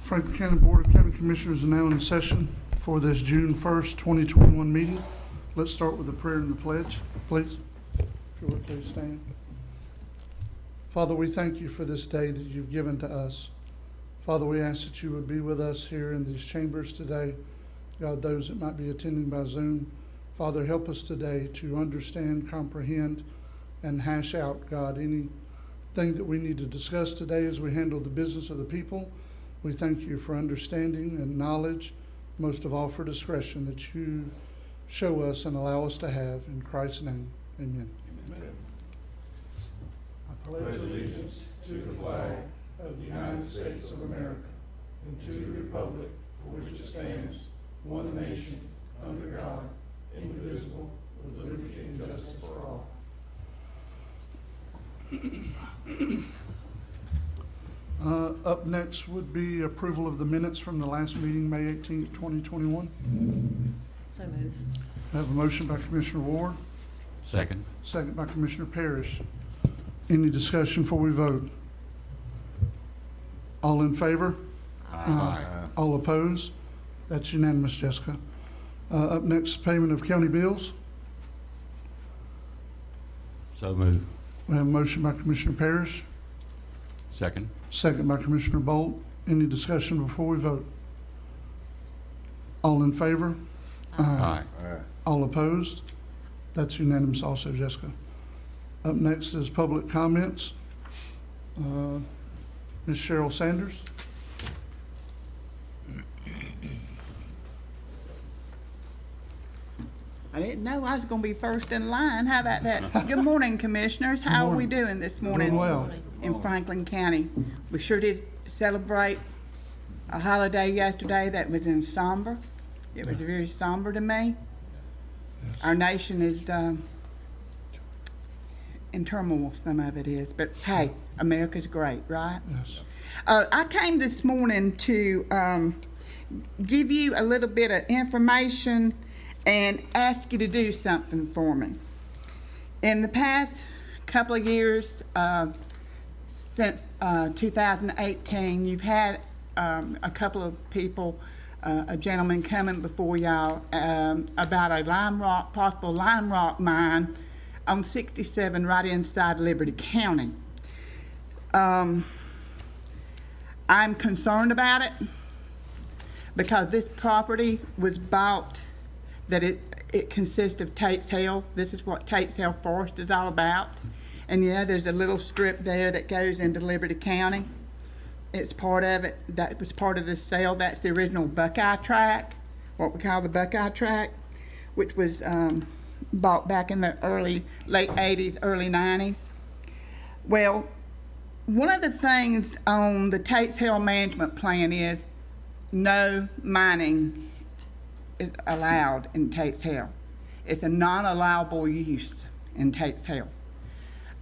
Franklin County Board of County Commissioners are now in session for this June 1st, 2021 meeting. Let's start with the prayer and the pledge, please. If you would please stand. Father, we thank you for this day that you've given to us. Father, we ask that you would be with us here in these chambers today. God, those that might be attending by Zoom, Father, help us today to understand, comprehend, and hash out, God, anything that we need to discuss today as we handle the business of the people. We thank you for understanding and knowledge, most of all for discretion that you show us and allow us to have. In Christ's name, amen. Amen. I pledge allegiance to the flag of the United States of America and to the republic for which it stands, one nation, under God, indivisible, with liberty and justice for all. Up next would be approval of the minutes from the last meeting, May 18th, 2021. So moved. I have a motion by Commissioner Ward, Second. second by Commissioner Parrish. Any discussion before we vote? All in favor? Aye. All opposed? That's unanimous, Jessica. Up next, payment of county bills. So moved. We have a motion by Commissioner Parrish, Second. second by Commissioner Bolt. Any discussion before we vote? All in favor? Aye. All opposed? That's unanimous also, Jessica. Up next is public comments. Ms. Cheryl Sanders. I didn't know I was going to be first in line. How about that? Good morning, Commissioners. How are we doing this morning Doing well. in Franklin County? We sure did celebrate a holiday yesterday that was in somber. It was very somber to me. Our nation is in turmoil, some of it is. But hey, America's great, right? Yes. I came this morning to give you a little bit of information and ask you to do something for me. In the past couple of years, since 2018, you've had a couple of people, a gentleman coming before y'all about a possible lime rock mine on 67 right inside Liberty County. I'm concerned about it because this property was bought that it consists of Tate's Hill. This is what Tate's Hill Forest is all about. And yeah, there's a little strip there that goes into Liberty County. It's part of it. That was part of the sale. That's the original Buckeye tract, what we call the Buckeye tract, which was bought back in the late 80s, early 90s. Well, one of the things on the Tate's Hill management plan is no mining is allowed in Tate's Hill. It's a non-allowable use in Tate's Hill.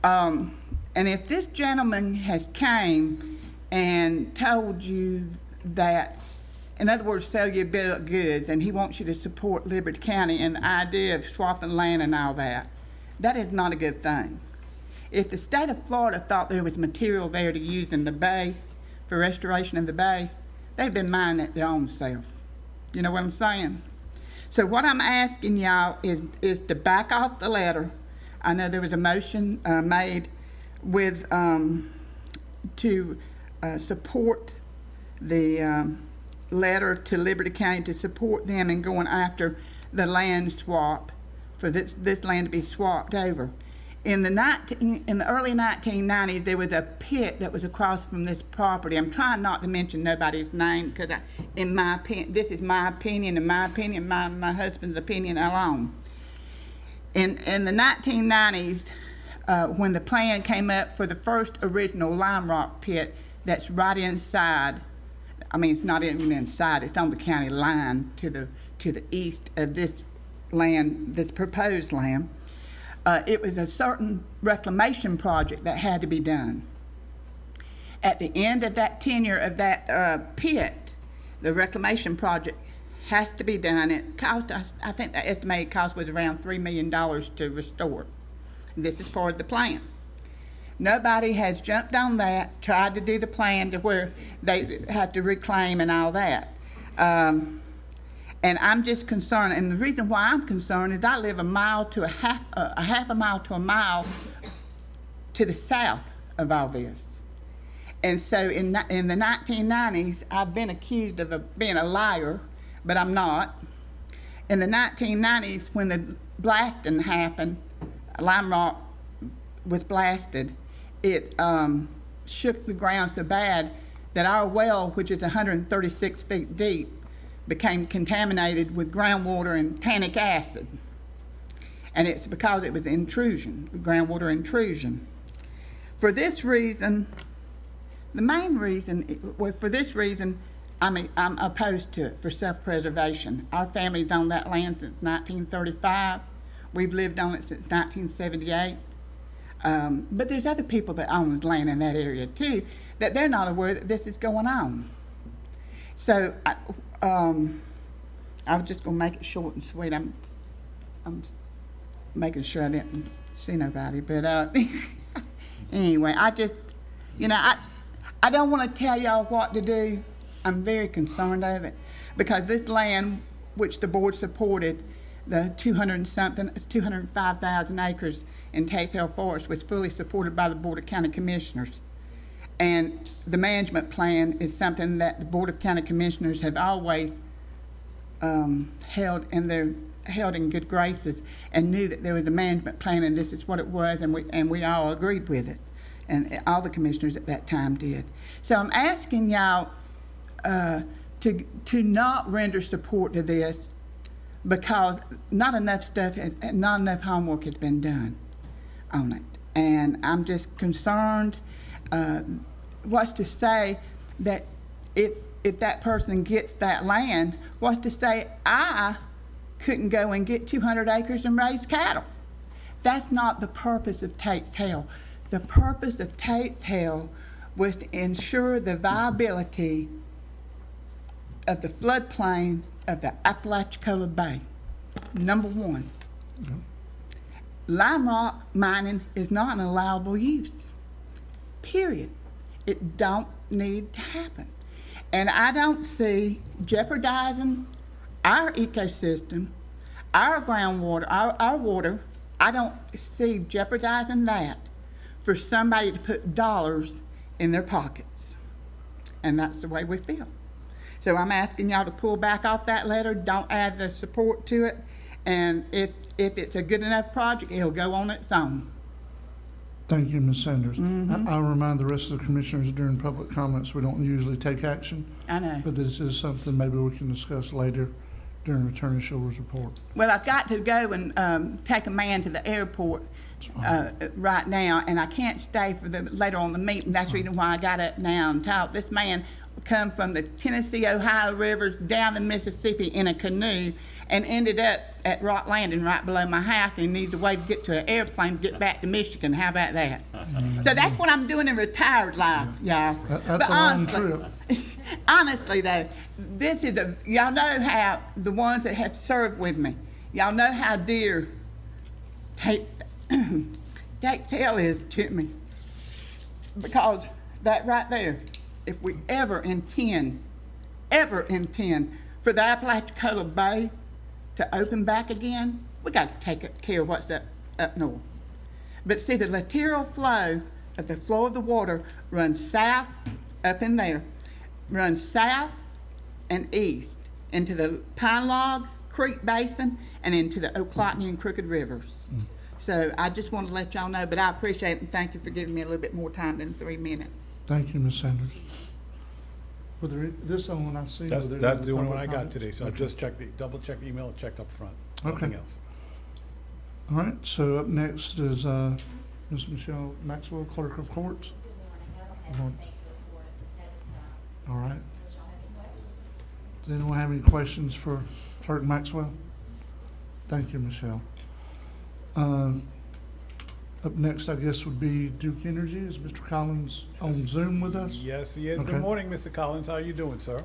And if this gentleman has came and told you that, in other words, sell you a bill of goods, and he wants you to support Liberty County and the idea of swapping land and all that, that is not a good thing. If the state of Florida thought there was material there to use in the bay for restoration of the bay, they've been mining it their own self. You know what I'm saying? So what I'm asking y'all is to back off the letter. I know there was a motion made with to support the letter to Liberty County to support them in going after the land swap for this land to be swapped over. In the early 1990s, there was a pit that was across from this property. I'm trying not to mention nobody's name because, in my opinion, this is my opinion, and my husband's opinion alone. In the 1990s, when the plan came up for the first original lime rock pit that's right inside, I mean, it's not even inside, it's on the county line to the east of this land, this proposed land. It was a certain reclamation project that had to be done. At the end of that tenure of that pit, the reclamation project has to be done. It cost, I think the estimated cost was around $3 million to restore it. This is part of the plan. Nobody has jumped on that, tried to do the plan to where they have to reclaim and all that. And I'm just concerned, and the reason why I'm concerned is I live a half a mile to a mile to the south of all this. And so in the 1990s, I've been accused of being a liar, but I'm not. In the 1990s, when the blasting happened, Lime Rock was blasted, it shook the ground so bad that our well, which is 136 feet deep, became contaminated with groundwater and tannic acid. And it's because it was intrusion, groundwater intrusion. For this reason, the main reason, for this reason, I'm opposed to it for self-preservation. Our family's owned that land since 1935. We've lived on it since 1978. But there's other people that own land in that area too, that they're not aware that this is going on. So I was just gonna make it short and sweet. I'm making sure I didn't see nobody, but anyway, I just, I don't want to tell y'all what to do. I'm very concerned of it because this land, which the board supported, the 205,000 acres in Tate's Hill Forest, was fully supported by the Board of County Commissioners. And the management plan is something that the Board of County Commissioners have always held in good graces and knew that there was a management plan and this is what it was, and we all agreed with it. And all the commissioners at that time did. So I'm asking y'all to not render support to this because not enough homework has been done on it. And I'm just concerned, what's to say that if that person gets that land, what's to say I couldn't go and get 200 acres and raise cattle? That's not the purpose of Tate's Hill. The purpose of Tate's Hill was to ensure the viability of the floodplain of the Apalachicola Bay. Number one. Mm-hmm. Lime rock mining is not an allowable use. Period. It don't need to happen. And I don't see jeopardizing our ecosystem, our groundwater, our water. I don't see jeopardizing that for somebody to put dollars in their pockets. And that's the way we feel. So I'm asking y'all to pull back off that letter, don't add the support to it, and if it's a good enough project, it'll go on its own. Thank you, Ms. Sanders. Mm-hmm. I'll remind the rest of the commissioners during public comments, we don't usually take action. I know. But this is something maybe we can discuss later during Attorney Shuller's report. Well, I've got to go and take a man to the airport right now, and I can't stay for later on the meeting. That's the reason why I got up now and talked. This man come from the Tennessee, Ohio rivers down the Mississippi in a canoe and ended up at Rock Landing right below my house and needs a way to get to an airplane to get back to Michigan. How about that? So that's what I'm doing in retired life, y'all. That's a long trip. Honestly though, this is y'all know how the ones that have served with me, y'all know how dear Tate's Hill is to me. Because that right there, if we ever intend for the Apalachicola Bay to open back again, we got to take care of what's up north. But see, the lateral flow of the water runs south up in there, runs south and east into the Pine Log Creek Basin and into the Oclotney and Crooked Rivers. So I just want to let y'all know, but I appreciate it and thank you for giving me a little bit more time than 3 minutes. Thank you, Ms. Sanders. This the one I see. That's the only one I got today, so I just double checked the email and checked up front. Nothing else. All right, so up next is Ms. Michelle Maxwell, Clerk of Courts. All right. Does anyone have any questions for Clerk Maxwell? Thank you, Michelle. Up next, I guess, would be Duke Energy. Is Mr. Collins on Zoom with us? Yes, he is. Okay. Good morning, Mr. Collins. How are you doing, sir?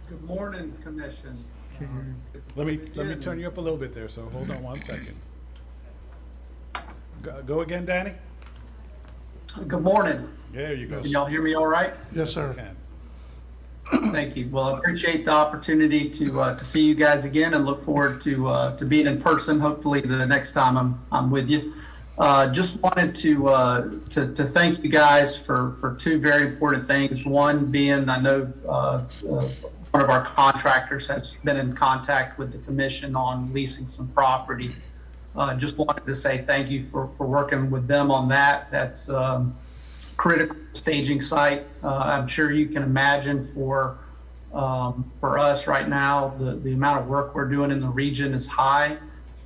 Good morning, Commission. Let me turn you up a little bit there, so hold on one second. Go again, Danny. Good morning. There you go. Can y'all hear me all right? Yes, sir. Can. Thank you. Well, I appreciate the opportunity to see you guys again and look forward to being in person, hopefully the next time I'm with you. Just wanted to thank you guys for two very important things. One being, I know one of our contractors has been in contact with the commission on leasing some property. Just wanted to say thank you for working with them on that. That's critical staging site. I'm sure you can imagine for us right now, the amount of work we're doing in the region is high.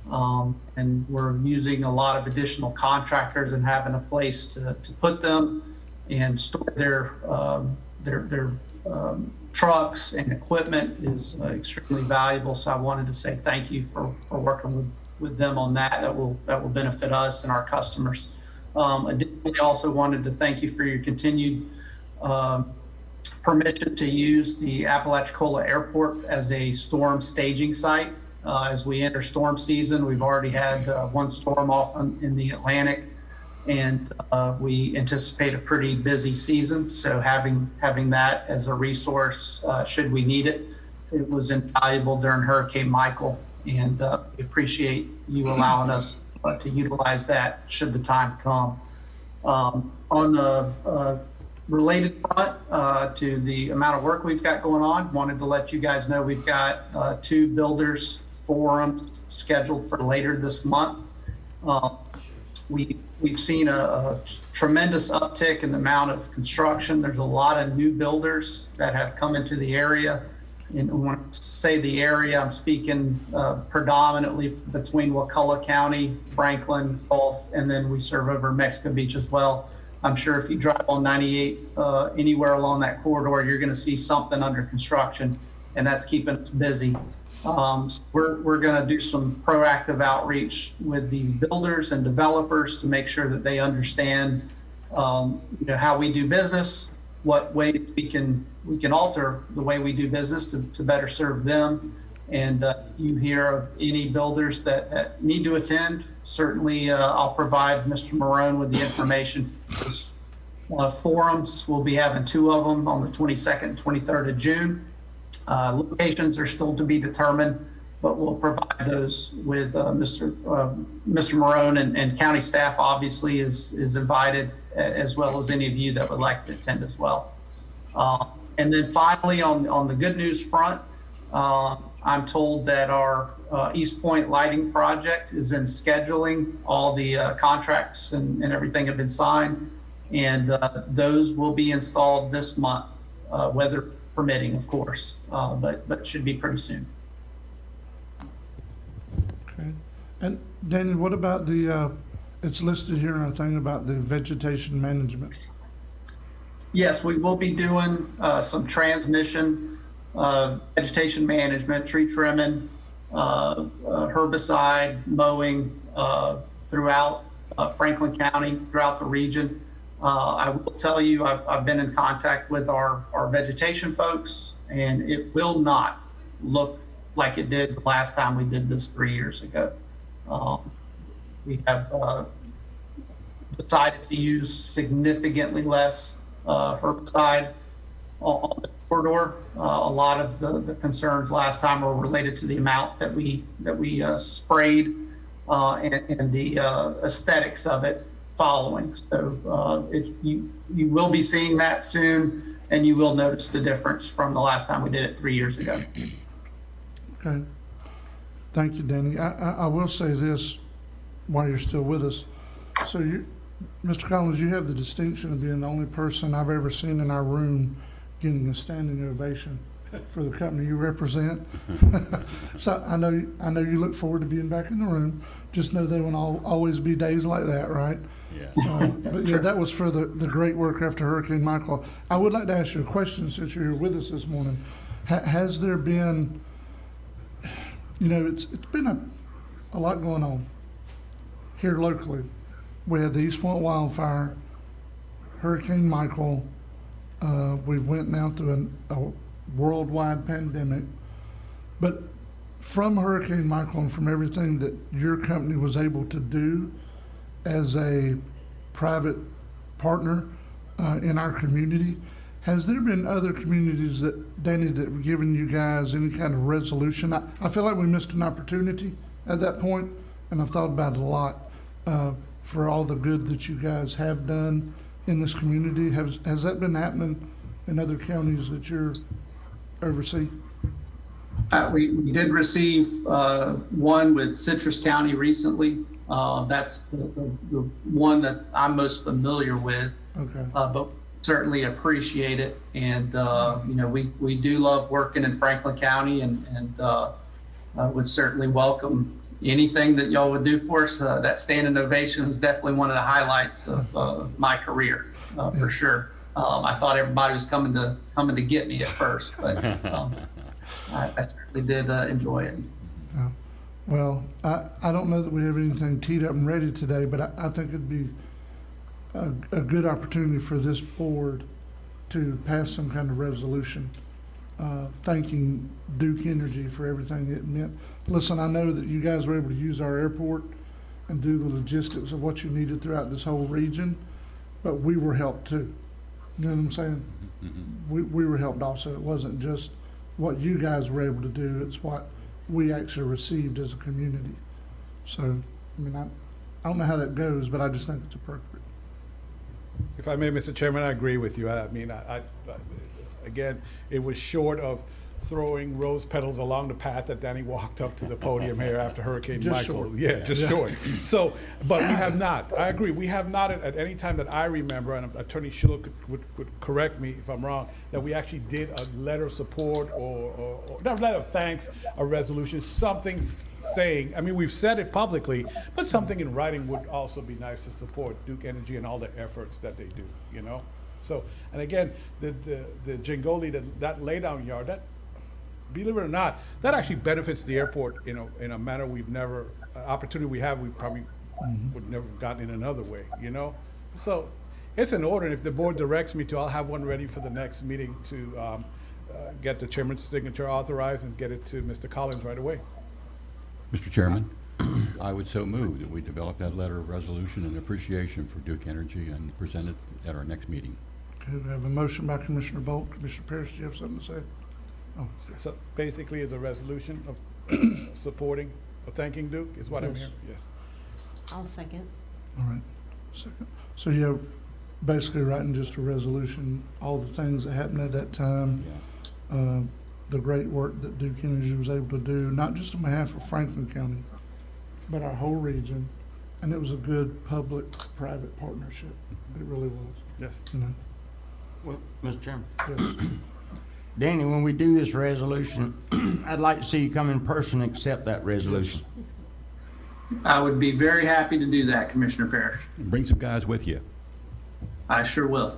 And we're using a lot of additional contractors and having a place to put them and store their trucks and equipment is extremely valuable. So I wanted to say thank you for working with them on that. That will benefit us and our customers. Additionally, also wanted to thank you for your continued permission to use the Apalachicola Airport as a storm staging site. As we enter storm season, we've already had one storm off in the Atlantic, and we anticipate a pretty busy season. So having that as a resource, should we need it, it was invaluable during Hurricane Michael, and we appreciate you allowing us to utilize that should the time come. On the related front to the amount of work we've got going on, wanted to let you guys know we've got 2 builders forums scheduled for later this month. We've seen a tremendous uptick in the amount of construction. There's a lot of new builders that have come into the area. And when I say the area, I'm speaking predominantly between Wakulla County, Franklin, Gulf, and then we serve over Mexico Beach as well. I'm sure if you drive on 98 anywhere along that corridor, you're going to see something under construction, and that's keeping us busy. So we're going to do some proactive outreach with these builders and developers to make sure that they understand how we do business, what ways we can alter the way we do business to better serve them. And you hear of any builders that need to attend, certainly I'll provide Mr. Marone with the information for those forums. We'll be having 2 of them on the 22nd and 23rd of June. Locations are still to be determined, but we'll provide those with Mr. Marone, and county staff obviously is invited, as well as any of you that would like to attend as well. And then finally, on the good news front, I'm told that our East Point lighting project is in scheduling. All the contracts and everything have been signed, and those will be installed this month, weather permitting, of course, but should be pretty soon. Okay. And Daniel, what about the, it's listed here in our thing about the vegetation management? Yes, we will be doing some transmission, vegetation management, tree trimming, herbicide, mowing throughout Franklin County, throughout the region. I will tell you, I've been in contact with our vegetation folks, and it will not look like it did the last time we did this 3 years ago. We have decided to use significantly less herbicide on the corridor. A lot of the concerns last time were related to the amount that we sprayed and the aesthetics of it following. So you will be seeing that soon, and you will notice the difference from the last time we did it 3 years ago. Okay. Thank you, Danny. I will say this while you're still with us. So Mr. Collins, you have the distinction of being the only person I've ever seen in our room getting a standing ovation for the company you represent. So I know you look forward to being back in the room. Just know there will always be days like that, right? Yeah. But yeah, that was for the great work after Hurricane Michael. I would like to ask you a question since you're here with us this morning. Has there been, it's been a lot going on here locally. We had the East Point wildfire, Hurricane Michael. We've went now through a worldwide pandemic. But from Hurricane Michael and from everything that your company was able to do as a private partner in our community. Has there been other communities that, Danny, that have given you guys any kind of resolution? I feel like we missed an opportunity at that point, and I've thought about it a lot for all the good that you guys have done in this community. Has that been happening in other counties that you're oversee? We did receive one with Citrus County recently. That's the one that I'm most familiar with. Okay. But certainly appreciate it. And, you know, we do love working in Franklin County and would certainly welcome anything that y'all would do for us. That standing ovation is definitely one of the highlights of my career, for sure. I thought everybody was coming to get me at first, but I certainly did enjoy it. Well, I don't know that we have anything teed up and ready today, but I think it'd be a good opportunity for this board to pass some kind of resolution thanking Duke Energy for everything it meant. Listen, I know that you guys were able to use our airport and do the logistics of what you needed throughout this whole region, but we were helped too. You know what I'm saying? We were helped also. It wasn't just what you guys were able to do, it's what we actually received as a community. So, I mean, I don't know how that goes, but I just think it's appropriate. If I may, Mr. Chairman, I agree with you. I mean, again, it was short of throwing rose petals along the path that Danny walked up to the podium here after Hurricane Just Michael. short. Yeah, just short. So, but we have not, I agree, we have not at any time that I remember, and Attorney Schiller would correct me if I'm wrong, that we actually did a letter of support or not a letter of thanks, a resolution, something saying, I mean, we've said it publicly, but something in writing would also be nice to support Duke Energy and all the efforts that they do, you know? So, and again, the Jingoli, that laydown yard, that, believe it or not, that actually benefits the airport in a manner we've never, opportunity we have, we probably would never have gotten in another way, you know? So it's an order, and if the board directs me to, I'll have one ready for the next meeting to get the chairman's signature authorized and get it to Mr. Collins right away. Mr. Chairman, I would so move that we develop that letter of resolution and appreciation for Duke Energy and present it at our next meeting. Okay, we have a motion by Commissioner Bolt. Commissioner Parrish, do you have something to say? Oh, So basically, it's a resolution of supporting, or thanking Duke, is what I'm Yes. hearing, yes. I'll second. all right. Second. So you're basically writing just a resolution, all the things that happened at that time, the great work that Duke Energy was able to do, not just on behalf of Franklin County, but our whole region. And it was a good public-private partnership. It really was, Yes. you know? Well, Mr. Chairman, Yes. Danny, when we do this resolution, I'd like to see you come in person and accept that resolution. I would be very happy to do that, Commissioner Parrish. Bring some guys with you. I sure will.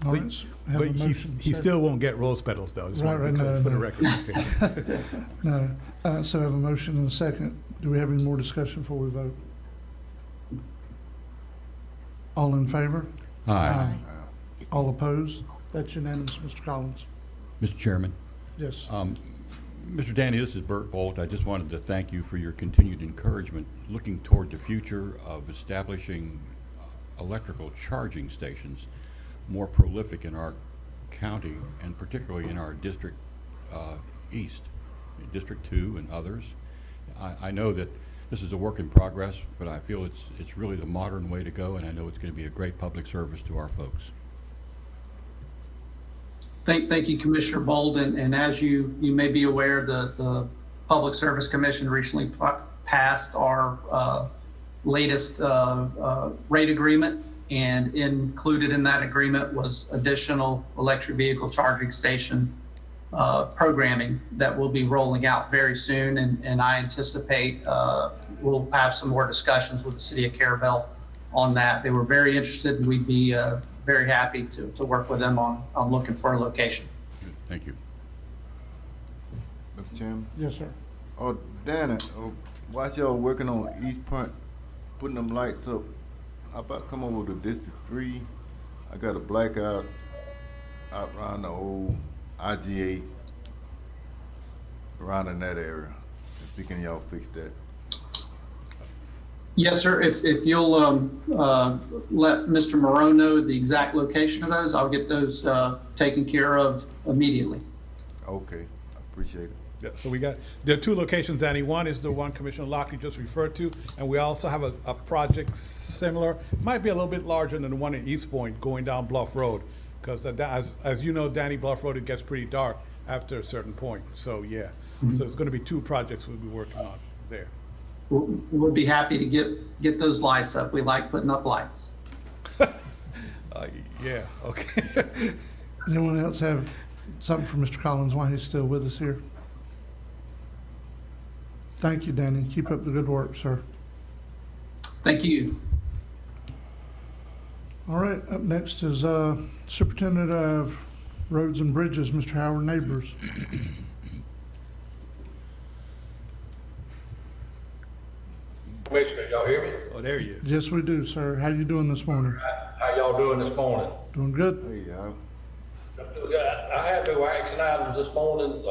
All right, so have But a motion he second. still won't get rose petals, though, just Right, want to no, for the no. record. Okay. No, so I have a motion and a second. Do we have any more discussion before we vote? All in favor? Aye. All opposed? That's unanimous, Mr. Collins. Mr. Chairman, Yes. Mr. Danny, this is Bert Bolt. I just wanted to thank you for your continued encouragement looking toward the future of establishing electrical charging stations more prolific in our county and particularly in our district east, District 2 and others. I know that this is a work in progress, but I feel it's really the modern way to go, and I know it's going to be a great public service to our folks. Thank you, Commissioner Bolden. And as you may be aware, the Public Service Commission recently passed our latest rate agreement, and included in that agreement was additional electric vehicle charging station programming that will be rolling out very soon. And I anticipate we'll have some more discussions with the city of Carabel on that. They were very interested, and we'd be very happy to work with them on looking for a location. Good. Thank you. Mr. Chairman? Yes, sir. Oh, Danny, while y'all working on East Point, putting them lights up, how about come over to District 3? I got a blackout out around the old IGA, around in that area. If you can y'all fix that. Yes, sir. If you'll let Mr. Moreau know the exact location of those, I'll get those taken care of immediately. Okay, I appreciate it. Yeah, so there are two locations, Danny. One is the one Commissioner Lockley just referred to, and we also have a project similar, might be a little bit larger than the one in East Point going down Bluff Road. Because as you know, Danny, Bluff Road, it gets pretty dark after a certain point. So, yeah. So it's gonna be two projects we'll be working on there. We'll be happy to get those lights up. We like putting up lights. Yeah, okay. Anyone else have something for Mr. Collins while he's still with us here? Thank you, Danny. Keep up the good work, sir. Thank you. All right, up next is Superintendent of Roads and Bridges, Mr. Howard Neighbors. Commissioner, y'all hear me? Oh, there he is. Yes, we do, sir. How you doing this morning? How y'all doing this morning? Doing good? Hey, I had no action items this morning.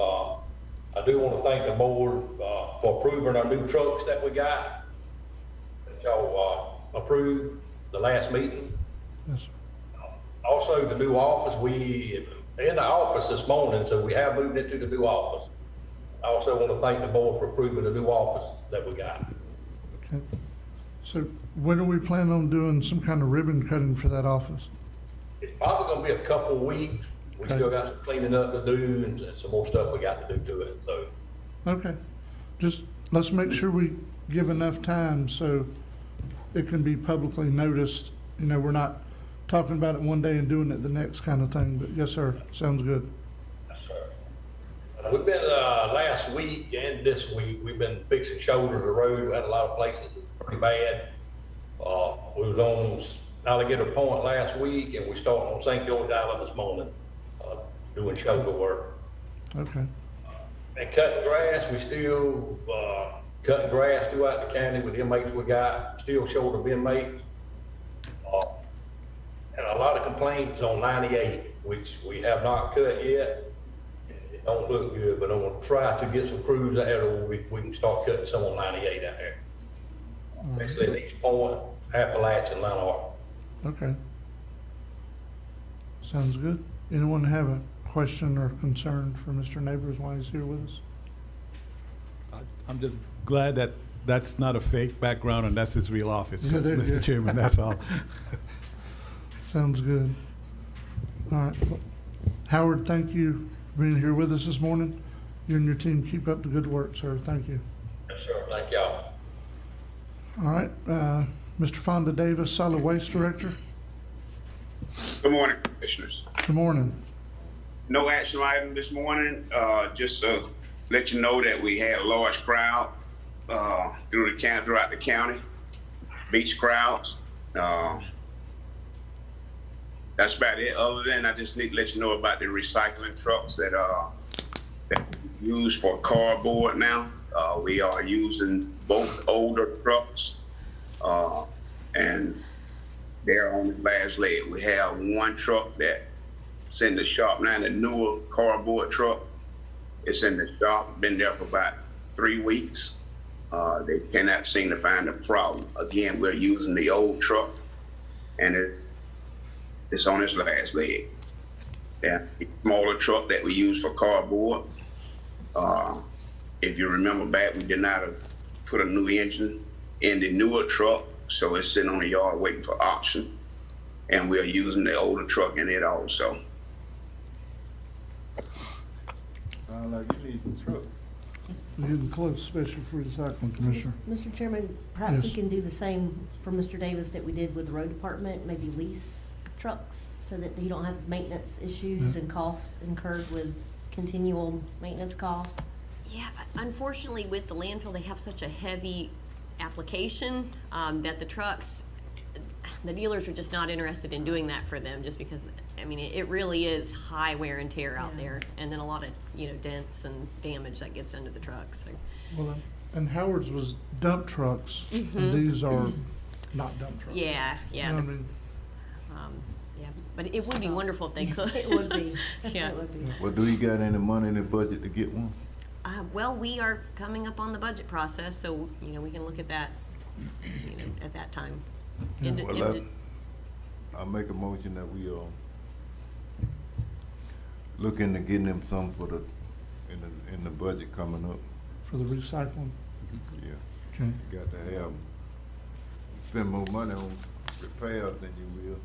I do want to thank the board for approving our new trucks that we got, that y'all approved the last meeting. Yes, sir. Also, the new office, we in the office this morning, so we have moved into the new office. I also want to thank the board for approving the new office that we got. Okay. So when are we planning on doing some kind of ribbon cutting for that office? It's probably gonna be a couple of weeks. We Okay. still got some cleaning up to do and some more stuff we got to do to it, so. Okay. Just let's make sure we give enough time so it can be publicly noticed. You know, we're not talking about it one day and doing it the next kind of thing, but yes, sir. Sounds good. Yes, sir. We've been, last week and this week, we've been fixing shoulders of the road. We had a lot of places that were pretty bad. We was on Alligator Point last week and we started on St. George Island this morning, doing shoulder work. Okay. And cutting grass, we still, cutting grass throughout the county with the inmates we got, still short of inmates. And a lot of complaints on 98, which we have not cut yet. It don't look good, but I'm gonna try to get some crews out there where we can start cutting some on 98 out there. Especially in East Point, Apalachicola, and Lanark. Okay. Sounds good. Anyone have a question or concern for Mr. Neighbors while he's here with us? I'm just glad that that's not a fake background and that's his real office, Yeah, there you go. Mr. Chairman, that's all. Sounds good. All right. Howard, thank you for being here with us this morning. You and your team keep up the good work, sir. Thank you. Yes, sir, thank y'all. All right, Mr. Fonda Davis, Solid Waste Director. Good morning, Commissioners. Good morning. No action item this morning. Just let you know that we had a large crowd throughout the county, beach crowds. That's about it. Other than I just need to let you know about the recycling trucks that we use for cardboard now. We are using both older trucks, and they're on the last leg. We have one truck that's in the shop now, the newer cardboard truck. It's in the shop, been there for about 3 weeks. They cannot seem to find a problem. Again, we're using the old truck, and it's on its last leg. Yeah, the smaller truck that we use for cardboard. If you remember back, we did not put a new engine in the newer truck, so it's sitting on the yard waiting for auction. And we are using the older truck in it also. Sound like you need some truck. We're getting close, especially for recycling, Commissioner. Mr. Chairman, perhaps we Yes. can do the same for Mr. Davis that we did with the road department, maybe lease trucks so that he don't have maintenance issues Yeah. and costs incurred with continual maintenance cost. Yeah, but unfortunately with the landfill, they have such a heavy application that the trucks, the dealers are just not interested in doing that for them just because, I mean, it really is high wear and tear out Yeah. there. And then a lot of, dents and damage that gets into the trucks. So. Well, and Howard's was dump trucks, and these are not dump trucks. Yeah, yeah. You know what I mean? Yeah, but it would be wonderful if they could. It would be. Yeah. It would be. Well, do you got any money in the budget to get one? Well, we are coming up on the budget process, so, we can look at that at that time. Well, I make a motion that we, look into getting them some for in the budget coming up. For the recycling? Yeah. Okay. You got to have, spend more money on repairs than you will.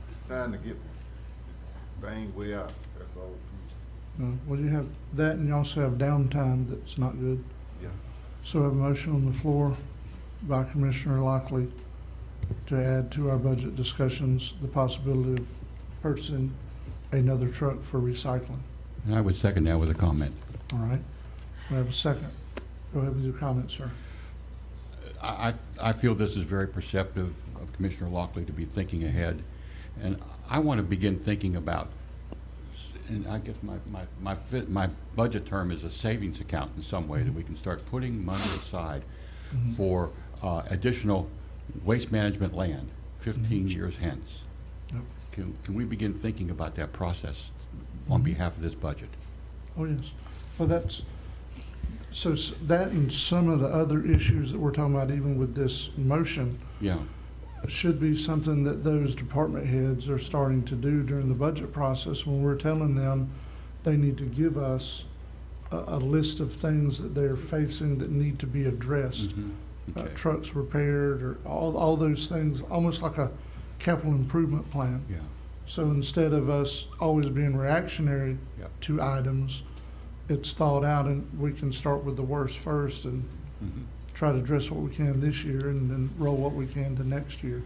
It's time to get things way out, that's all. Well, you have that, and you also have downtime that's not good. Yeah. So I have a motion on the floor by Commissioner Lockley to add to our budget discussions the possibility of purchasing another truck for recycling. And I would second that with a comment. All right? We have a second. Go ahead with your comment, sir. I feel this is very perceptive of Commissioner Lockley to be thinking ahead. And I want to begin thinking about, and I guess my budget term is a savings account in some way, that we can start putting money aside for additional waste management land 15 years hence. Yep. Can we begin thinking about that process on behalf of this budget? Oh, yes. Well, that's, so that and some of the other issues that we're talking about, even with this motion, Yeah. should be something that those department heads are starting to do during the budget process when we're telling them they need to give us a list of things that they're facing that need to be addressed. Okay. Trucks repaired, or all those things, almost like a capital improvement plan. Yeah. So instead of us always being reactionary Yep. to items, it's thought out, and we can start with the worst first and try to address what we can this year, and then roll what we can to next year,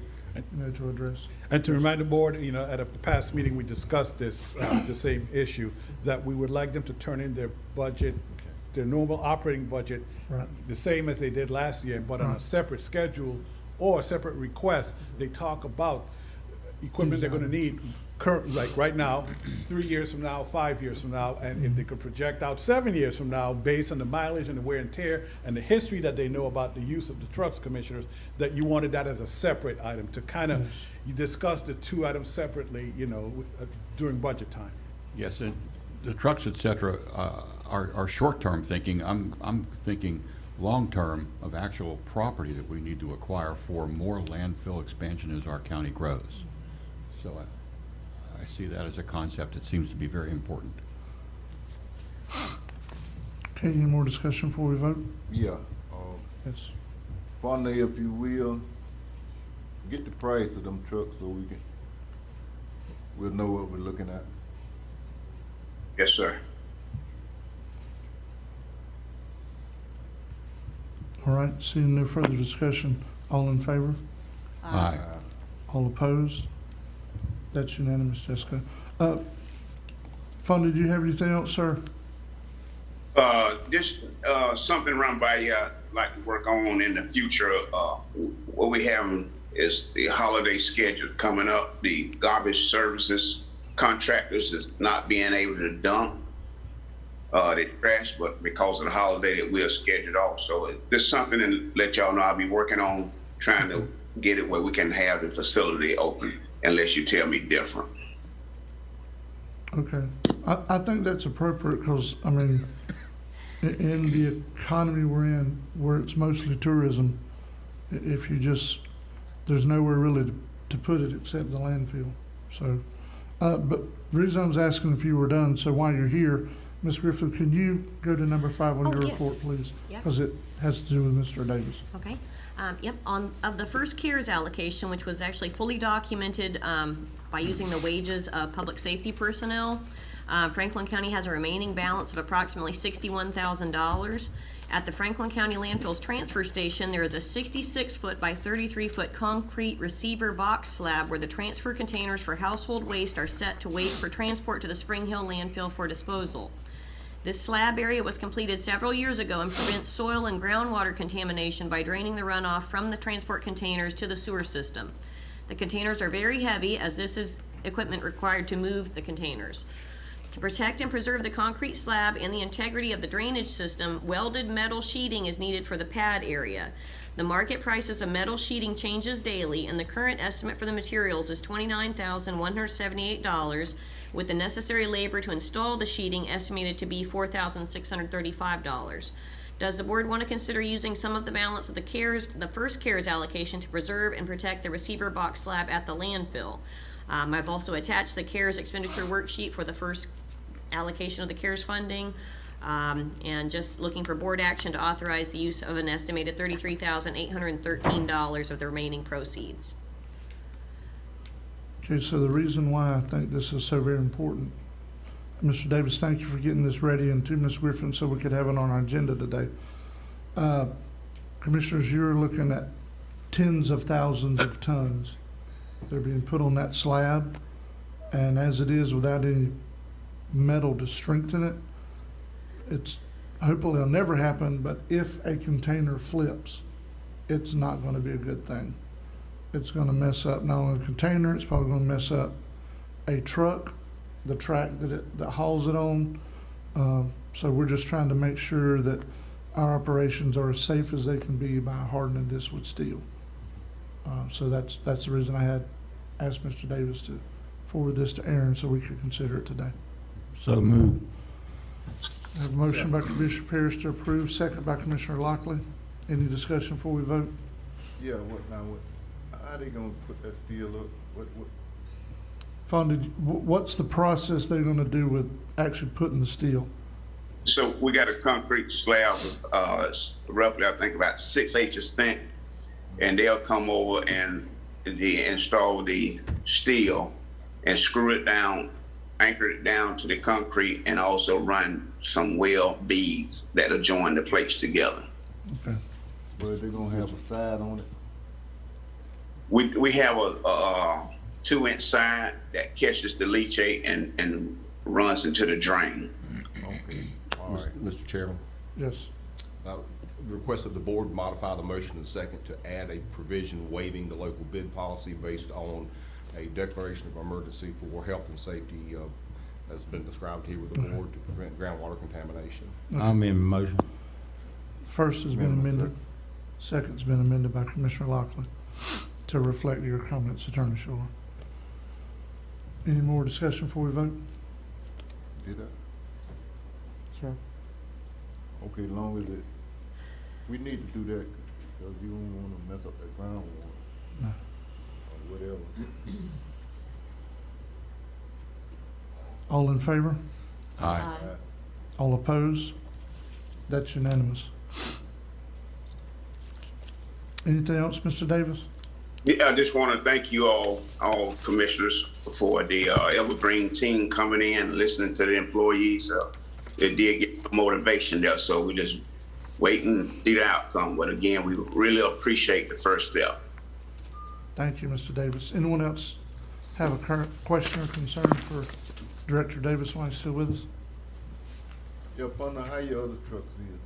to address. And to remind the board, at a past meeting, we discussed this, the same issue, that we would like them to turn in their budget, their normal operating budget, Right. the same as they did last year, but on a separate schedule or a separate request. They talk about equipment they're gonna need current, like right now, 3 years from now, 5 years from now, and if they could project out 7 years from now, based on the mileage and the wear and tear and the history that they know about the use of the trucks, commissioners, that you wanted that as a separate item to kind of, you discuss the two items separately, during budget time. Yes, and the trucks, et cetera, are short-term thinking. I'm thinking long-term of actual property that we need to acquire for more landfill expansion as our county grows. So I see that as a concept that seems to be very important. Okay, any more discussion before we vote? Yeah, Yes. Fonda, if you will, get the price of them trucks so we'll know what we're looking at. Yes, sir. All right, seeing no further discussion, all in favor? Aye. All opposed? That's unanimous, Jessica. Fonda, do you have anything else, sir? Just something run by you I'd like to work on in the future. What we have is the holiday schedule coming up. The garbage services contractors is not being able to dump the trash, but because of the holiday, we are scheduled off. So this is something to let y'all know I'll be working on, trying to get it where we can have the facility open, unless you tell me different. Okay. I think that's appropriate because, I mean, in the economy we're in, where it's mostly tourism, if you just, there's nowhere really to put it except the landfill. So, but the reason I was asking if you were done, so while you're here, Ms. Griffith, can you go to number 5 on your yes. report, please? Yep. Because it has to do with Mr. Davis. Okay. Yep, of the first CARES allocation, which was actually fully documented by using the wages of public safety personnel, Franklin County has a remaining balance of approximately $61,000. At the Franklin County Landfills Transfer Station, there is a 66-foot by 33-foot concrete receiver box slab where the transfer containers for household waste are set to wait for transport to the Spring Hill landfill for disposal. This slab area was completed several years ago and prevents soil and groundwater contamination by draining the runoff from the transport containers to the sewer system. The containers are very heavy, as this is equipment required to move the containers. To protect and preserve the concrete slab and the integrity of the drainage system, welded metal sheeting is needed for the pad area. The market prices of metal sheeting changes daily, and the current estimate for the materials is $29,178, with the necessary labor to install the sheeting estimated to be $4,635. Does the board want to consider using some of the balance of the first CARES allocation to preserve and protect the receiver box slab at the landfill? I've also attached the CARES expenditure worksheet for the first allocation of the CARES funding. And just looking for board action to authorize the use of an estimated $33,813 of the remaining proceeds. Okay, so the reason why I think this is so very important, Mr. Davis, thank you for getting this ready, and to Ms. Griffin, so we could have it on our agenda today. Commissioners, you're looking at tens of thousands of tons that are being put on that slab, and as it is, without any metal to strengthen it, it's hopefully it'll never happen, but if a container flips, it's not going to be a good thing. It's going to mess up not only the container, it's probably going to mess up a truck, the track that hauls it on. So we're just trying to make sure that our operations are as safe as they can be by hardening this with steel. So that's the reason I had asked Mr. Davis to forward this to Aaron so we could consider it today. So moved. I have a motion by Commissioner Parrish to approve, second by Commissioner Lockley. Any discussion before we vote? Yeah, how they gonna put that steel up? What? Fonda, what's the process they're gonna do with actually putting the steel? So we got a concrete slab, roughly, I think about 6 inches thick, and they'll come over and they install the steel and screw it down, anchor it down to the concrete, and also run some weld beads that'll join the plates together. Okay. Well, they gonna have a side on it? We have a 2-inch side that catches the leachate and runs into the drain. Okay, all right. Mr. Chairman, Yes. request that the board modify the motion in second to add a provision waiving the local bid policy based on a declaration of emergency for health and safety, as been described here with the board, to prevent groundwater contamination. I'm in motion. First has been amended. Second's been amended by Commissioner Lockley to reflect your comments, Attorney Shore. Any more discussion before we vote? Did I? Sir? Okay, as long as we need to do that, because you don't wanna mess up that groundwater. No. Or whatever. All in favor? Aye. All opposed? That's unanimous. Anything else, Mr. Davis? Yeah, I just want to thank you all commissioners, for the Evergreen team coming in and listening to the employees. It did get motivation there, so we just wait and see the outcome. But again, we really appreciate the first step. Thank you, Mr. Davis. Anyone else have a current question or concern for Director Davis while he's still with us? Yeah, Fonda, how your other trucks is?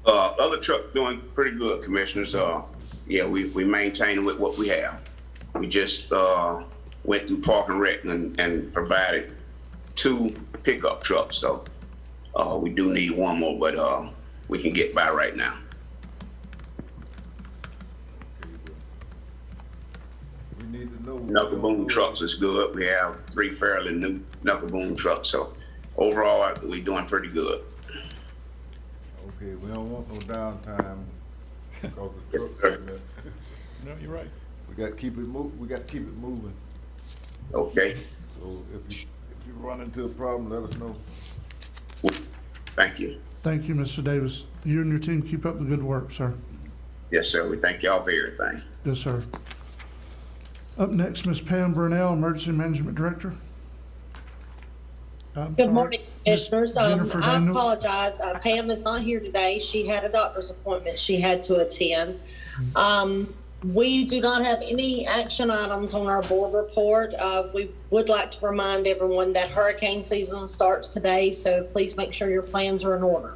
Other truck doing pretty good, commissioners. Yeah, we maintain with what we have. We just went through Park and Rec and provided 2 pickup trucks. So we do need one more, but we can get by right now. We need to know. Knuckle boom trucks is good. We have 3 fairly new knuckle boom trucks. So overall, we're doing pretty good. Okay, we don't want no downtime because the trucks. No, you're right. We got to keep it moving. Okay. So if you run into a problem, let us know. Thank you. Thank you, Mr. Davis. You and your team keep up the good work, sir. Yes, sir. We thank y'all for everything. Yes, sir. Up next, Ms. Pam Vernell, Emergency Management Director. Good morning, Commissioners. Jennifer I Daniels. apologize. Pam is not here today. She had a doctor's appointment she had to attend. We do not have any action items on our board report. We would like to remind everyone that hurricane season starts today, so please make sure your plans are in order.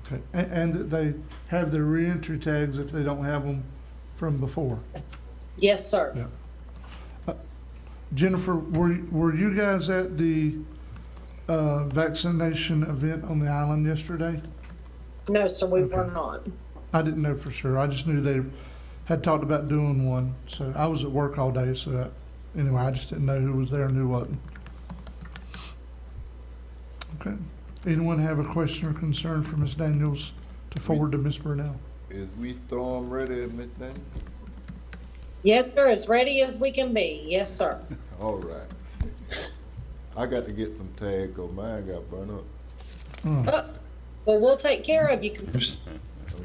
Okay, and that they have their reentry tags if they don't have them from before. Yes, sir. Yeah. Jennifer, were you guys at the vaccination event on the island yesterday? No, sir, we Okay. were not. I didn't know for sure. I just knew they had talked about doing one. So I was at work all day. So anyway, I just didn't know who was there and who wasn't. Okay. Anyone have a question or concern for Ms. Daniels to forward to Ms. Vernell? Is we storm ready, Ms. Daniel? Yes, sir, as ready as we can be. Yes, sir. All right. I got to get some tags, 'cause mine got burned up. Well, we'll take care of you, Commissioner.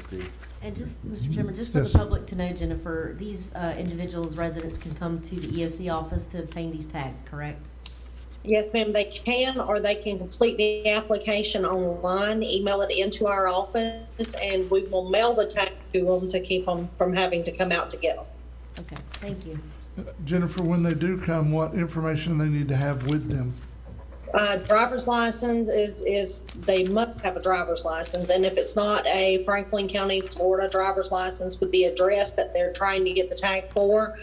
Okay. And just, Mr. Chairman, just for the Yes. public to know, Jennifer, these individuals, residents can come to the EOC office to obtain these tags, correct? Yes, ma'am, they can, or they can complete the application online, email it into our office, and we will mail the tag to them to keep them from having to come out to get them. Okay, thank you. Jennifer, when they do come, what information they need to have with them? Driver's license is, they must have a driver's license, and if it's not a Franklin County, Florida driver's license with the address that they're trying to get the tag for,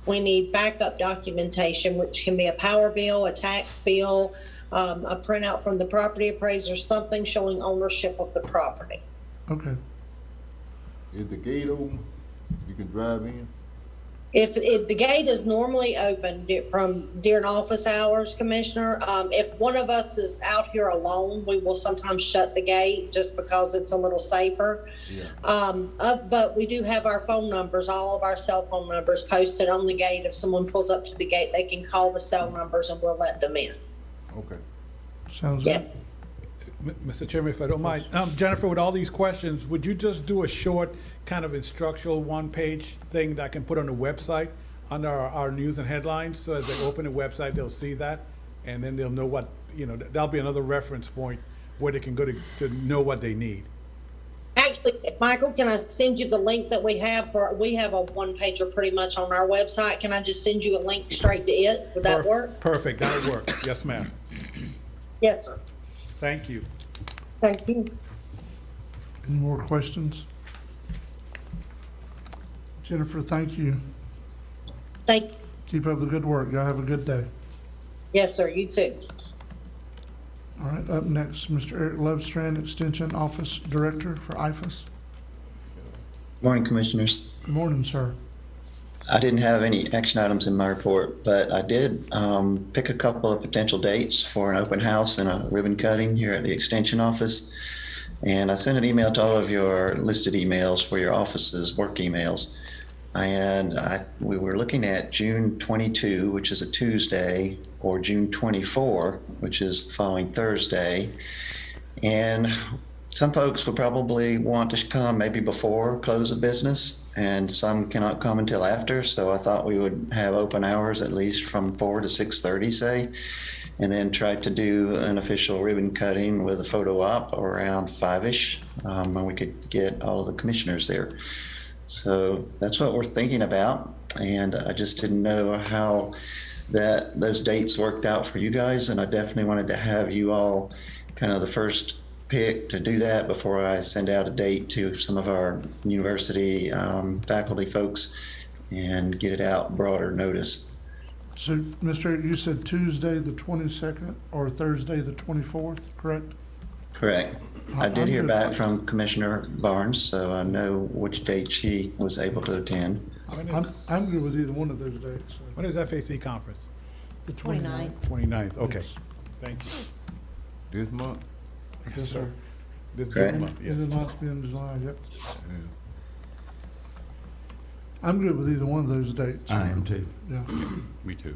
we need backup documentation, which can be a power bill, a tax bill, a printout from the property appraiser, something showing ownership of the property. Okay, Is the gate open? You can drive in? If the gate is normally open during office hours, Commissioner, if one of us is out here alone, we will sometimes shut the gate just because it's a little safer. Yeah. But we do have our phone numbers, all of our cell phone numbers posted on the gate. If someone pulls up to the gate, they can call the cell numbers and we'll let them in. Okay. sounds Yeah. good. Mr. Chairman, if I don't mind, Jennifer, with all these questions, would you just do a short kind of instructional one-page thing that I can put on the website under our news and headlines? So as they open the website, they'll see that, and then they'll know what, that'll be another reference point where they can go to know what they need. Actually, Michael, can I send you the link that we have we have a one-pager pretty much on our website. Can I just send you a link straight to it? Would that work? Perfect, that'll work. Yes, ma'am. Yes, sir. Thank you. Thank you. Any more questions? Jennifer, thank you. Thank you. Keep up the good work. Y'all have a good day. Yes, sir. You too. All right, up next, Mr. Eric Lovestrand, Extension Office Director for IFAS. Morning, Commissioners. Good morning, sir. I didn't have any action items in my report, but I did pick a couple of potential dates for an open house and a ribbon cutting here at the Extension Office. And I sent an email to all of your listed emails for your office's work emails. And we were looking at June 22, which is a Tuesday, or June 24, which is the following Thursday. And some folks would probably want to come maybe before close of business, and some cannot come until after. So I thought we would have open hours at least from 4 to 6:30, say, and then try to do an official ribbon cutting with a photo op around 5-ish, and we could get all of the commissioners there. So that's what we're thinking about, and I just didn't know how those dates worked out for you guys, and I definitely wanted to have you all kind of the first pick to do that before I send out a date to some of our university faculty folks and get it out broader notice. So, Mr. Eric, you said Tuesday the 22nd or Thursday the 24th, correct? Correct. I did hear back from Commissioner Barnes, so I know which date she was able to attend. I'm good with either one of those dates. So. When is FAC conference? The 29th. 29th, okay. Yes. Thank you. This month? Yes, sir. This Correct. month, yes. Is it not in July? Yep. I'm good with either one of those dates. I am too. Yeah. Me too.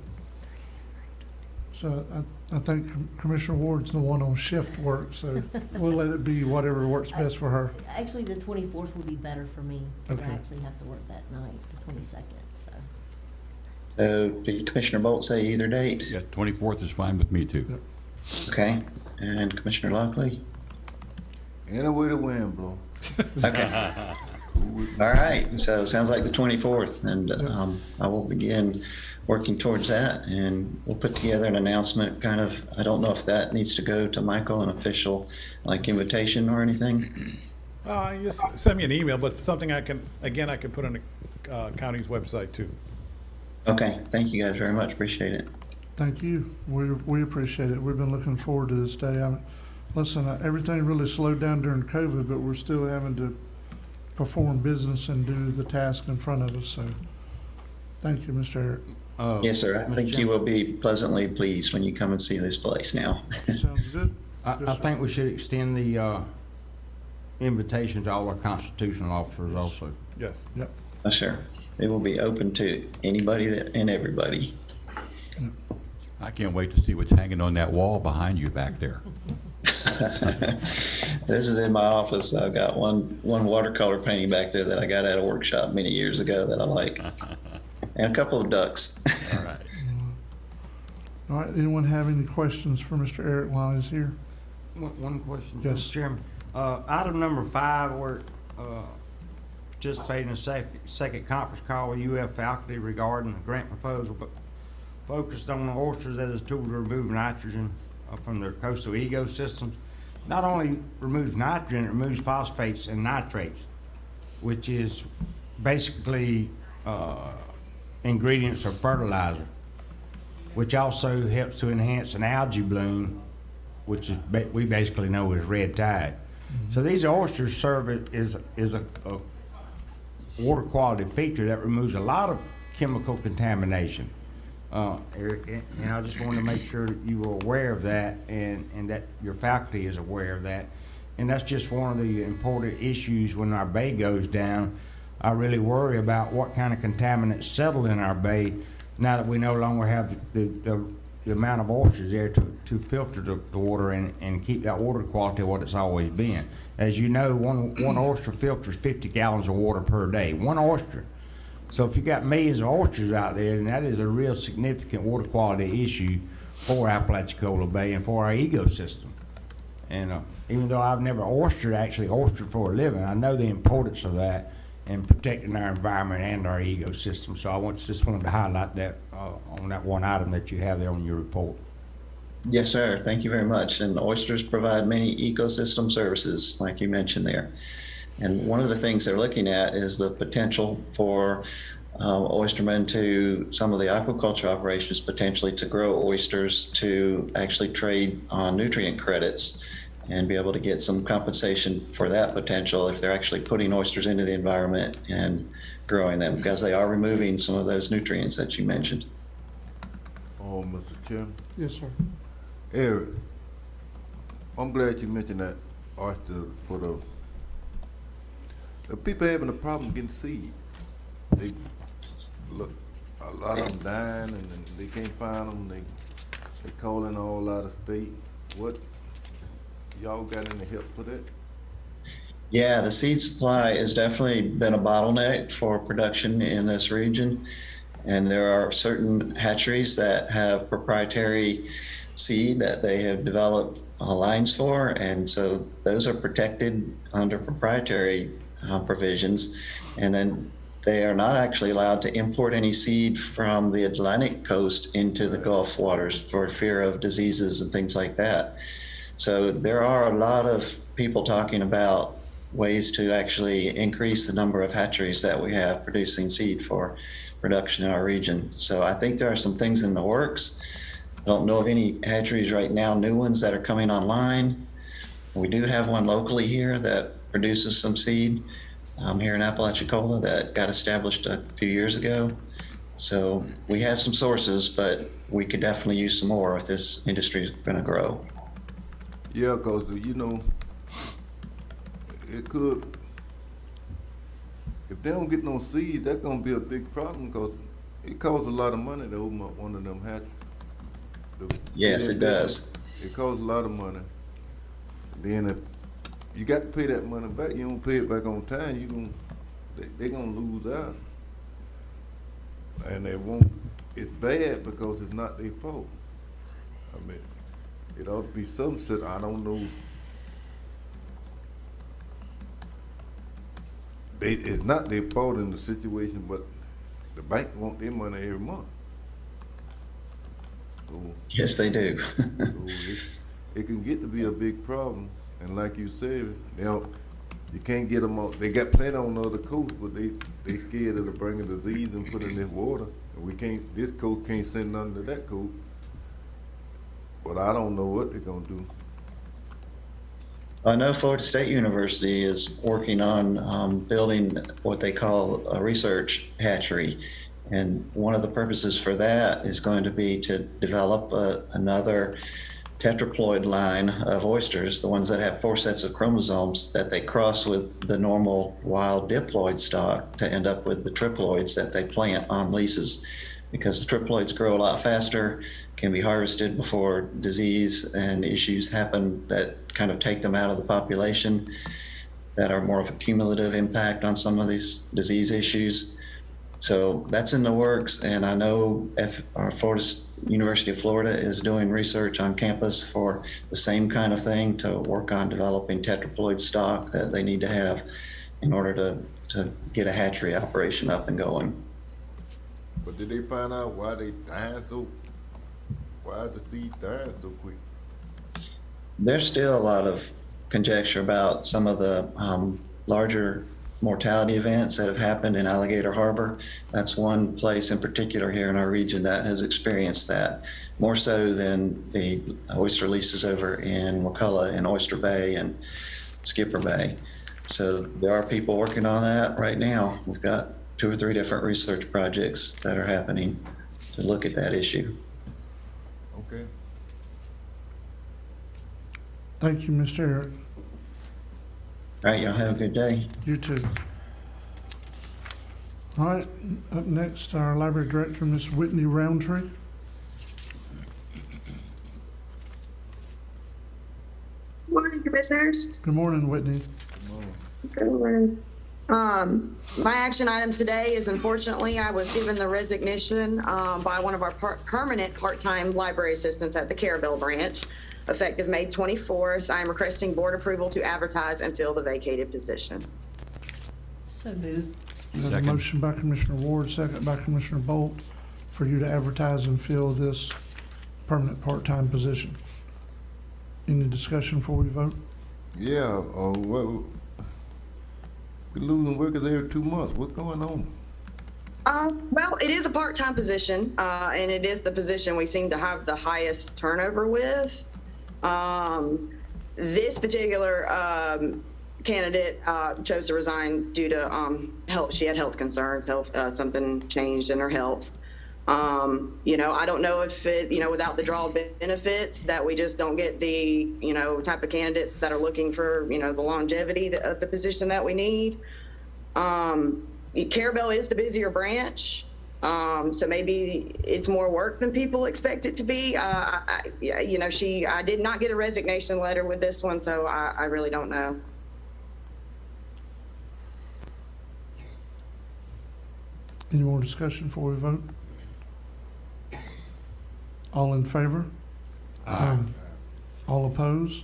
So I think Commissioner Ward's the one on shift work, so we'll let it be whatever works best for her. Actually, the 24th would be better for me, because I Okay. actually have to work that night, the 22nd, so. So did Commissioner Bolt say either date? Yeah, 24th is fine with me too. Yep. Okay. And Commissioner Lockley? Any way the wind blow. Okay. All right, so it sounds like the 24th, and I will begin working towards that, and we'll put together an announcement, kind of, I don't know if that needs to go to Michael, an official, like, invitation or anything? Just send me an email, but something I can put on the county's website too. Okay, thank you guys very much, appreciate it. Thank you. We appreciate it. We've been looking forward to this day. Listen, everything really slowed down during COVID, but we're still having to perform business and do the task in front of us, so thank you, Mr. Eric. Yes, sir, I think you will be pleasantly pleased when you come and see this place now. Sounds good. I think we should extend the invitation to all our constitutional officers also. Yes. Yep. Sure. It will be open to anybody and everybody. I can't wait to see what's hanging on that wall behind you back there. This is in my office. I've got one watercolor painting back there that I got at a workshop many years ago that I like. And a couple of ducks. All right. All right, anyone have any questions for Mr. Eric while he's here? One question, Yes. Mr. Chairman. Item number 5, we're participating in a second conference call with UF faculty regarding the grant proposal, but focused on the oysters as a tool to remove nitrogen from their coastal ecosystems. Not only removes nitrogen, it removes phosphates and nitrates, which is basically ingredients of fertilizer, which also helps to enhance an algae bloom, which is we basically know is red tide. So these oysters serve as a water quality feature that removes a lot of chemical contamination. And I just wanted to make sure that you were aware of that and that your faculty is aware of that. And that's just one of the important issues when our bay goes down. I really worry about what kind of contaminants settle in our bay now that we no longer have the amount of oysters there to filter the water and keep that water quality what it's always been. As you know, one oyster filters 50 gallons of water per day, one oyster. So if you got millions of oysters out there, then that is a real significant water quality issue for Apalachicola Bay and for our ecosystem. And even though I've never oystered for a living, I know the importance of that in protecting our environment and our ecosystem. So I just wanted to highlight that on that one item that you have there on your report. Yes, sir. Thank you very much. And oysters provide many ecosystem services, like you mentioned there. And one of the things they're looking at is the potential for oystermen to, some of the aquaculture operations potentially to grow oysters to actually trade on nutrient credits and be able to get some compensation for that potential if they're actually putting oysters into the environment and growing them, because they are removing some of those nutrients that you mentioned. Oh, Mr. Chairman. Yes, sir. Eric, I'm glad you mentioned that oyster for the people having a problem getting seeds. They look, a lot of them dying and they can't find them. They calling all out of state. What, y'all got any help for that? Yeah, the seed supply has definitely been a bottleneck for production in this region. And there are certain hatcheries that have proprietary seed that they have developed lines for. And so those are protected under proprietary provisions. And then they are not actually allowed to import any seed from the Atlantic coast into the Gulf waters for fear of diseases and things like that. So there are a lot of people talking about ways to actually increase the number of hatcheries that we have producing seed for production in our region. So I think there are some things in the works. I don't know of any hatcheries right now, new ones that are coming online. We do have one locally here that produces some seed here in Apalachicola that got established a few years ago. So we have some sources, but we could definitely use some more if this industry is going to grow. Yeah, because, you know, it could, if they don't get no seeds, that's going to be a big problem because it costs a lot of money to open up one of them hatcheries. Yes, it does. It costs a lot of money. Then if you got to pay that money back, you don't pay it back on time, they're gonna lose out. And they won't, it's bad because it's not their fault. I mean, it ought to be something said, I don't know. It's not their fault in the situation, but the bank want their money every month. So, yes, they do. so it can get to be a big problem. And like you said, you can't get them out. They got plenty on the other coast, but they scared of bringing disease and put in this water. And we can't, this coast can't send nothing to that coast. But I don't know what they're gonna do. I know Florida State University is working on building what they call a research hatchery. And one of the purposes for that is going to be to develop another tetraploid line of oysters, the ones that have 4 sets of chromosomes, that they cross with the normal wild diploid stock to end up with the triploids that they plant on leases. Because the triploids grow a lot faster, can be harvested before disease and issues happen that kind of take them out of the population, that are more of a cumulative impact on some of these disease issues. So that's in the works, and I know University of Florida is doing research on campus for the same kind of thing, to work on developing tetraploid stock that they need to have in order to get a hatchery operation up and going. But did they find out why they why the seed died so quick? There's still a lot of conjecture about some of the larger mortality events that have happened in Alligator Harbor. That's one place in particular here in our region that has experienced that, more so than the oyster leases over in McCullough and Oyster Bay and Skipper Bay. So there are people working on that right now. We've got 2 or 3 different research projects that are happening to look at that issue. Okay. Thank you, Mr. Eric. All right, y'all have a good day. You too. All right, up next, our library director, Ms. Whitney Roundtree. Good morning, Commissioners. Good morning, Whitney. Good morning. My action items today is, unfortunately, I was given the resignation by one of our permanent part-time library assistants at the Carabel branch. Effective May 24th, I am requesting board approval to advertise and fill the vacated position. So moved. We have a motion by Commissioner Ward, second by Commissioner Bolt, for you to advertise and fill this permanent part-time position. Any discussion before we vote? Yeah, we're losing workers every 2 months. What's going on? Well, it is a part-time position, and it is the position we seem to have the highest turnover with. This particular candidate chose to resign due to health. She had health concerns. Something changed in her health. You know, I don't know if it, you know, without the draw benefits, that we just don't get the, you know, type of candidates that are looking for, you know, the longevity of the position that we need. Carabel is the busier branch. So maybe it's more work than people expect it to be. You know, I did not get a resignation letter with this one, so I really don't know. Any more discussion before we vote? All in favor? Aye. All opposed?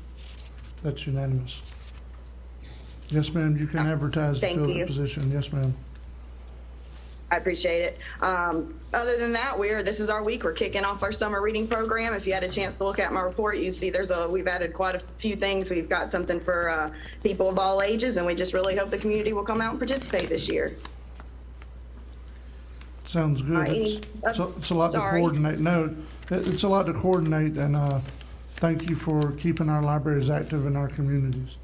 That's unanimous. Yes, ma'am, you can advertise to fill the position. Yes, ma'am. I appreciate it. Other than that, this is our week. We're kicking off our summer reading program. If you had a chance to look at my report, you see we've added quite a few things. We've got something for people of all ages, and we just really hope the community will come out and participate this year. Sounds good. It's a lot to coordinate. No, it's a lot to coordinate, and thank you for keeping our libraries active in our communities.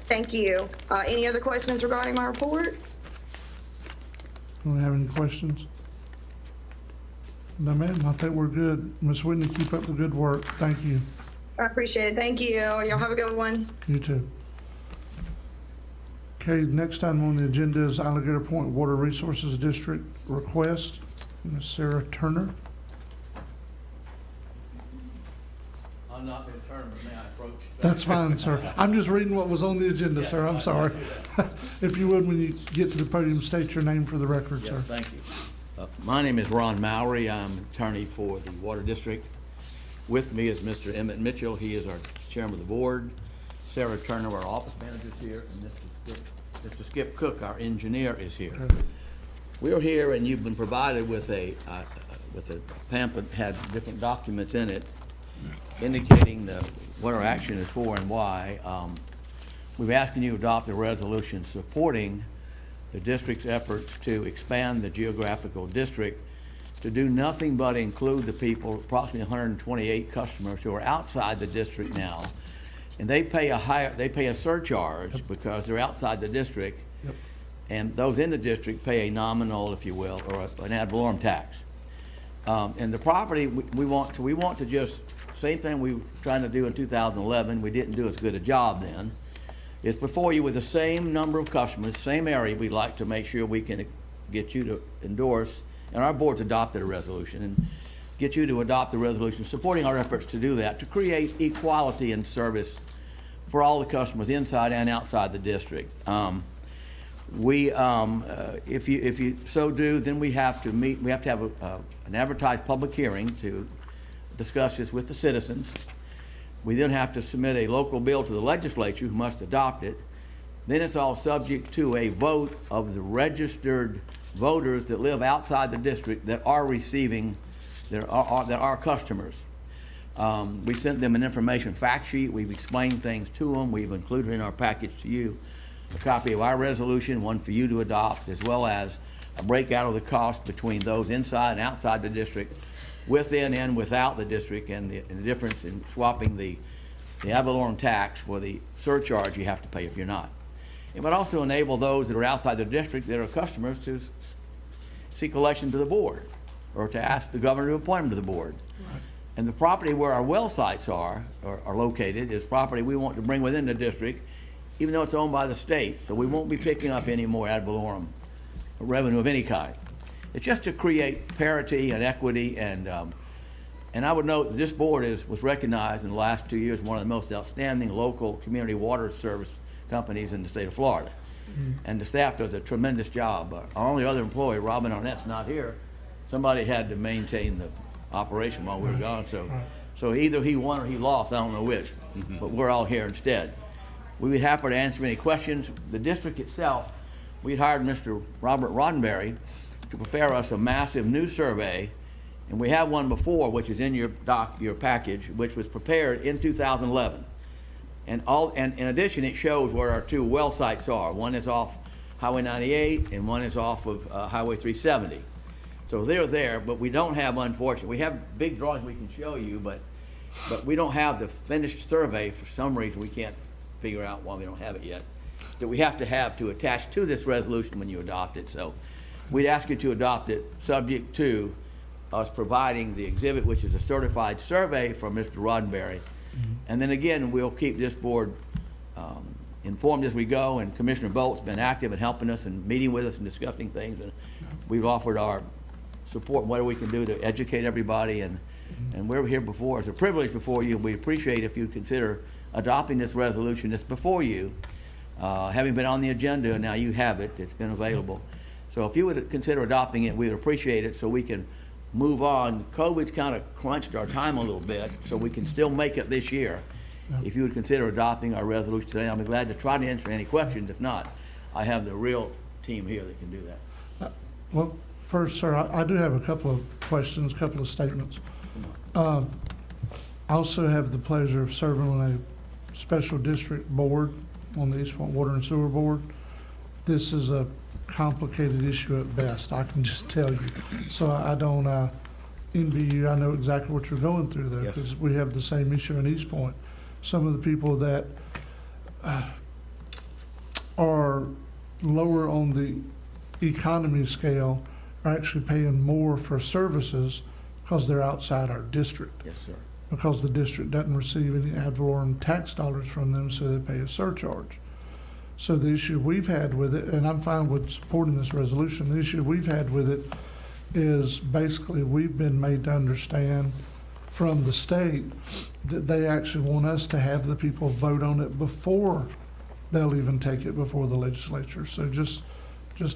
Thank you. Any other questions regarding my report? Do we have any questions? No, ma'am, I think we're good. Ms. Whitney, keep up the good work. Thank you. I appreciate it. Thank you. Y'all have a good one. You too. Okay, next item on the agenda is Alligator Point Water Resources District request. Ms. Sarah Turner. I'm not Ms. Turner, but may I approach? That's fine, sir. I'm just reading what was on the agenda, sir. I'm sorry. If you would, when you get to the podium, state your name for the record, sir. Thank you. My name is Ron Mowry. I'm attorney for the Water District. With me is Mr. Emmett Mitchell. He is our chairman of the board. Sarah Turner, our office manager, is here, and Mr. Skip Cook, our engineer, is here. Okay. We're here, and you've been provided with a pamphlet that had different documents in it indicating what our action is for and why. We've asked you to adopt a resolution supporting the district's efforts to expand the geographical district to do nothing but include the people, approximately 128 customers who are outside the district now, and they pay a surcharge because they're outside the district, and those in the district pay a nominal, if you will, or an ad valorem tax. And the property we want to just same thing we were trying to do in 2011. We didn't do as good a job then. It's before you with the same number of customers, same area. We'd like to make sure we can get you to endorse, and our board's adopted a resolution, and get you to adopt the resolution supporting our efforts to do that, to create equality in service for all the customers inside and outside the district. If you so do, then we have to meet, we have to have an advertised public hearing to discuss this with the citizens. We then have to submit a local bill to the legislature, who must adopt it. Then it's all subject to a vote of the registered voters that live outside the district that are receiving, that are customers. We sent them an information fact sheet. We've explained things to them. We've included in our package to you a copy of our resolution, one for you to adopt, as well as a breakout of the cost between those inside and outside the district, within and without the district, and the difference in swapping the ad valorem tax for the surcharge you have to pay if you're not. It would also enable those that are outside the district that are customers to seek election to the board, or to ask the governor to appoint them to the board. Right. And the property where our well sites are located is property we want to bring within the district, even though it's owned by the state. So we won't be picking up any more ad valorem revenue of any kind. It's just to create parity and equity, and I would note that this board was recognized in the last 2 years as one of the most outstanding local community water service companies in the state of Florida. Mm-hmm. And the staff does a tremendous job. Our only other employee, Robin Arnett's not here. Somebody had to maintain the operation while we were gone, so either he won or he lost, I don't know which, but we're all here instead. We would be happy to answer any questions. The district itself, we'd hired Mr. Robert Roddenberry to prepare us a massive new survey, and we have one before, which is in your package, which was prepared in 2011. And in addition, it shows where our two well sites are. One is off Highway 98, and one is off of Highway 370. So they're there, but we don't have, unfortunately, we have big drawings we can show you, but we don't have the finished survey. For some reason, we can't figure out why we don't have it yet, that we have to attach to this resolution when you adopt it. So we'd ask you to adopt it, subject to us providing the exhibit, which is a certified survey from Mr. Roddenberry. Mm-hmm. And then again, we'll keep this board informed as we go, and Commissioner Bolt's been active in helping us and meeting with us and discussing things, and we've offered our support, what we can do to educate everybody, and we're here before. It's a privilege before you, and we appreciate if you consider adopting this resolution that's before you, having been on the agenda, and now you have it, it's been available. So if you would consider adopting it, we'd appreciate it so we can move on. COVID's kind of crunched our time a little bit, so we can still make it this year. If you would consider adopting our resolution today, I'll be glad to try to answer any questions. If not, I have the real team here that can do that. Well, first, sir, I do have a couple of questions, a couple of statements. I also have the pleasure of serving on a special district board, on the East Point Water and Sewer Board. This is a complicated issue at best, I can just tell you. So I don't envy you. I know exactly what you're going through there, because yes, we have the same issue in East Point. Some of the people that are lower on the economy scale are actually paying more for services because they're outside our district. Yes, sir. Because the district doesn't receive any ad valorem tax dollars from them, so they pay a surcharge. So the issue we've had with it, and I'm fine with supporting this resolution, the issue we've had with it is basically we've been made to understand from the state that they actually want us to have the people vote on it before they'll even take it before the legislature. So just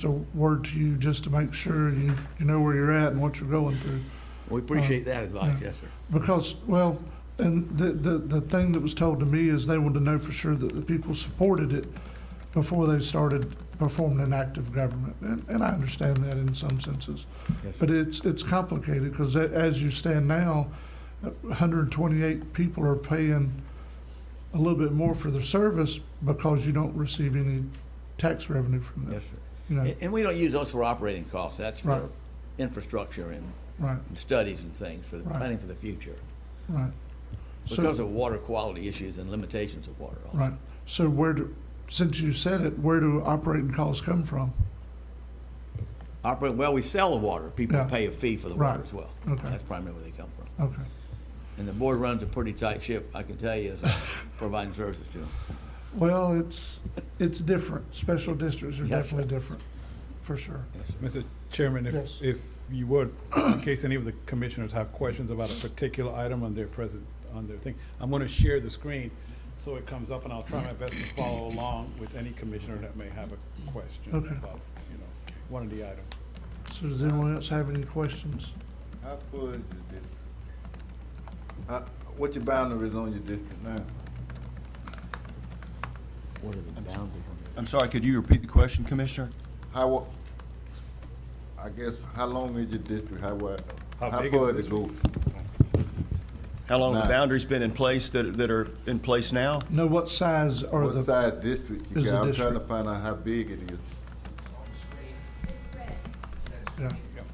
a word to you, just to make sure you know where you're at and what you're going through. We appreciate that advice, yes, sir. Because, well, and the thing that was told to me is they wanted to know for sure that the people supported it before they started performing an act of government. And I understand that in some senses. Yes, but it's complicated, because as you stand now, 128 people are paying a little bit more for their service because you don't receive any tax revenue from them. Yes, sir. You know? And we don't use those for operating costs. That's for infrastructure and, and studies and things, for the planning for the future. Right. Because of water quality issues and limitations of water also. Right. So since you said it, where do operating costs come from? Well, we sell the water. People pay a fee for the water as well. Okay. That's primarily where they come from. Okay. And the board runs a pretty tight ship, I can tell you, as providing services to them. Well, it's different. Special districts are Yes, definitely different, for sure. Mr. Chairman, Yes. if you would, in case any of the commissioners have questions about a particular item on their thing, I'm going to share the screen so it comes up, and I'll try my best to follow along with any commissioner that may have a question Okay. about, one of the items. So does anyone else have any questions? How far is your district? What's your boundaries on your district now? What are the boundaries on I'm sorry, could you repeat the question, Commissioner? I guess, how long is your district? How big far is does it go? How long have the Now. boundaries been in place that are in place now? No, what size are What the, size district you is the got? I'm trying to district? find out how big it is. yeah,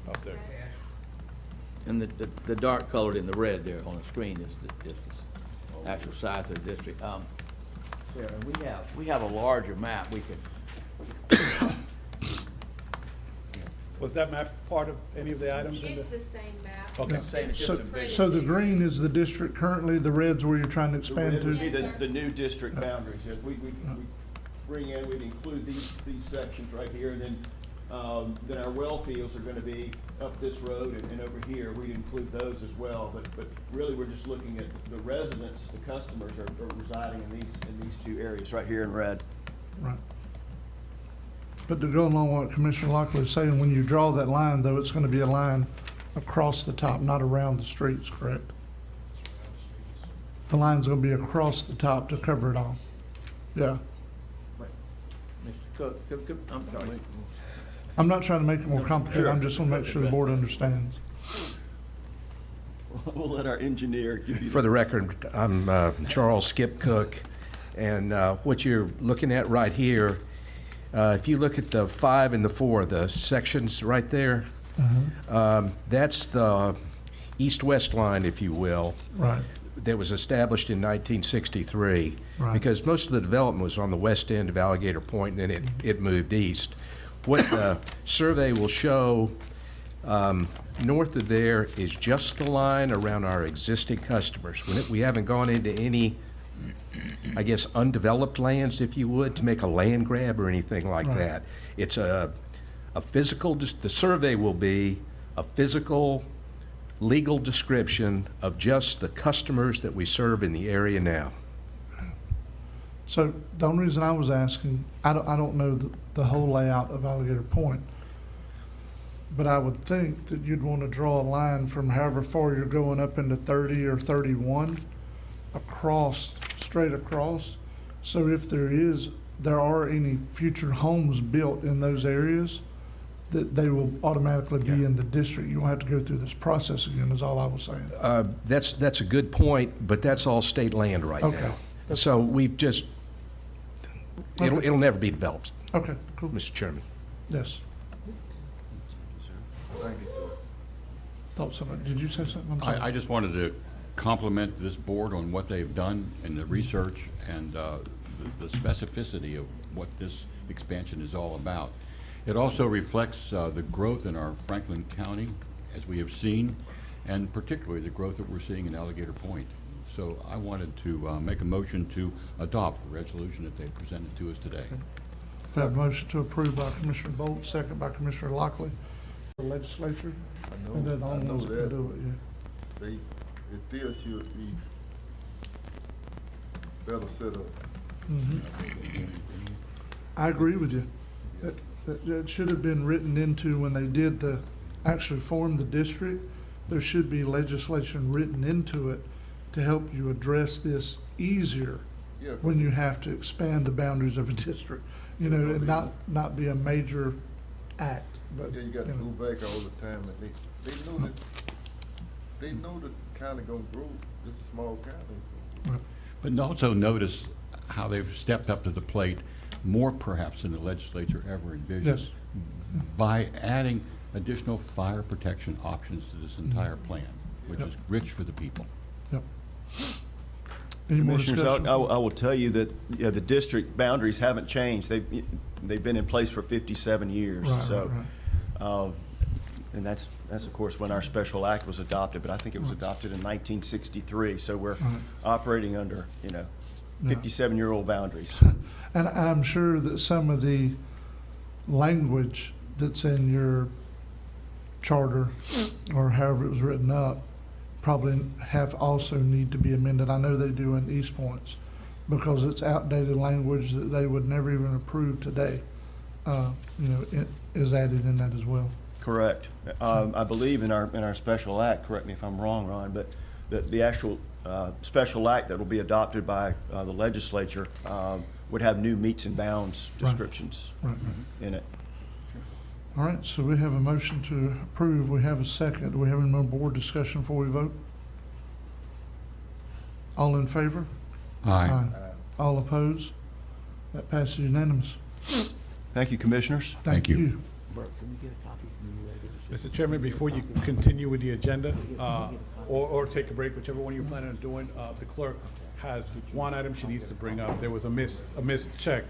Up there. And the dark colored in the red there on the screen is the actual size of the district. Sarah, we have a larger map we could. Was that map part of any of the items in the? It's the same map. Okay. so the green is the district currently, the red's where you're trying to The expand red would be to? the new district boundaries. Yes, we bring in, we'd include these sections right here, and then our well fields are gonna be up this road and over here. We'd include those as well, but really, we're just looking at the residents, the customers are residing in these two areas right here in red. Right. But to go along with what Commissioner Lockley is saying, when you draw that line, though, it's gonna be a line across the top, not around the streets, correct? The line's gonna be across the top to cover it all. Yeah. Mr. Cook, I'm sorry. I'm not trying to make it more complicated, I'm just gonna make sure the board understands. We'll let our engineer give you. For the record, I'm Charles Skip Cook, and what you're looking at right here, if you look at the 5 and the 4, the sections right there, that's the east-west line, if you will. Right. That was established in 1963. Right. Because most of the development was on the west end of Alligator Point, and then it moved east. What the survey will show north of there is just the line around our existing customers. We haven't gone into any, I guess, undeveloped lands, if you would, to make a land grab or anything like Right. that. It's a physical, the survey will be a physical, legal description of just the customers that we serve in the area now. So the only reason I was asking, I don't know the whole layout of Alligator Point, but I would think that you'd want to draw a line from however far you're going up into 30 or 31 across, straight across. So if there are any future homes built in those areas, that they will automatically be in the district. You won't have to go through this process again, is all I was saying. That's a good point, but that's all state land right Okay. now. So we've just, it'll never be developed. Okay, cool. Mr. Chairman. Yes. Thank you, sir. Thought somebody, did you say something? I'm sorry. I just wanted to compliment this board on what they've done in the research and the specificity of what this expansion is all about. It also reflects the growth in our Franklin County, as we have seen, and particularly the growth that we're seeing in Alligator Point. So I wanted to make a motion to adopt the resolution that they presented to us today. We have a motion to approve by Commissioner Bolt, second by Commissioner Lockley. The legislature, and then all I know those can that. do it, yeah. It still should be better set up. I agree with you. It should have been written into when they did actually form the district. There should be legislation written into it to help you address this easier Yeah. when you have to expand the boundaries of a district. You know, and not be a major act, but. Yeah, you got to you know. go back all the time, and they know the county gonna grow, it's a small county. But also notice how they've stepped up to the plate more perhaps than the legislature ever envisioned. Yes. By adding additional fire protection options to this entire plan, which is rich for the people. Yep. Any more Commissioners, discussion? I will tell you that the district boundaries haven't changed. They've been in place for 57 years. Right, So right, And that's of course when our special act was adopted, but I think it was adopted in 1963. So we're operating under, 57-year-old boundaries. And I'm sure that some of the language that's in your charter, or however it was written up, probably have also need to be amended. I know they do in East Points, because it's outdated language that they would never even approve today. It is added in that as well. Correct. I believe in our special act, correct me if I'm wrong, Ron, but the actual special act that will be adopted by the legislature would have new meets and bounds descriptions in it. All right, so we have a motion to approve. We have a second. Do we have any more board discussion before we vote? All in favor? Aye. All opposed? That passes unanimous. Thank you, Commissioners. Thank you. Bert, can we get a copy from you later? Mr. Chairman, before you continue with the agenda, or take a break, whichever one you're planning on doing, the clerk has one item she needs to bring up. There was a missed check,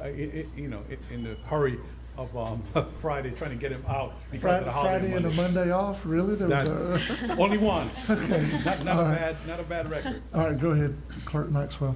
in the hurry of Friday, trying to get him out because of the holiday Friday and a Monday. Monday off, really? There was Only one. Okay. Not a bad record. All right, go ahead, Clerk Maxwell.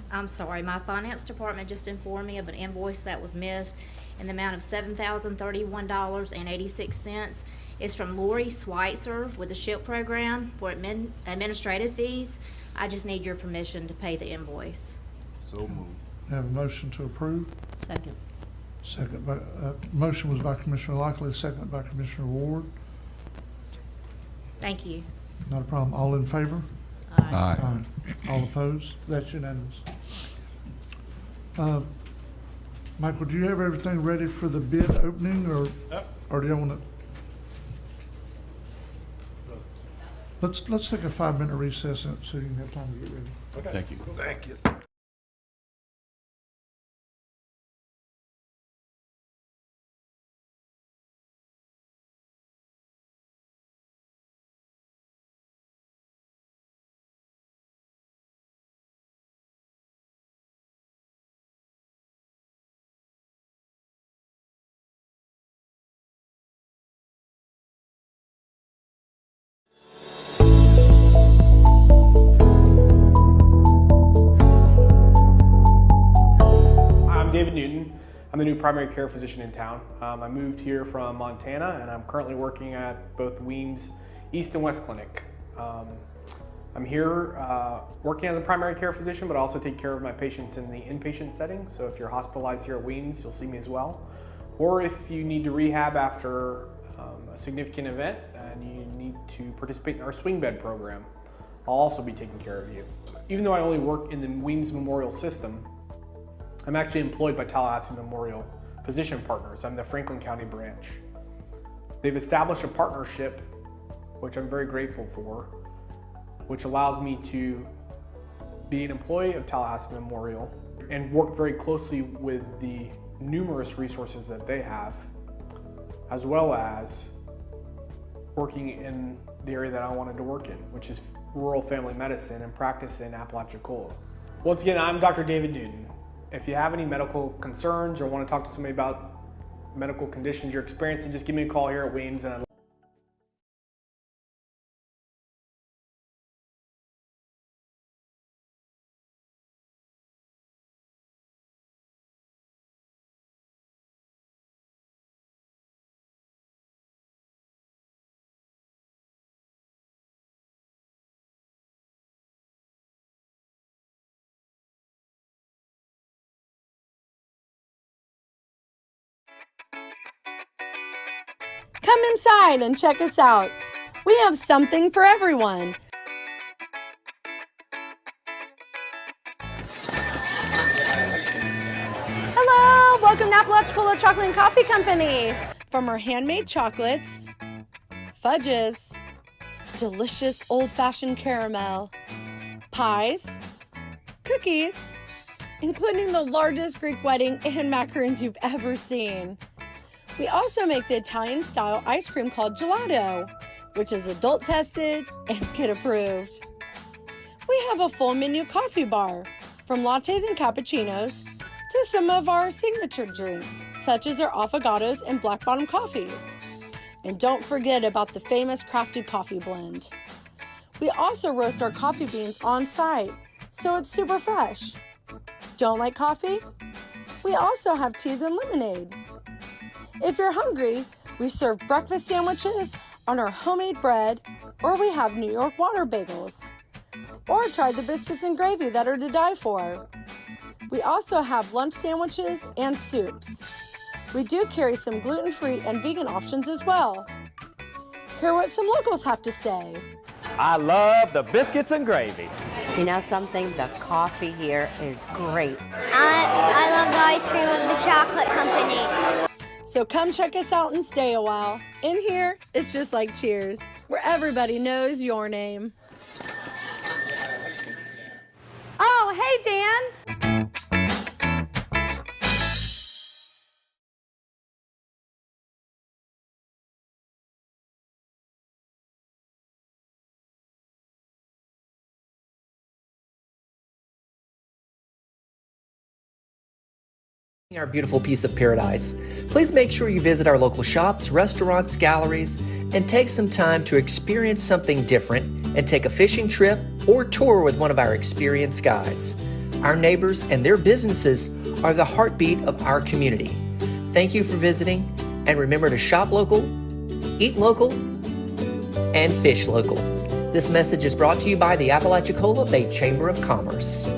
I'm sorry, my finance department just informed me of an invoice that was missed in the amount of $7,031.86. It's from Lori Schweitzer with the SHIP program for administrative fees. I just need your permission to pay the invoice. So moved. Have a motion to approve. Second. Second by, motion was by Commissioner Lockley, second by Commissioner Ward. Thank you. Not a problem. All in favor? Aye. All opposed? That's unanimous. Michael, do you have everything ready for the bid opening, or do you want to? Let's take a 5-minute recess so you can have time to get ready. Okay. Thank you. Thank you. I'm David Newton. I'm the new primary care physician in town. I moved here from Montana, and I'm currently working at both Weems East and West Clinic. I'm here working as a primary care physician, but I also take care of my patients in the inpatient setting. So if you're hospitalized here at Weems, you'll see me as well. Or if you need to rehab after a significant event and you need to participate in our swing bed program, I'll also be taking care of you. Even though I only work in the Weems Memorial System, I'm actually employed by Tallahassee Memorial Physician Partners. I'm the Franklin County branch. They've established a partnership, which I'm very grateful for, which allows me to be an employee of Tallahassee Memorial and work very closely with the numerous resources that they have, as well as working in the area that I wanted to work in, which is rural family medicine and practice in Apalachicola. Once again, I'm Dr. David Newton. If you have any medical concerns or want to talk to somebody about medical conditions you're experiencing, just give me a call here at Weems. And Come inside and check us out. We have something for everyone. Hello, welcome to Apalachicola Chocolate and Coffee Company. From our handmade chocolates, fudges, delicious old-fashioned caramel, pies, cookies, including the largest Greek wedding and macarons you've ever seen. We also make the Italian-style ice cream called gelato, which is adult-tested and kid-approved. We have a full menu coffee bar, from lattes and cappuccinos to some of our signature drinks, such as our affogatos and black bottom coffees. And don't forget about the famous crafted coffee blend. We also roast our coffee beans on site, so it's super fresh. Don't like coffee? We also have teas and lemonade. If you're hungry, we serve breakfast sandwiches on our homemade bread, or we have New York water bagels. Or try the biscuits and gravy that are to die for. We also have lunch sandwiches and soups. We do carry some gluten-free and vegan options as well. Hear what some locals have to say. I love the biscuits and gravy. You know something? The coffee here is great. I love the ice cream of the chocolate company. So come check us out and stay a while. In here, it's just like Cheers, where everybody knows your name. Oh, hey, Dan. Our beautiful piece of paradise. Please make sure you visit our local shops, restaurants, galleries, and take some time to experience something different and take a fishing trip or tour with one of our experienced guides. Our neighbors and their businesses are the heartbeat of our community. Thank you for visiting, and remember to shop local, eat local, and fish local. This message is brought to you by the Apalachicola Bay Chamber of Commerce.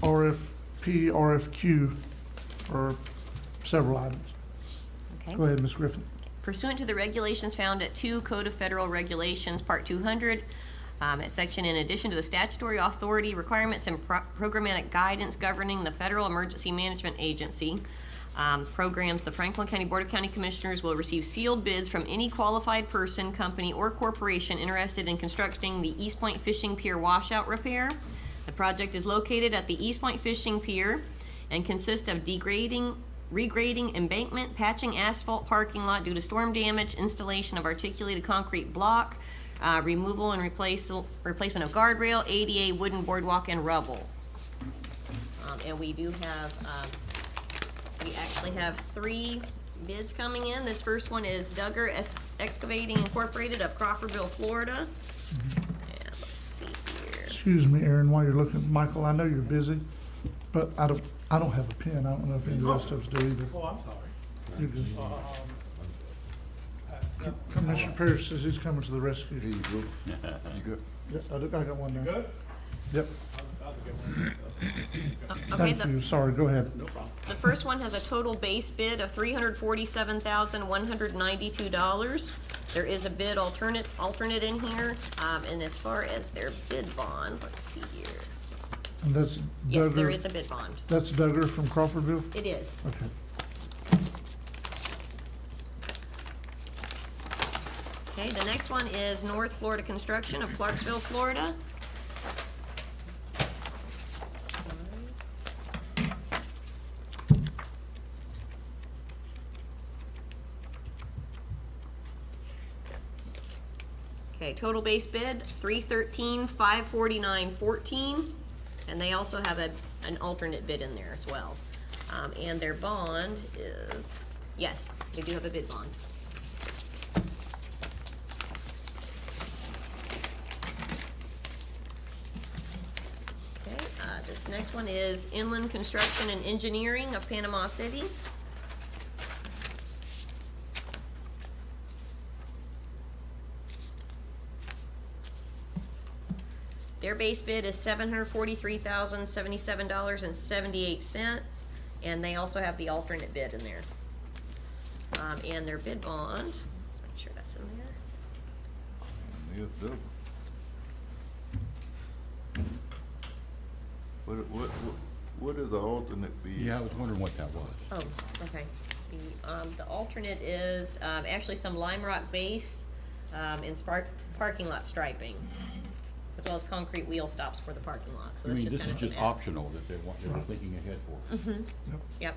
RFP, RFQ for several items. Okay. Go ahead, Ms. Griffin. Pursuant to the regulations found at 2 Code of Federal Regulations, Part 200, at section, in addition to the statutory authority, requirements, and programmatic guidance governing the Federal Emergency Management Agency programs, the Franklin County Board of County Commissioners will receive sealed bids from any qualified person, company, or corporation interested in constructing the East Point Fishing Pier washout repair. The project is located at the East Point Fishing Pier and consists of regrading embankment, patching asphalt parking lot due to storm damage, installation of articulated concrete block, removal and replacement of guardrail, ADA, wooden boardwalk, and rubble. And we do have, we actually have 3 bids coming in. This first one is Duggar Excavating Incorporated of Crawfordville, Florida. And let's see here. Excuse me, Aaron, while you're looking, Michael, I know you're busy, but I don't have a pen. I don't know if any of the rest of us do either. Oh, I'm sorry. You're good. Commissioner Pierce says he's coming to the rescue. Here you go. You good? Yep, I got one now. Good? Yep. Okay, Thank you. Sorry, go ahead. No problem. the first one has a total base bid of $347,192. There is a bid alternate in here, and as far as their bid bond, let's see here. And that's Yes, there Duggar- is a bid bond. That's Duggar from Crawfordville? It is. Okay. Okay, the next one is North Florida Construction of Clarksville, Florida. Okay, total base bid, $313,549.14, and they also have an alternate bid in there as well. And their bond is, yes, they do have a bid bond. Okay, this next one is Inland Construction and Engineering of Panama City. Their base bid is $743,077.78, and they also have the alternate bid in there. And their bid bond, let's make sure that's in there. Yes, double. What is the alternate bid? Yeah, I was wondering what that was. Oh, okay. The alternate is, actually some lime rock base, and parking lot striping, as well as concrete wheel stops for the parking lot. So I that's mean, just this kind is of just optional that they were thinking ahead for. Mm-hmm. Yep,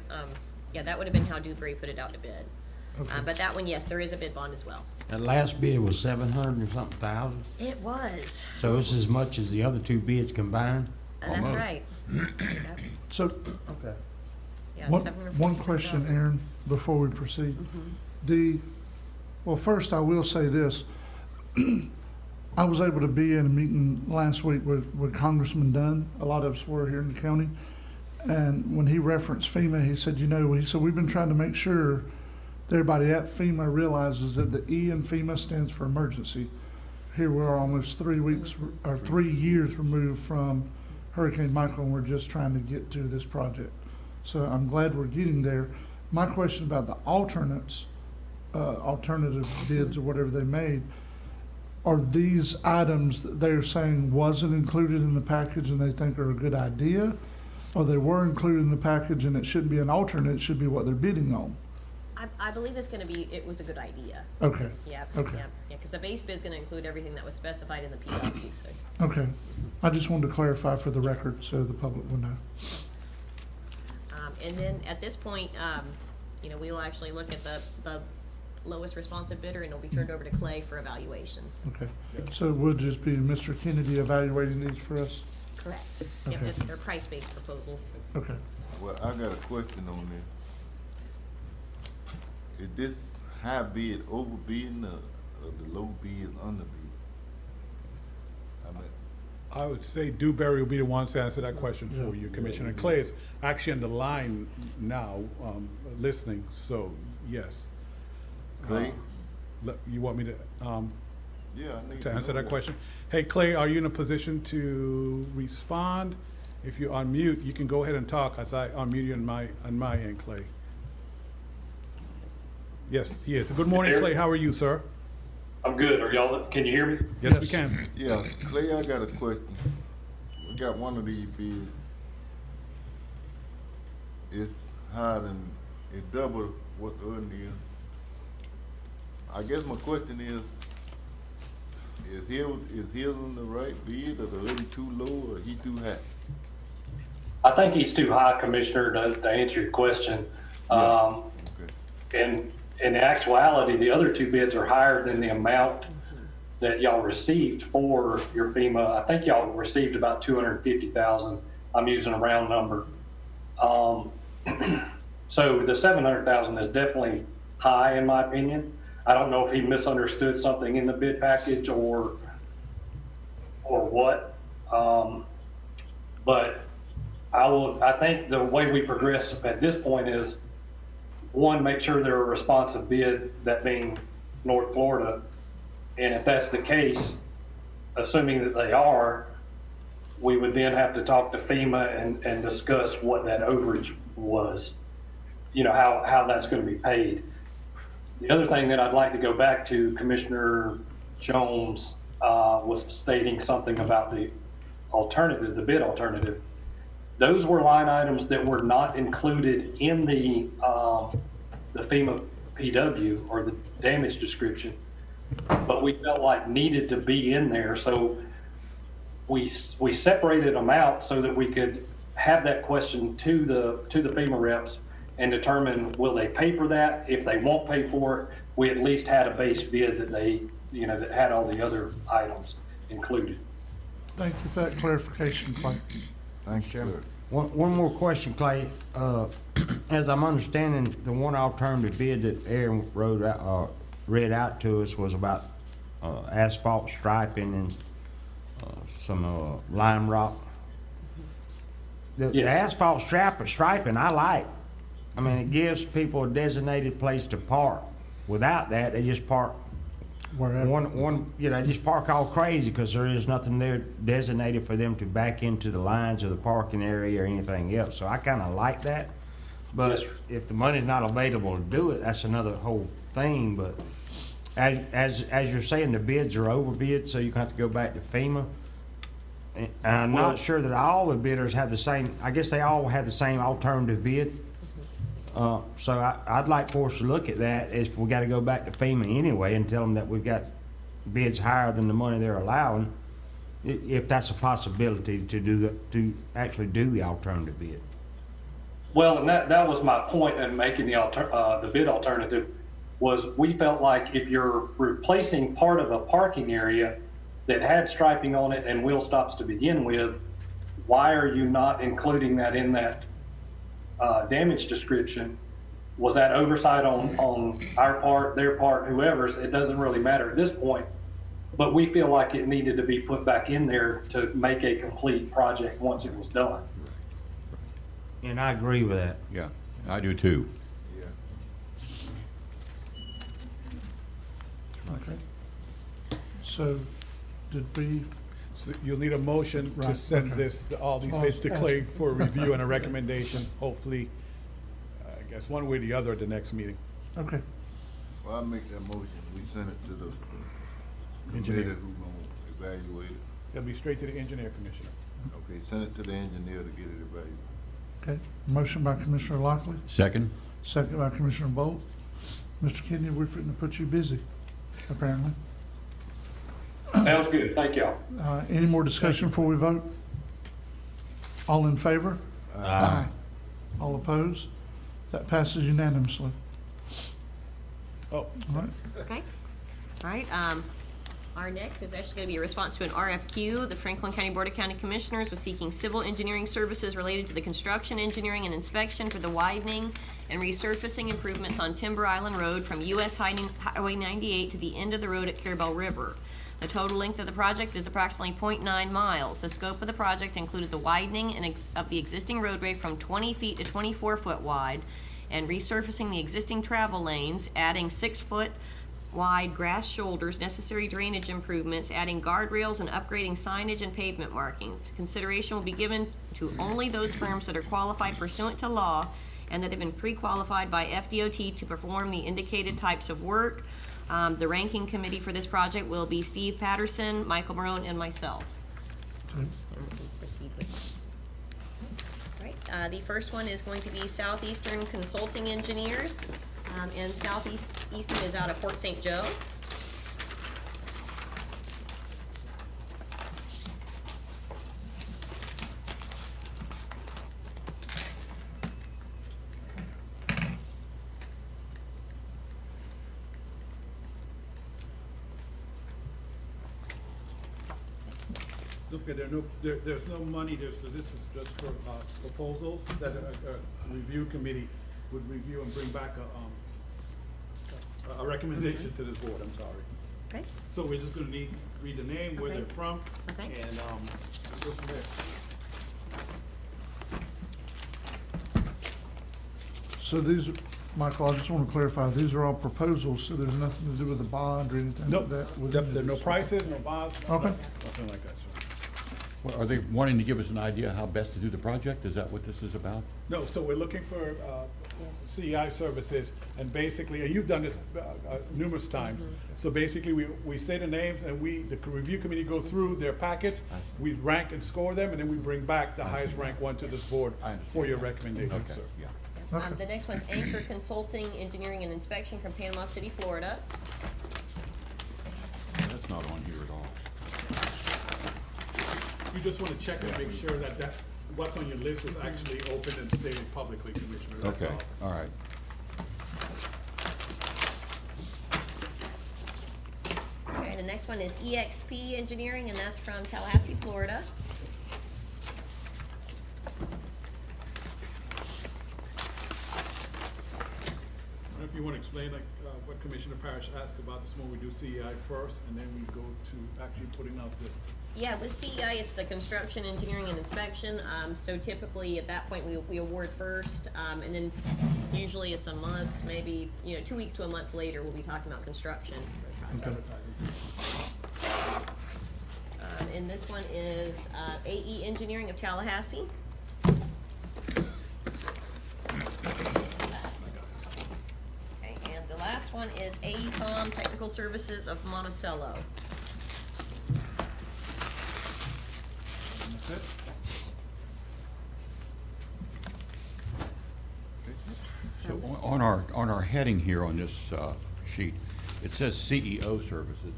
yeah, that would have been how Dewberry put it out to bid. Okay. But that one, yes, there is a bid bond as well. That last bid was 700 and something thousand, It was. so it's as much as the other 2 bids combined? That's Almost. right. Yep. So, Okay. Yeah, one 740,000. question, Aaron, before we proceed. Well, first I will say this. I was able to be in a meeting last week with Congressman Dunn. A lot of us were here in the county. And when he referenced FEMA, he said, he said, we've been trying to make sure that everybody at FEMA realizes that the E in FEMA stands for emergency. Here we are almost 3 years removed from Hurricane Michael, and we're just trying to get to this project. So I'm glad we're getting there. My question about the alternative bids or whatever they made, are these items that they're saying wasn't included in the package and they think are a good idea? Or they were included in the package and it shouldn't be an alternate, it should be what they're bidding on? I believe it's gonna be, it was a good idea. Okay. Yep, Okay. yep, yeah, because the base bid is gonna include everything that was specified in the PLP, so. Okay. I just wanted to clarify for the record so the public will know. And then at this point, we'll actually look at the lowest responsive bidder, and it'll be turned over to Clay for evaluations. Okay. So it would just be Mr. Kennedy evaluating these for us? Correct. Okay. Yep, they're price-based proposals. Okay. Well, I got a question on this. Is this high bid overbidding or the low bid underbid? I would say Dewberry will be the one to answer that question for you, Commissioner. Clay is actually on the line now, listening, so yes. Clay? You want me to, Yeah, I need to answer know that question? Hey, Clay, are you in a position to respond? if you unmute, you can go ahead and talk as I unmute you on my end, Clay. Yes, he is. Good morning, Clay. How are you, sir? I'm good. Are y'all, can you hear me? Yes, we can. Yeah, Clay, I got a question. We got one of these bids. It's higher than, it's double what the other is. I guess my question is his on the right bid, or the other too low, or he too high? I think he's too high, Commissioner, to answer your question. Yeah. And in actuality, the other two bids are higher than the amount that y'all received for your FEMA. I think y'all received about 250,000. I'm using a round number. So the 700,000 is definitely high in my opinion. I don't know if he misunderstood something in the bid package or what. But I think the way we progress at this point is, one, make sure they're a responsive bid, that being North Florida. And if that's the case, assuming that they are, we would then have to talk to FEMA and discuss what that overage was, you know, how that's going to be paid. The other thing that I'd like to go back to, Commissioner Jones was stating something about the alternative, the bid alternative. Those were line items that were not included in the FEMA PW or the damage description, but we felt like needed to be in there. So we separated them out so that we could have that question to the FEMA reps and determine, will they pay for that? If they won't pay for it, we at least had a base bid that they, you know, that had all the other items included. Thank you for that clarification, Clay. Thanks, Chairman. One more question, Clay. As I'm understanding, the one alternative bid that Aaron read out to us was about asphalt striping and some lime rock. The asphalt striping I like. I mean, it gives people a designated place to park. Without that, they just park wherever. They just park all crazy because there is nothing there designated for them to back into the lines of the parking area or anything else. So I kind of like that. But if the money's not available to do it, that's another whole thing. But as you're saying, the bids are overbid, so you can have to go back to FEMA. And I'm not sure that all the bidders have the same. I guess they all have the same alternative bid. So I'd like for us to look at that if we got to go back to FEMA anyway and tell them that we've got bids higher than the money they're allowing, if that's a possibility to actually do the alternative bid. Well, and that was my point in making the bid alternative, was we felt like if you're replacing part of a parking area that had striping on it and wheel stops to begin with, why are you not including that in that damage description? Was that oversight on our part, their part, whoever's? It doesn't really matter at this point, but we feel like it needed to be put back in there to make a complete project once it was done. And I agree with that. Yeah, I do too. Okay. So did we? So you'll need a motion to send all these bids to Clay for a review and a recommendation, hopefully, I guess one way or the other at the next meeting. Okay. Well, I'll make that motion. We send it to the Engineer. committee who's gonna evaluate it. It'll be straight to the engineer, Commissioner. Okay, send it to the engineer to get it evaluated. Okay. Motion by Commissioner Lockley. Second. Second by Commissioner Bolt. Mr. Kenya, we're fitting to put you busy, apparently. Sounds good. Thank y'all. Any more discussion before we vote? All in favor? Aye. All opposed? That passes unanimously. Oh. All right. Okay. All right. Our next is actually going to be a response to an RFQ. The Franklin County Board of County Commissioners was seeking civil engineering services related to the construction, engineering, and inspection for the widening and resurfacing improvements on Timber Island Road from US Highway 98 to the end of the road at Carabel River. The total length of the project is approximately 0.9 miles. The scope of the project included the widening of the existing roadway from 20 feet to 24 foot wide and resurfacing the existing travel lanes, adding 6 foot wide grass shoulders, necessary drainage improvements, adding guardrails and upgrading signage and pavement markings. Consideration will be given to only those firms that are qualified pursuant to law and that have been pre-qualified by FDOT to perform the indicated types of work. The ranking committee for this project will be Steve Patterson, Michael Marone, and myself. Proceed with. Right. The first one is going to be Southeastern Consulting Engineers, and Southeastern is out of Port St. Joe. Don't forget, there's no money, this is just for proposals that a review committee would review and bring back a recommendation to this board, I'm sorry. Okay. So we're just gonna read the name, where they're from, Okay. and go from there. So these, Michael, I just want to clarify, these are all proposals, so there's nothing to do with the bond or anything like that? There are no prices, no bonds, Okay. nothing like that, sir. Well, are they wanting to give us an idea how best to do the project? Is that what this is about? No, so we're looking for CEI services, and basically, and you've done this numerous times. So basically, we say the names, and the review committee go through their packets, we rank and score them, and then we bring back the highest ranked one to this board for your recommendation, Okay, sir. yeah. The next one's Anchor Consulting, Engineering and Inspection from Panama City, Florida. That's not on here at all. You just want to check and make sure that what's on your list is actually open and stated publicly, Commissioner, that's Okay, all. all right. Okay, the next one is EXP Engineering, and that's from Tallahassee, Florida. I don't know if you want to explain what Commissioner Parrish asked about this one, we do CEI first, and then we go to actually putting out the. Yeah, with CEI, it's the construction, engineering, and inspection. So typically, at that point, we award first, and then usually it's a month, maybe 2 weeks to a month later, we'll be talking about construction. Okay. And this one is AE Engineering of Tallahassee. Okay, and the last one is AECom Technical Services of Monticello. That's it. So on our heading here on this sheet, it says CEO services.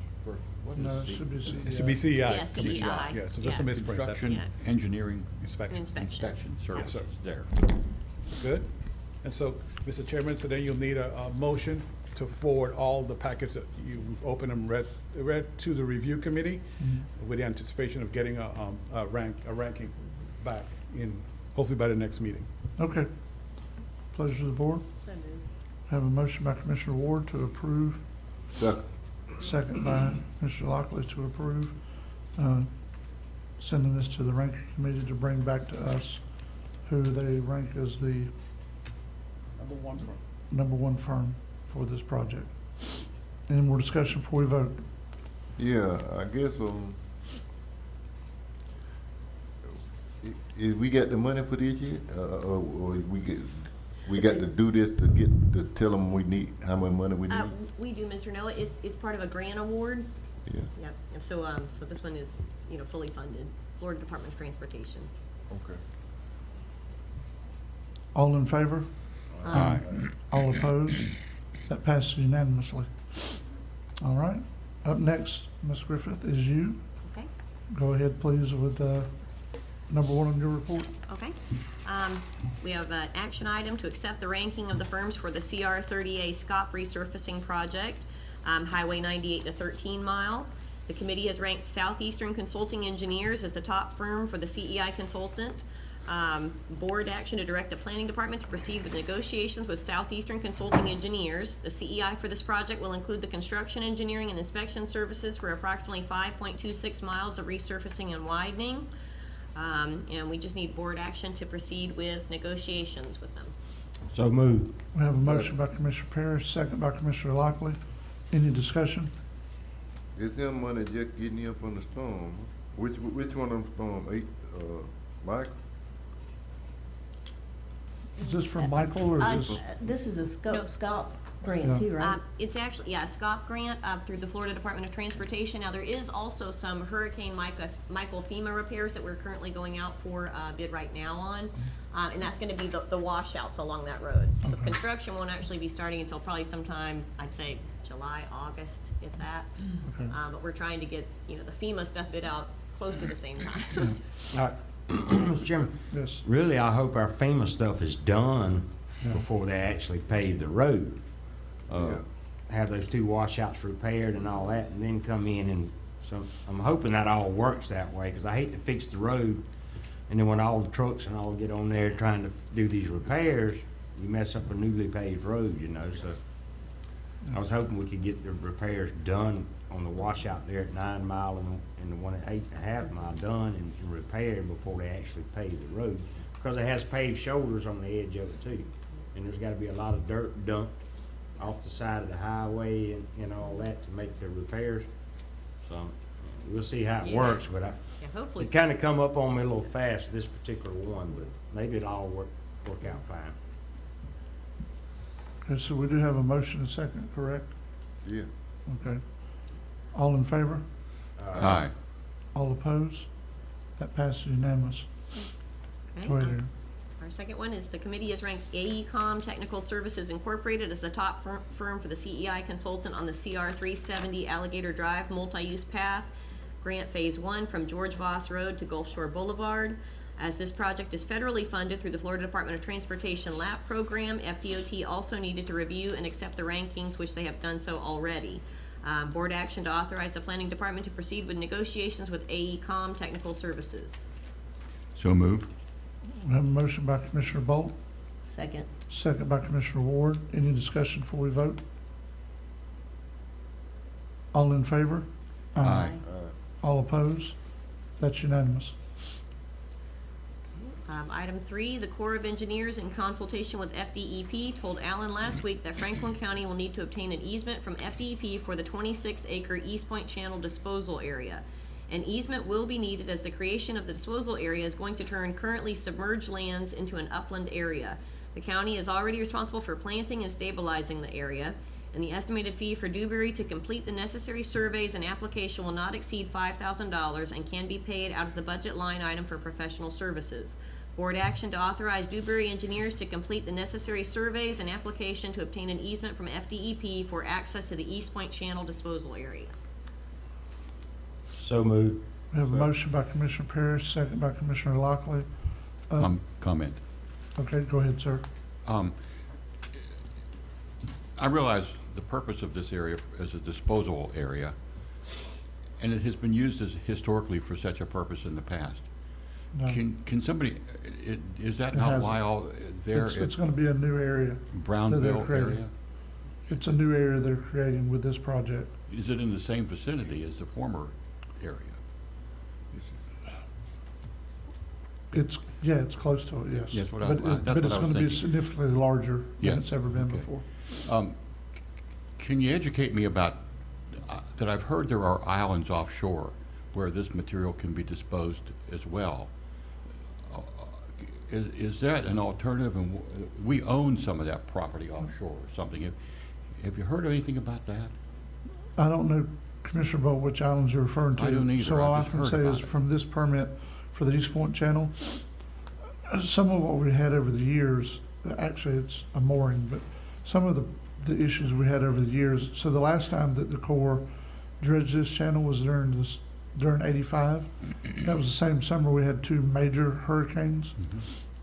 What is No, it should be CEI. It should be CEI. Yeah, CEI. Yeah, so just a misprint. Construction, Yeah. engineering, Inspection. inspection services there. Good. And so, Mr. Chairman, so then you'll need a motion to forward all the packets that you've opened and read to the review committee with the anticipation of getting a ranking back in, hopefully by the next meeting. Okay. Pleasure of the board. So moved. Have a motion by Commissioner Ward to approve. Second by Mr. Lockley to approve. Sending this to the ranking committee to bring back to us who they rank as the Number one firm. #1 firm for this project. Any more discussion before we vote? Yeah, I guess, is we got the money for this yet? Or we got to do this to tell them we need, how much money we need? We do, Ms. Vernell. It's part of a grant award. Yeah. Yep. So this one is, fully funded. Florida Department of Transportation. Okay. All in favor? Aye. All opposed? That passes unanimously. All right. Up next, Ms. Griffith, is you. Okay. Go ahead, please, with #1 on your report. Okay. We have an action item to accept the ranking of the firms for the CR 30A SCOP resurfacing project, Highway 98 to 13 Mile. The committee has ranked Southeastern Consulting Engineers as the top firm for the CEI consultant. Board action to direct the planning department to proceed with negotiations with Southeastern Consulting Engineers. The CEI for this project will include the construction, engineering, and inspection services for approximately 5.26 miles of resurfacing and widening. And we just need board action to proceed with negotiations with them. So moved. We have a motion by Commissioner Parrish, second by Commissioner Lockley Any discussion? Is there money just getting here from the storm? Which one of them storm? Michael? Is this from Michael, or is this? This is a SCOP grant Yeah. too, right? It's actually, yeah, a SCOP grant through the Florida Department of Transportation. Now, there is also some Hurricane Michael FEMA repairs that we're currently going out for bid right now on. And that's gonna be the washouts along that road. So Okay. construction won't actually be starting until probably sometime, I'd say July, August, if that. Okay. But we're trying to get, the FEMA stuff bid out close to the same time. Mr. Chairman? Yes. Really, I hope our FEMA stuff is done Yeah. before they actually pave the road. Have those 2 washouts repaired and all that, and then come in, and so I'm hoping that all works that way, because I hate to fix the road, and then when all the trucks and all get on there trying to do these repairs, you mess up a newly paved road, so I was hoping we could get the repairs done on the washout there at 9 Mile and the one at 8.5 Mile done and repaired before they actually pave the road, because it has paved shoulders on the edge of it too, and there's got to be a lot of dirt dumped off the side of the highway and all that to make the repairs. So we'll see how it Yeah. works, but Hopefully. it kind of come up on me a little fast, this particular one, but maybe it'll all work out fine. Okay, so we do have a motion and a second, correct? Yeah. Okay. All in favor? Aye. All opposed? That passes unanimous. Okay, Go ahead, Aaron. Our second one is the committee has ranked AECom Technical Services Incorporated as the top firm for the CEI consultant on the CR 370 Alligator Drive multi-use path, grant phase 1 from George Voss Road to Gulf Shore Boulevard. As this project is federally funded through the Florida Department of Transportation LAP program, FDOT also needed to review and accept the rankings, which they have done so already. Board action to authorize the planning department to proceed with negotiations with AECom Technical Services. So moved. We have a motion by Commissioner Bolt, Second. second by Commissioner Ward. Any discussion before we vote? All in favor? Aye. All opposed? That's unanimous. Item 3, the Corps of Engineers, in consultation with FDEP, told Allen last week that Franklin County will need to obtain an easement from FDEP for the 26-acre East Point Channel disposal area. An easement will be needed as the creation of the disposal area is going to turn currently submerged lands into an upland area. The county is already responsible for planting and stabilizing the area, and the estimated fee for Dewberry to complete the necessary surveys and application will not exceed $5,000 and can be paid out of the budget line item for professional services. Board action to authorize Dewberry engineers to complete the necessary surveys and application to obtain an easement from FDEP for access to the East Point Channel disposal area. So moved. We have a motion by Commissioner Parrish, second by Commissioner Lockley. Comment. Okay, go ahead, sir. I realize the purpose of this area as a disposal area, and it has been used as historically for such a purpose in the past. No. Can somebody, is that It not hasn't. why all there? It's going to be a new area. that they're Brownville creating. area? It's a new area they're creating with this project. Is it in the same vicinity as the former area? It's close to it, yes. Yes, what I- But that's what it's I was going to be thinking. significantly larger Yes, than it's ever been okay. before. Can you educate me about, that I've heard there are islands offshore where this material can be disposed as well. Is that an alternative? And we own some of that property offshore or something. Have you heard anything about that? I don't know, Commissioner Bolt, which islands you're referring to. I don't either. So all I I just can heard say about is it. from this permit for the East Point Channel, some of what we had over the years, actually it's a mooring, but some of the issues we had over the years. So the last time that the Corps dredged this channel was during 85. That was the same summer we had 2 major hurricanes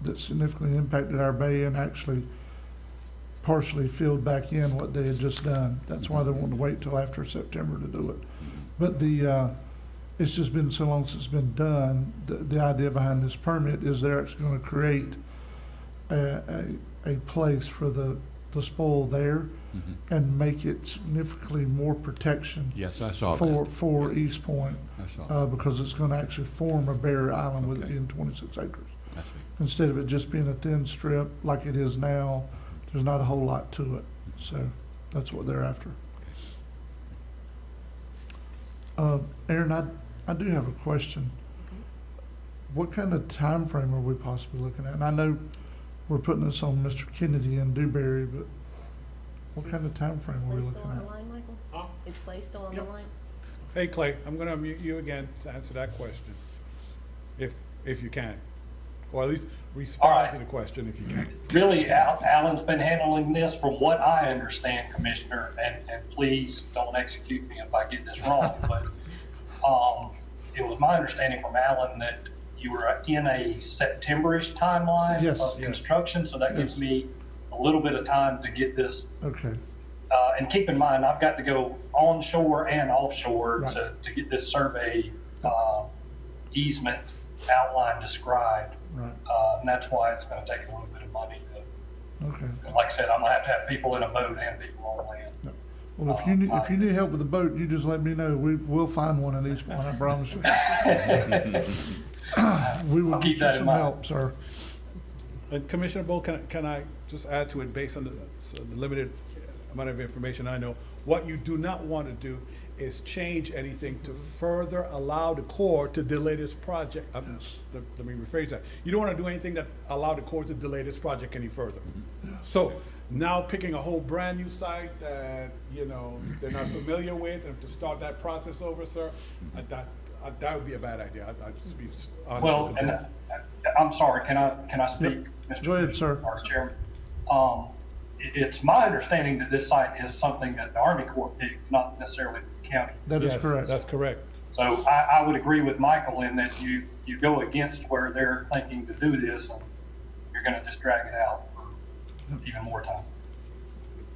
that significantly impacted our bay and actually partially filled back in what they had just done. That's why they wanted to wait till after September to do it. But it's just been so long since it's been done. The idea behind this permit is they're actually going to create a place for the spoil there and make it significantly more protection. Yes, I saw for that. East Point, I saw because it's going to actually form a barrier island with it being 26 acres. I see. Instead of it just being a thin strip like it is now, there's not a whole lot to it. So that's what they're after. Aaron, I do have a question. What kind of time frame are we possibly looking at? And I know we're putting this on Mr. Kennedy and Dewberry, but what kind of time frame are we looking On the at? line, Michael? Is Clay still on the line? Hey, Clay, I'm gonna mute you again to answer that question, if you can. Or at least respond to the question if you can. Really, Alan's been handling this from what I understand, Commissioner, and please don't execute me if I get this wrong, but it was my understanding from Alan that you were in a September-ish timeline of construction, so that gives me a little bit of time to get this. Okay. And keep in mind, I've got to go onshore and offshore to get this survey easement outline described. Right. And that's why it's going to take a little bit of money. Okay. Like I said, I'm going to have people in a boat and people on land. Well, if you need help with the boat, you just let me know. We'll find one in East Point, I promise you. We will get you some help, sir. And Commissioner Bowe, can I just add to it based on the limited amount of information I know? What you do not want to do is change anything to further allow the Corps to delay this project. Let me rephrase that. You don't want to do anything that allow the Corps to delay this project any further. So now picking a whole brand new site that, you know, they're not familiar with, and to start that process over, sir, that would be a bad idea. I'd just be honest. Well, and I'm sorry, can I speak, Mr. Go ahead, sir. Or Chairman? It's my understanding that this site is something that the Army Corps picked, not necessarily the county. That is correct. That's correct. So I would agree with Michael in that you go against where they're thinking to do this, and you're going to just drag it out for even more time.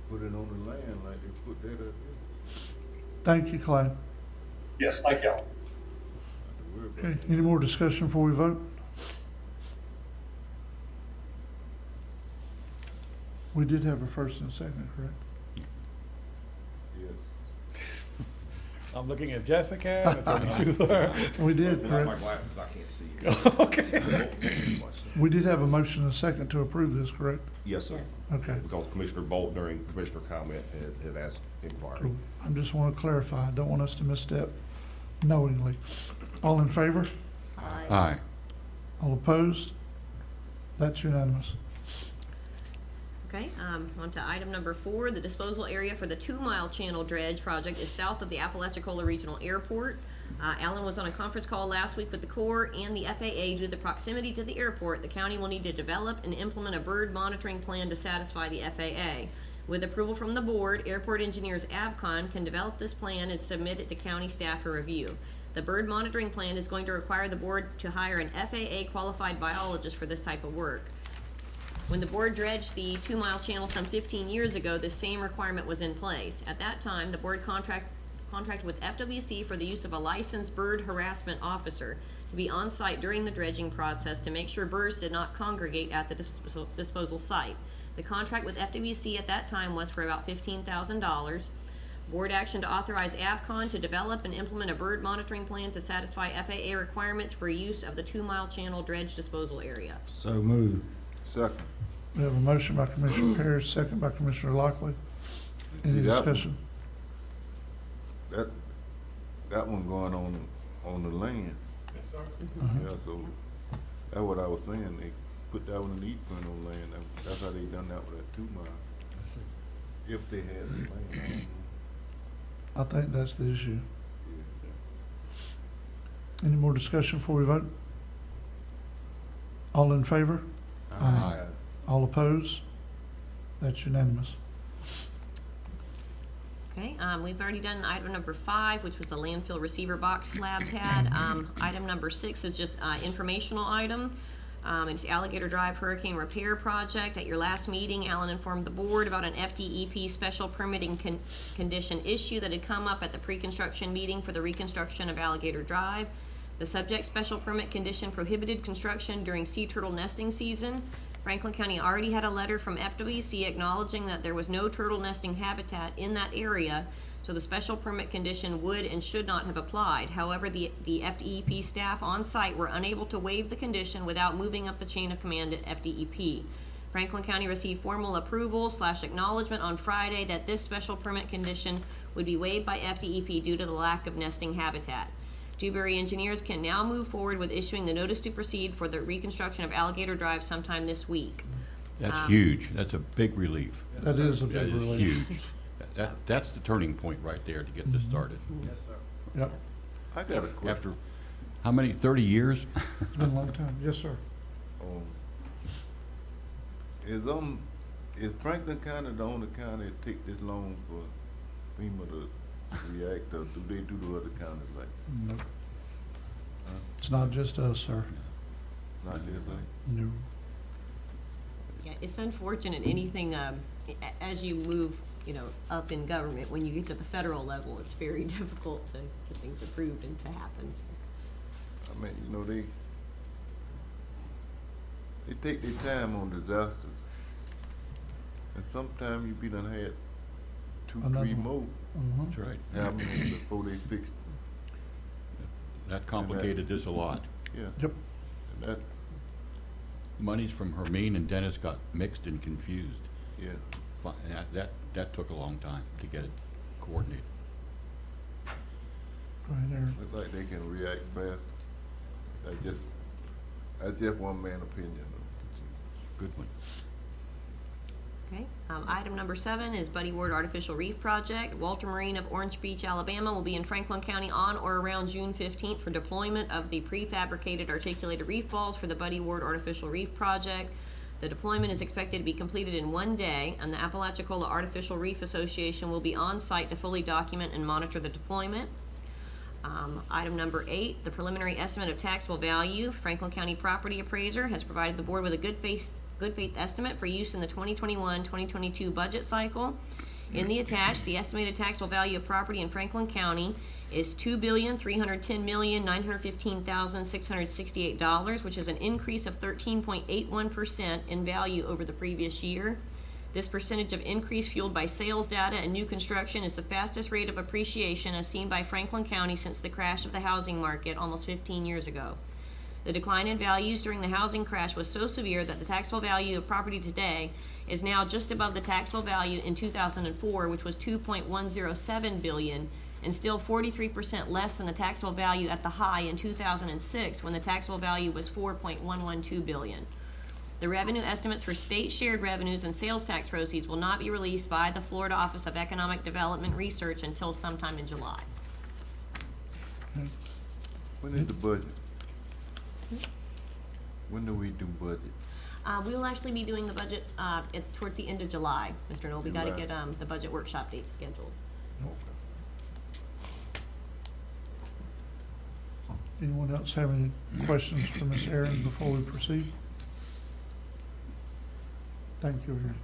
Put it on the land like they put that up here. Thank you, Clay. Yes, thank y'all. Okay, any more discussion before we vote? We did have a first and a second, correct? I'm looking at Jessica and Attorney Schuler. We did, Without correct? my glasses, I can't see. Okay. We did have a motion and a second to approve this, correct? Yes, sir. Okay. Because Commissioner Bolt during Commissioner comment had asked inquiry. Cool. I just want to clarify. I don't want us to misstep knowingly. All in favor? Aye. All opposed? That's unanimous. Okay, on to item number 4. The disposal area for the 2-mile channel dredge project is south of the Apalachicola Regional Airport. Alan was on a conference call last week with the Corps and the FAA. Due to the proximity to the airport, the county will need to develop and implement a bird monitoring plan to satisfy the FAA. With approval from the board, Airport Engineers AvCon can develop this plan and submit it to county staff for review. The bird monitoring plan is going to require the board to hire an FAA qualified biologist for this type of work. When the board dredged the 2-mile channel some 15 years ago, this same requirement was in place. At that time, the board contracted with FWC for the use of a licensed bird harassment officer to be on site during the dredging process to make sure birds did not congregate at the disposal site. The contract with FWC at that time was for about $15,000. Board action to authorize AvCon to develop and implement a bird monitoring plan to satisfy FAA requirements for use of the 2-mile channel dredge disposal area. So moved. Second. We have a motion by Commissioner Parrish, second by Commissioner Lockley. Any discussion? That one going on the land. Yes, sir. Yeah, so that's what I was saying. They put that one in the East Point on land. That's how they done that with that 2-mile. If they had the land. I think that's the issue. Any more discussion before we vote? All in favor? Aye. All opposed? That's unanimous. Okay, we've already done item number 5, which was the landfill receiver box slab pad. Item number 6 is just informational item. It's Alligator Drive Hurricane Repair Project. At your last meeting, Alan informed the board about an FDEP special permitting condition issue that had come up at the pre-construction meeting for the reconstruction of Alligator Drive. The subject special permit condition prohibited construction during sea turtle nesting season. Franklin County already had a letter from FWC acknowledging that there was no turtle nesting habitat in that area, so the special permit condition would and should not have applied. However, the FDEP staff on site were unable to waive the condition without moving up the chain of command at FDEP. Franklin County received formal approval / acknowledgement on Friday that this special permit condition would be waived by FDEP due to the lack of nesting habitat. Dewberry engineers can now move forward with issuing the notice to proceed for the reconstruction of Alligator Drive sometime this week. That's huge. That's a big relief. That is a big That is relief. huge. That's the turning point right there to get this started. Yes, sir. Yep, I got a question. After, how many, 30 years? it's been a long time. Yes, sir. Is Franklin County the only county that take this long for FEMA to react, or do they do the other counties like? Nope. It's not just us, sir. Not just us? No. Yeah, it's unfortunate, anything, as you move, up in government, when you get to the federal level, it's very difficult to get things approved and to happen. I mean, they take their time on disasters. And sometimes you be done had 2, 3 more. That's right. Happen before they fix it. That complicated this a lot. Yeah. Yep. And that, Monies from Hermine and Dennis got mixed and confused. yeah. That took a long time to get it coordinated. Right there. Look like they can react fast. That's just one man opinion. Good one. Okay, item number 7 is Buddy Ward Artificial Reef Project. Walter Marine of Orange Beach, Alabama will be in Franklin County on or around June 15th for deployment of the prefabricated articulated reef balls for the Buddy Ward Artificial Reef Project. The deployment is expected to be completed in 1 day, and the Apalachicola Artificial Reef Association will be on site to fully document and monitor the deployment. Item number 8, the preliminary estimate of taxable value. Franklin County Property Appraiser has provided the board with a good faith estimate for use in the 2021-2022 budget cycle. In the attached, the estimated taxable value of property in Franklin County is $2,310,915,668, which is an increase of 13.81% in value over the previous year. This percentage of increase fueled by sales data and new construction is the fastest rate of appreciation as seen by Franklin County since the crash of the housing market almost 15 years ago. The decline in values during the housing crash was so severe that the taxable value of property today is now just above the taxable value in 2004, which was $2.107 billion, and still 43% less than the taxable value at the high in 2006, when the taxable value was $4.112 billion. The revenue estimates for state shared revenues and sales tax proceeds will not be released by the Florida Office of Economic Development Research until sometime in July. When is the budget? When do we do budget? We will actually be doing the budget towards the end of July, Mr. Knoll. We got to get the budget workshop date scheduled. Anyone else have any questions for Ms. Aaron before we proceed? Thank you, Aaron.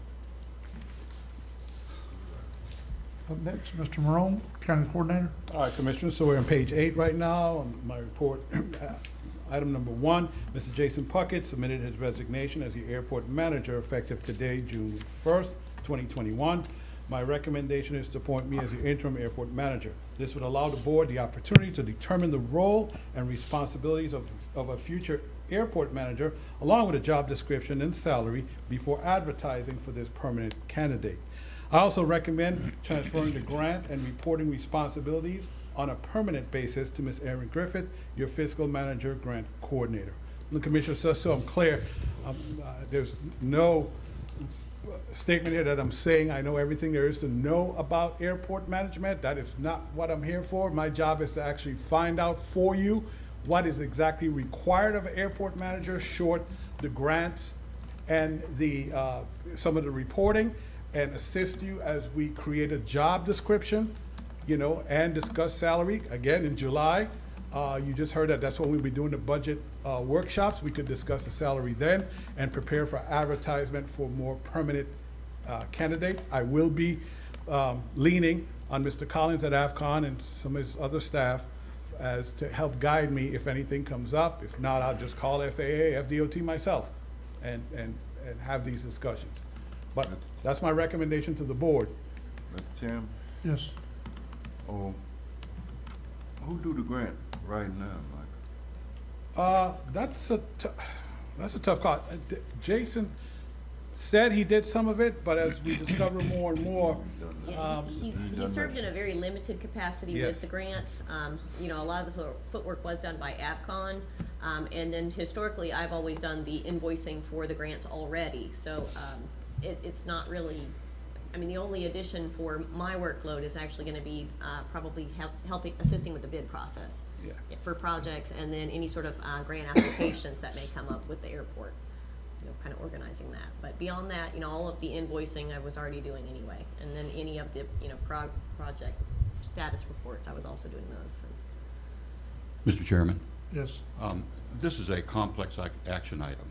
Up next, Mr. Morone, County Coordinator. All right, Commissioner, so we're on page 8 right now on my report. Item number 1, Mr. Jason Puckett submitted his resignation as the airport manager effective today, June 1st, 2021. My recommendation is to appoint me as the interim airport manager. This would allow the board the opportunity to determine the role and responsibilities of a future airport manager, along with a job description and salary before advertising for this permanent candidate. I also recommend transferring the grant and reporting responsibilities on a permanent basis to Ms. Erin Griffith, your fiscal manager, grant coordinator. The Commissioner says so I'm clear. There's no statement here that I'm saying I know everything there is to know about airport management. That is not what I'm here for. My job is to actually find out for you what is exactly required of an airport manager, short the grants and the some of the reporting, and assist you as we create a job description, and discuss salary. Again, in July, you just heard that's when we'll be doing the budget workshops. We could discuss the salary then and prepare for advertisement for more permanent candidate. I will be leaning on Mr. Collins at AFCON and some of his other staff as to help guide me if anything comes up. If not, I'll just call FAA, FDOT myself and have these discussions. But that's my recommendation to the board. Mr. Chairman? Yes. Who do the grant right now, Michael? That's a tough call. Jason said he did some of it, but as we discover more and more, He served in a very limited capacity Yes. with the grants. You know, a lot of the footwork was done by AvCon. And then historically, I've always done the invoicing for the grants already. So it's not really, I mean, the only addition for my workload is actually gonna be probably helping, assisting with the bid process. Yeah. For projects, and then any sort of grant applications that may come up with the airport. You know, kind of organizing that. But beyond that, you know, all of the invoicing I was already doing anyway. And then any of the, you know, project status reports, I was also doing those. Mr. Chairman? Yes. This is a complex action item,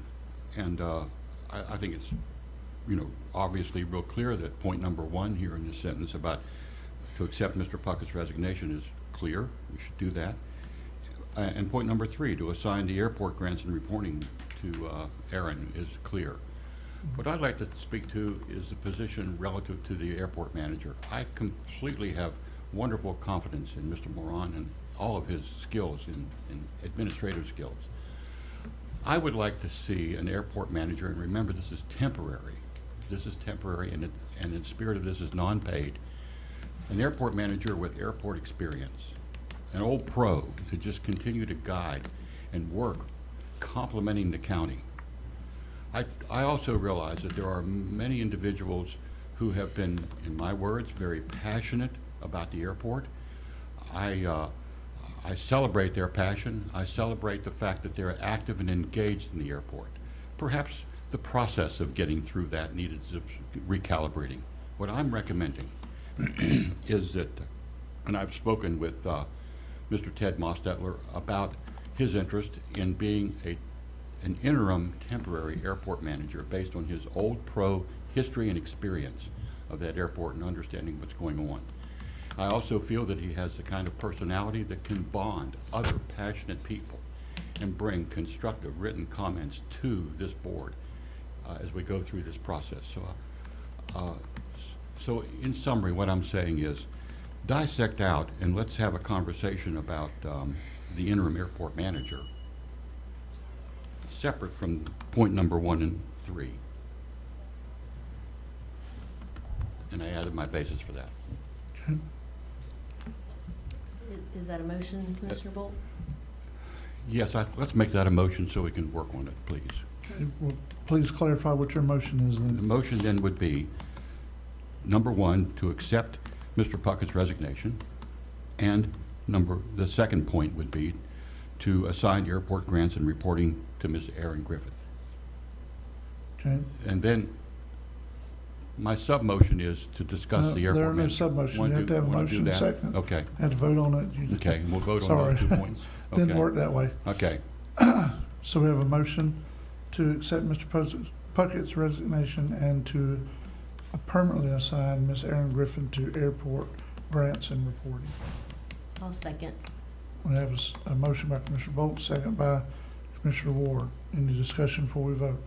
and I think it's, you know, obviously real clear that point number 1 here in this sentence about to accept Mr. Puckett's resignation is clear. We should do that. And point number 3, to assign the airport grants and reporting to Aaron is clear. What I'd like to speak to is the position relative to the airport manager. I completely have wonderful confidence in Mr. Moran and all of his skills in administrative skills. I would like to see an airport manager, and remember this is temporary. This is temporary, and in the spirit of this is non-paid. An airport manager with airport experience, an old pro to just continue to guide and work complementing the county. I also realize that there are many individuals who have been, in my words, very passionate about the airport. I celebrate their passion. I celebrate the fact that they're active and engaged in the airport. Perhaps the process of getting through that needed recalibrating. What I'm recommending is that, and I've spoken with Mr. Ted Mostetler about his interest in being an interim temporary airport manager based on his old pro history and experience of that airport and understanding what's going on. I also feel that he has the kind of personality that can bond other passionate people and bring constructive written comments to this board as we go through this process. So in summary, what I'm saying is dissect out and let's have a conversation about the interim airport manager, separate from point number 1 and 3. And I added my basis for that. Okay. Is that a motion, Commissioner Bolt? Yes, let's make that a motion so we can work on it, please. Okay, well, please clarify what your motion is then. The motion then would be, number 1, to accept Mr. Puckett's resignation, and the second point would be to assign airport grants and reporting to Ms. Erin Griffith. Okay. And then my sub-motion is to discuss the airport There are no manager. sub-motion. You have to have a Wanna do motion that? second. Okay. Had to vote on it. Okay, and we'll vote on those 2 Sorry. points. Didn't Okay. work that way. Okay. So we have a motion to accept Mr. Puckett's resignation and to permanently assign Ms. Erin Griffin to airport grants and reporting. I'll second. We have a motion by Commissioner Bolt, second by Commissioner Ward. Any discussion before we vote?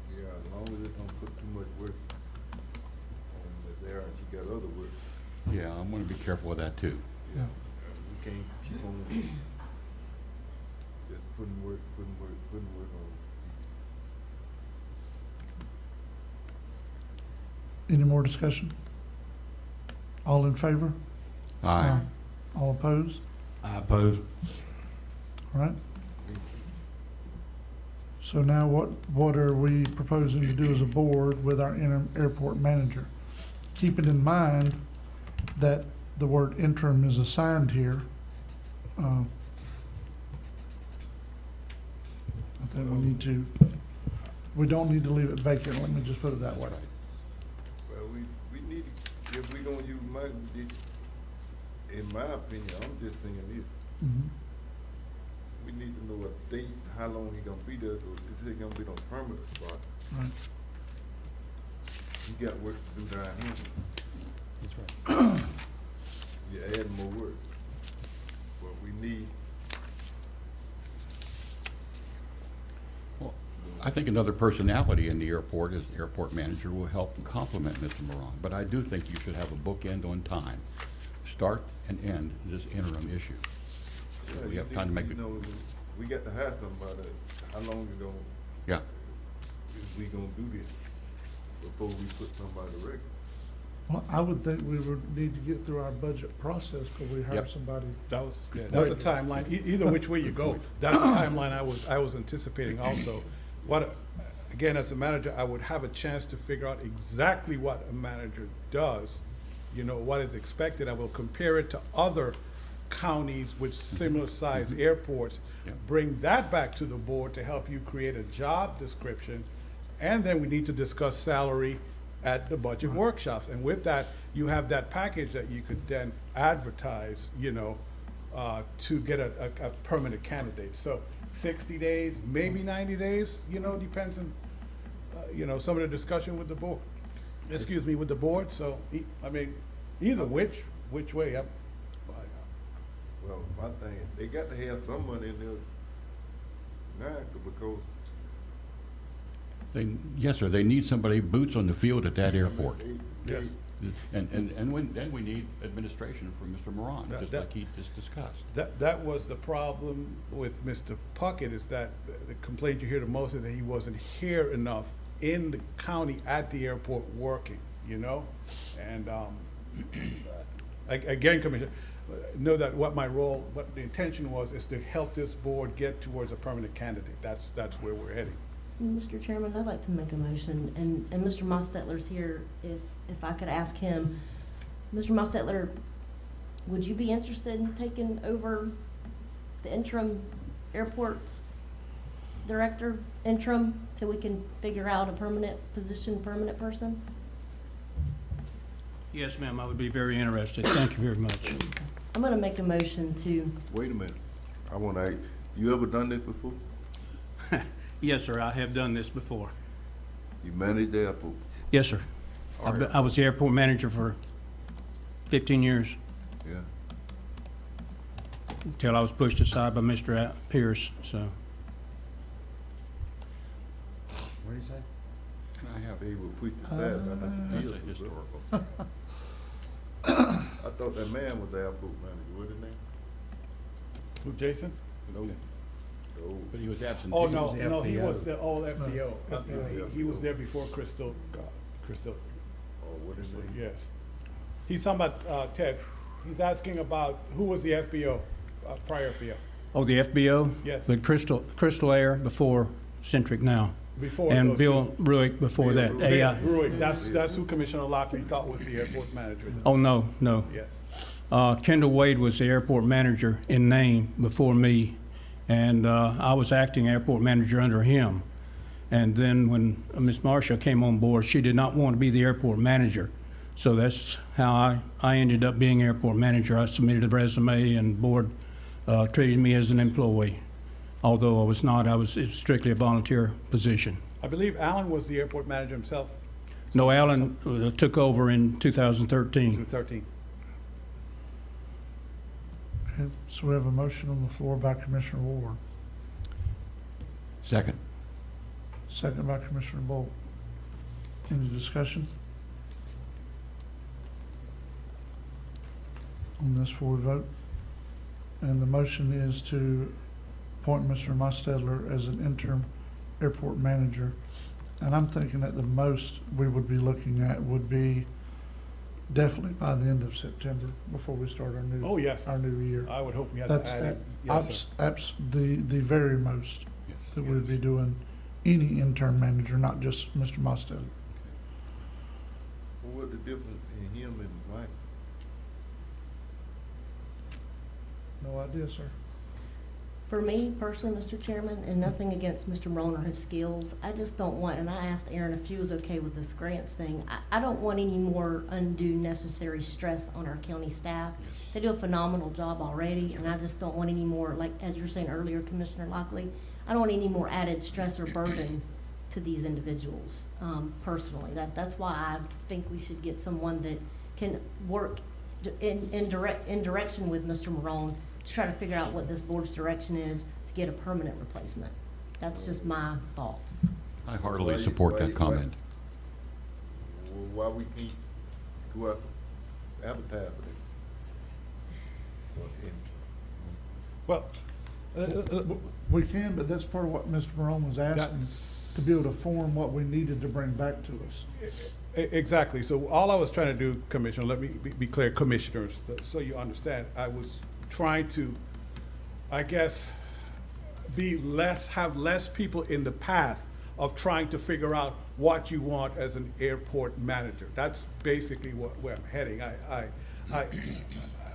Yeah, as long as it don't put too much work on Ms. Aaron, she got other work. Yeah, I'm going to be careful with that too. Yeah. We can't keep on just putting work on. Any more discussion? All in favor? Aye. All opposed? I oppose. All right. So now what are we proposing to do as a board with our interim airport manager? Keeping in mind that the word interim is assigned here. I think we don't need to leave it vacant, let me just put it that way. Well, we need, if we gonna use in my opinion, I'm just thinking this. Mhm. We need to know a date, how long he gonna be there, so if he's gonna be on a permanent spot. Right. He got work to do down here. That's right. You're adding more work. But we need. Well, I think another personality in the airport as the airport manager will help complement Mr. Moran. But I do think you should have a bookend on time. Start and end this interim issue. Yeah, We have time to make it. You know, we got to have somebody how long you gonna, Yeah. is we gonna do this before we put somebody to record? Well, I would think we would need to get through our budget process before we hire Yep. somebody. That was the timeline, either which way you go. That's the timeline I was anticipating also. Again, as a manager, I would have a chance to figure out exactly what a manager does, you know, what is expected. I will compare it to other counties with similar size airports. Bring that back to the board to help you create a job description. And then we need to discuss salary at the budget workshops. And with that, you have that package that you could then advertise, you know, to get a permanent candidate. So 60 days, maybe 90 days, you know, depends on, you know, some of the discussion with the board. Excuse me, with the board. So, I mean, either which way. Well, my thing, they got to have some money in there now, because Yes, sir, they need somebody boots on the field at that airport. Yes. Then we need administration for Mr. Moran, just like he just discussed. That was the problem with Mr. Puckett, is that the complaint you hear the most is that he wasn't here enough in the county at the airport working, you know? And again, Commissioner, know that what my role, what the intention was, is to help this board get towards a permanent candidate. That's where we're heading. Mr. Chairman, I'd like to make a motion, and Mr. Mostetler's here, if I could ask him. Mr. Mostetler, would you be interested in taking over the interim airport director, till we can figure out a permanent position, permanent person? Yes, ma'am, I would be very interested. Thank you very much. I'm gonna make a motion to. Wait a minute, I wanna ask, you ever done this before? Yes, sir, I have done this before. You managed the airport? Yes, sir. I was the airport manager for 15 years. Yeah. Until I was pushed aside by Mr. Pierce, so. What did he say? Can I have? They were pushed aside by Mr. Pierce. That's historical. I thought that man was the airport manager, wasn't he? Who, Jason? No. But he was absent. Oh, no, he was the old FBO. He was there before Crystal. Oh, what is it? Yes. He's talking about, Ted, he's asking about who was the FBO, prior FBO? Oh, the FBO? Yes. The Crystal Air before Centric now. Before and those Bill two. Ruick before that. AI. Ruick, that's who Commissioner Lockley thought was the airport manager. Oh, no. Yes. Kendall Wade was the airport manager in name before me, and I was acting airport manager under him. And then when Ms. Marshall came on board, she did not want to be the airport manager. So that's how I ended up being airport manager. I submitted a resume, and the board treated me as an employee. Although I was not, it's strictly a volunteer position. I believe Alan was the airport manager himself. No, Alan took over in 2013. 2013. Okay, so we have a motion on the floor by Commissioner Ward. Second. Second by Commissioner Bolt. Any discussion on this before we vote? And the motion is to appoint Mr. Mostetler as an interim airport manager. And I'm thinking at the most we would be looking at would be definitely by the end of September, before we start our new. Oh, yes. Our new year. I would hope we had to add it. Yes, sir. The very most that we'd be doing any intern manager, not just Mr. Mostetler. What's the difference in him and Mike? No idea, sir. For me personally, Mr. Chairman, and nothing against Mr. Morone or his skills, I just don't want, and I asked Aaron if she was okay with this grants thing, I don't want any more undue necessary stress on our county staff. They do a phenomenal job already, and I just don't want any more, like as you were saying earlier, Commissioner Lockley, I don't want any more added stress or burden to these individuals, personally. That's why I think we should get someone that can work in direction with Mr. Morone to try to figure out what this board's direction is to get a permanent replacement. That's just my thought. I heartily support that comment. Why we can't go out advertise for this? Well, We can, but that's part of what Mr. Morone was asking, to be able to form what we needed to bring back to us. Exactly. So all I was trying to do, Commissioner, let me be clear, commissioners, so you understand, I was trying to, I guess, have less people in the path of trying to figure out what you want as an airport manager. That's basically where I'm heading.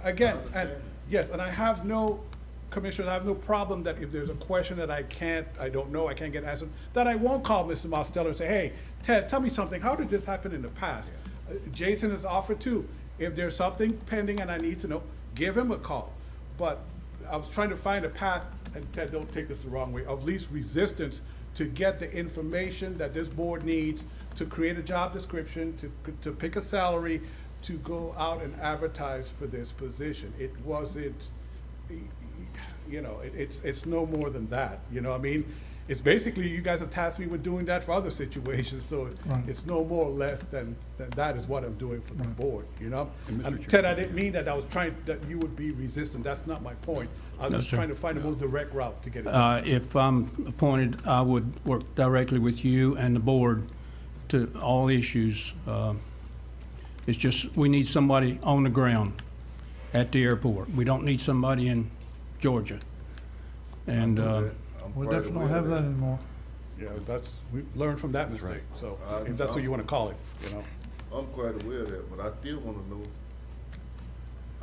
Again, and yes, and I have no, Commissioner, I have no problem that if there's a question that I don't know, I can't get answered, that I won't call Mr. Mosteller and say, hey, Ted, tell me something. How did this happen in the past? Jason has offered too. If there's something pending and I need to know, give him a call. But I was trying to find a path, and Ted, don't take this the wrong way, of least resistance to get the information that this board needs to create a job description, to pick a salary, to go out and advertise for this position. It wasn't, you know, it's no more than that. You know what I mean? It's basically, you guys have tasked me with doing that for other situations, so it's no more or less than that is what I'm doing for the board, you know? And Ted, I didn't mean that I was trying, that you would be resistant. That's not my point. I was just trying to find a more direct route to get it done. If I'm appointed, I would work directly with you and the board to all issues. It's just, we need somebody on the ground at the airport. We don't need somebody in Georgia. And we definitely don't have that anymore. Yeah, we learned from that mistake. So if that's what you want to call it, you know. I'm quite aware of that, but I still want to know.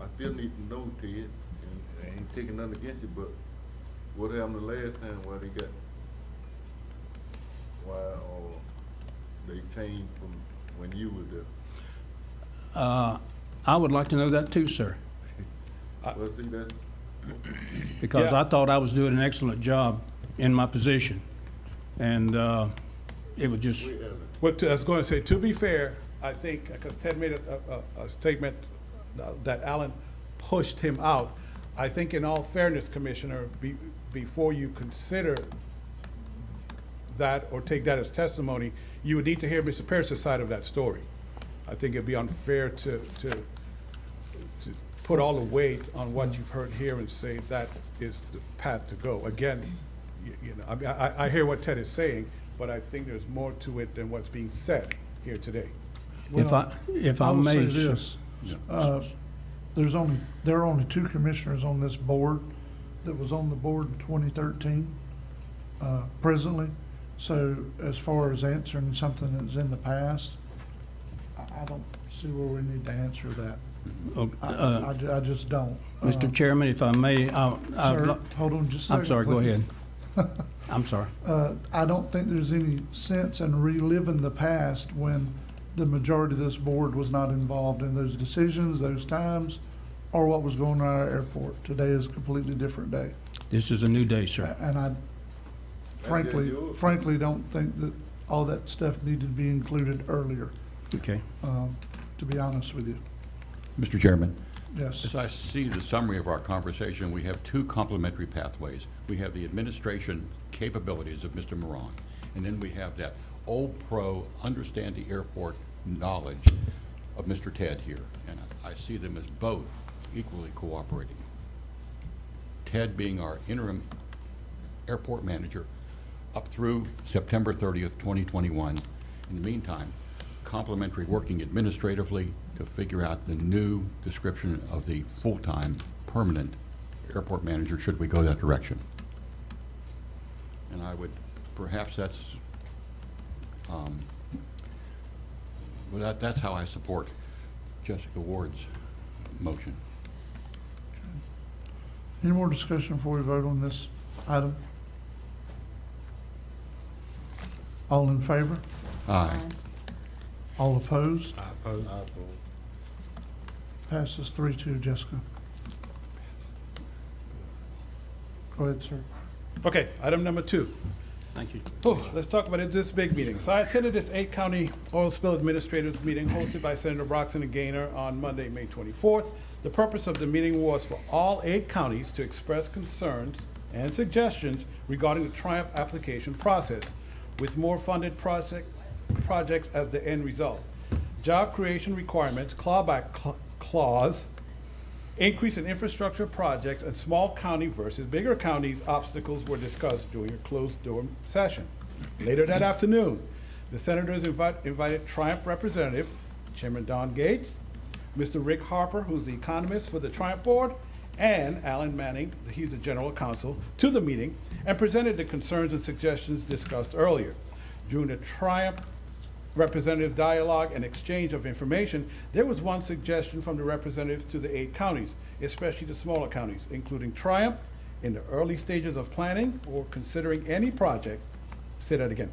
I still need to know, Ted, and I ain't taking nothing against you, but what happened the last time? Why they changed from when you were there? I would like to know that too, sir. Well, see that? Because I thought I was doing an excellent job in my position. And it was just... What I was going to say, to be fair, I think, because Ted made a statement that Alan pushed him out, I think in all fairness, Commissioner, before you consider that or take that as testimony, you would need to hear Mr. Pierce's side of that story. I think it'd be unfair to put all the weight on what you've heard here and say that is the path to go. Again, you know, I mean, I hear what Ted is saying, but I think there's more to it than what's being said here today. Well, if I may, say this, there are only 2 commissioners on this board that was on the board in 2013, presently. So as far as answering something that's in the past, I don't see where we need to answer that. I just don't. Mr. Chairman, if I may, sir, hold on just a second. I'm sorry, go ahead. I'm sorry. I don't think there's any sense in reliving the past when the majority of this board was not involved in those decisions, those times, or what was going on at our airport. Today is a completely different day. This is a new day, sir. And I frankly don't think that all that stuff needed to be included earlier. Okay. To be honest with you. Mr. Chairman. Yes. As I see the summary of our conversation, we have 2 complementary pathways. We have the administration capabilities of Mr. Moran, and then we have that old pro, understand the airport knowledge of Mr. Ted here. And I see them as both equally cooperating. Ted being our interim airport manager up through September 30th, 2021. In the meantime, complementary working administratively to figure out the new description of the full-time permanent airport manager should we go that direction. And I would, perhaps that's, well, that's how I support Jessica Ward's motion. Any more discussion before we vote on this item? All in favor? Aye. All opposed? I oppose. Passes 3-2, Jessica. Go ahead, sir. Okay, item number 2. Thank you. Oh, let's talk about this big meeting. So I attended this 8-county oil spill administrators meeting hosted by Senator Broxton and Gaynor on Monday, May 24th. The purpose of the meeting was for all 8 counties to express concerns and suggestions regarding the Triumph application process, with more funded projects as the end result. Job creation requirements, clawback clause, Increase in infrastructure projects and small county versus bigger counties obstacles were discussed during a closed-door session. Later that afternoon, the senators invited Triumph representatives, Chairman Don Gates, Mr. Rick Harper, who's the economist for the Triumph Board, and Alan Manning, he's the general counsel, to the meeting and presented the concerns and suggestions discussed earlier. During the Triumph representative dialogue and exchange of information, there was one suggestion from the representatives to the 8 counties, especially the smaller counties, including Triumph in the early stages of planning or considering any project, say that again,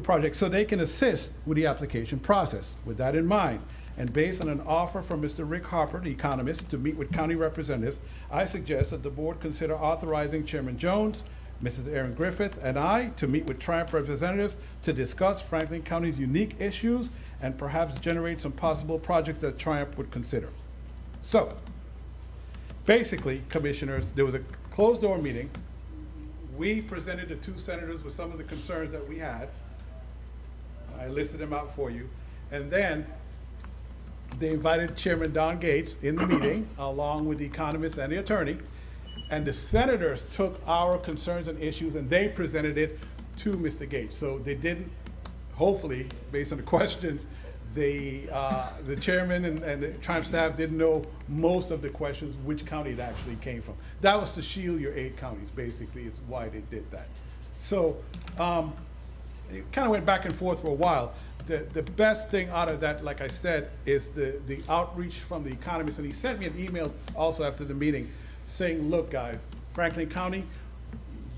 project, so they can assist with the application process. With that in mind, and based on an offer from Mr. Rick Harper, the economist, to meet with county representatives, I suggest that the board consider authorizing Chairman Jones, Mrs. Erin Griffith, and I to meet with Triumph representatives to discuss Franklin County's unique issues and perhaps generate some possible projects that Triumph would consider. So, basically, commissioners, there was a closed-door meeting. We presented the 2 senators with some of the concerns that we had. I listed them out for you. And then they invited Chairman Don Gates in the meeting, along with the economist and the attorney. And the senators took our concerns and issues and they presented it to Mr. Gates. So they didn't, hopefully, based on the questions, the chairman and the Triumph staff didn't know most of the questions, which county it actually came from. That was to shield your 8 counties, basically, is why they did that. So it kind of went back and forth for a while. The best thing out of that, like I said, is the outreach from the economist. And he sent me an email also after the meeting saying, look guys, Franklin County,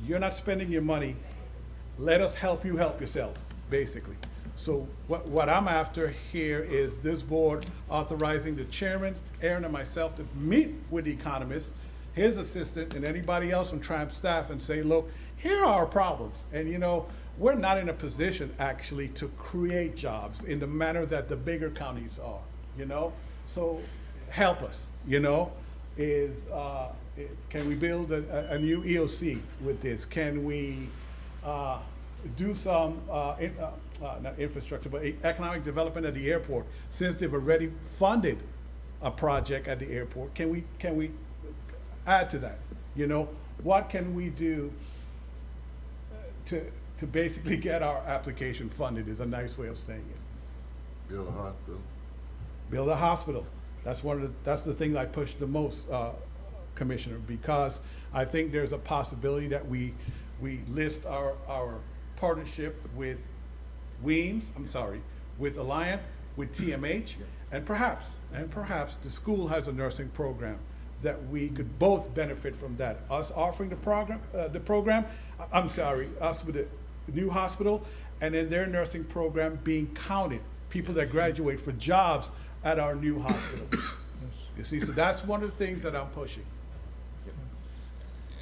you're not spending your money. Let us help you help yourselves, basically. So what I'm after here is this board authorizing the chairman, Aaron, and myself to meet with the economist, his assistant, and anybody else from Triumph staff and say, look, here are our problems. And you know, we're not in a position actually to create jobs in the manner that the bigger counties are, you know? So help us, you know? Can we build a new EOC with this? Can we do some, not infrastructure, but economic development at the airport? Since they've already funded a project at the airport, can we add to that? You know, what can we do to basically get our application funded is a nice way of saying it. Build a hospital. Build a hospital. That's the thing I push the most, Commissioner, because I think there's a possibility that we list our partnership with with Alliant, with TMH, and perhaps the school has a nursing program that we could both benefit from that. Us offering the program, us with the new hospital, and then their nursing program being counted, people that graduate for jobs at our new hospital. You see, so that's one of the things that I'm pushing.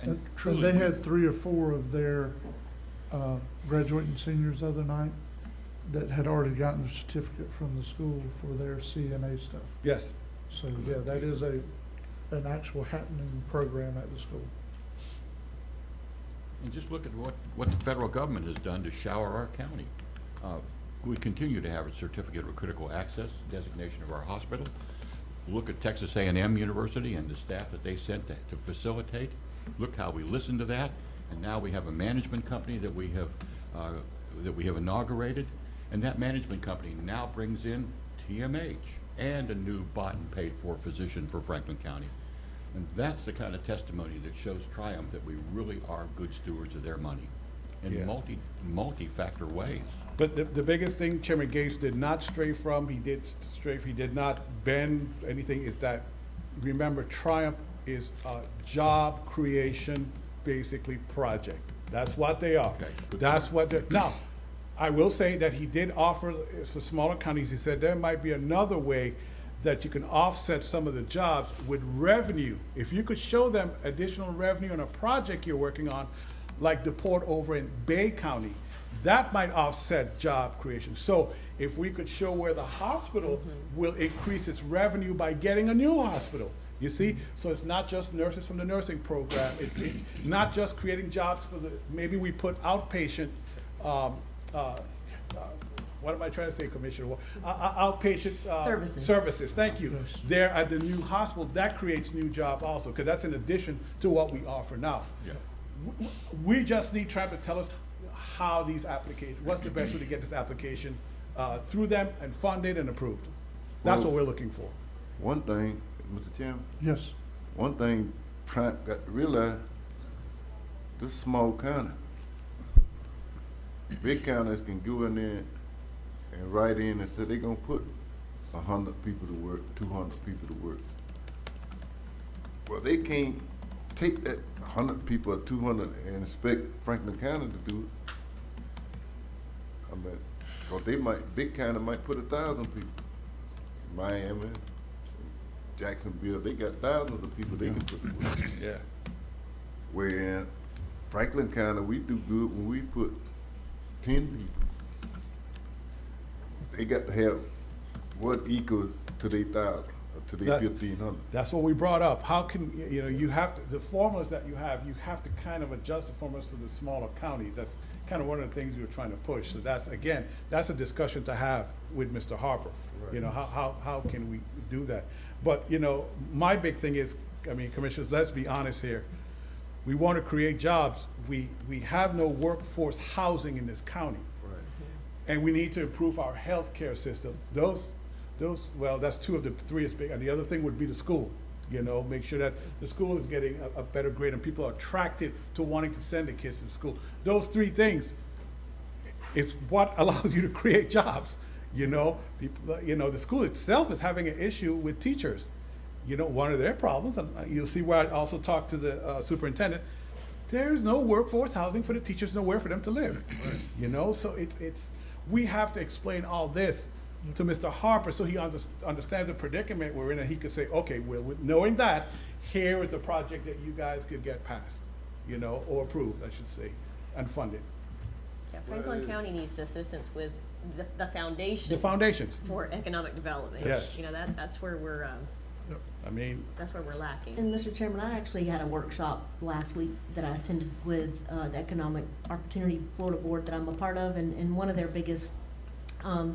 And they had 3 or 4 of their graduating seniors the other night that had already gotten the certificate from the school for their CNA stuff. Yes. So yeah, that is an actual happening program at the school. And just look at what the federal government has done to shower our county. We continue to have a certificate of critical access designation of our hospital. Look at Texas A&M University and the staff that they sent to facilitate. Look how we listened to that, and now we have a management company that we have inaugurated, and that management company now brings in TMH and a new bought and paid for physician for Franklin County. And that's the kind of testimony that shows Triumph that we really are good stewards of their money in multi-factor ways. But the biggest thing Chairman Gates did not stray from, he did not bend anything, is that, remember, Triumph is a job creation, basically, project. That's what they are. Okay, that's what they're, now, I will say that he did offer, for smaller counties, he said there might be another way that you can offset some of the jobs with revenue. If you could show them additional revenue on a project you're working on, like the port over in Bay County, that might offset job creation. So if we could show where the hospital will increase its revenue by getting a new hospital, you see? So it's not just nurses from the nursing program. It's not just creating jobs for maybe we put outpatient what am I trying to say, Commissioner? Outpatient Services. Services, thank you. There at the new hospital, that creates new jobs also, because that's in addition to what we offer now. Yeah. We just need Trump to tell us how these applications, what's the best way to get this application through them and funded and approved. That's Well, what we're looking for. One thing, Mr. Chairman, Yes. one thing Trump got to realize, this small county. Big counties can go in there and write in and say they're gonna put 100 people to work, 200 people to work. Well, they can't take that 100 people or 200 and expect Franklin County to do it. I mean, cause they might, big county might put 1,000 people. Miami, Jacksonville, they got thousands of people they can put to work. Yeah. Where in Franklin County, we do good when we put 10 people. They got to have what equal to their 1,000 or to their 1,500. That's what we brought up. How can, you know, you have to, the formulas that you have to kind of adjust the formulas for the smaller counties. That's kind of one of the things we were trying to push. So that's, again, that's a discussion to have with Mr. Harper. Right. You know, how can we do that? But, you know, my big thing is, I mean, Commissioners, let's be honest here. We want to create jobs. We have no workforce housing in this county. Right. And we need to improve our healthcare system. Those, well, that's two of the three is big. And the other thing would be the school. You know, make sure that the school is getting a better grade and people are attracted to wanting to send the kids to school. Those three things is what allows you to create jobs. You know, people, you know, the school itself is having an issue with teachers. You know, one of their problems, and you'll see where I also talked to the superintendent, there's no workforce housing for the teachers, nowhere for them to live. Right. You know, so it's we have to explain all this to Mr. Harper so he understands the predicament we're in, and he could say, okay, well, with knowing that, here is a project that you guys could get passed, you know, or approved, I should say, and funded. Yeah, Franklin County needs assistance with the foundation. The foundations. For economic development. Yes. You know, that's where we're, I mean, that's where we're lacking. And Mr. Chairman, I actually had a workshop last week that I attended with the Economic Opportunity Florida Board that I'm a part of, and one of their biggest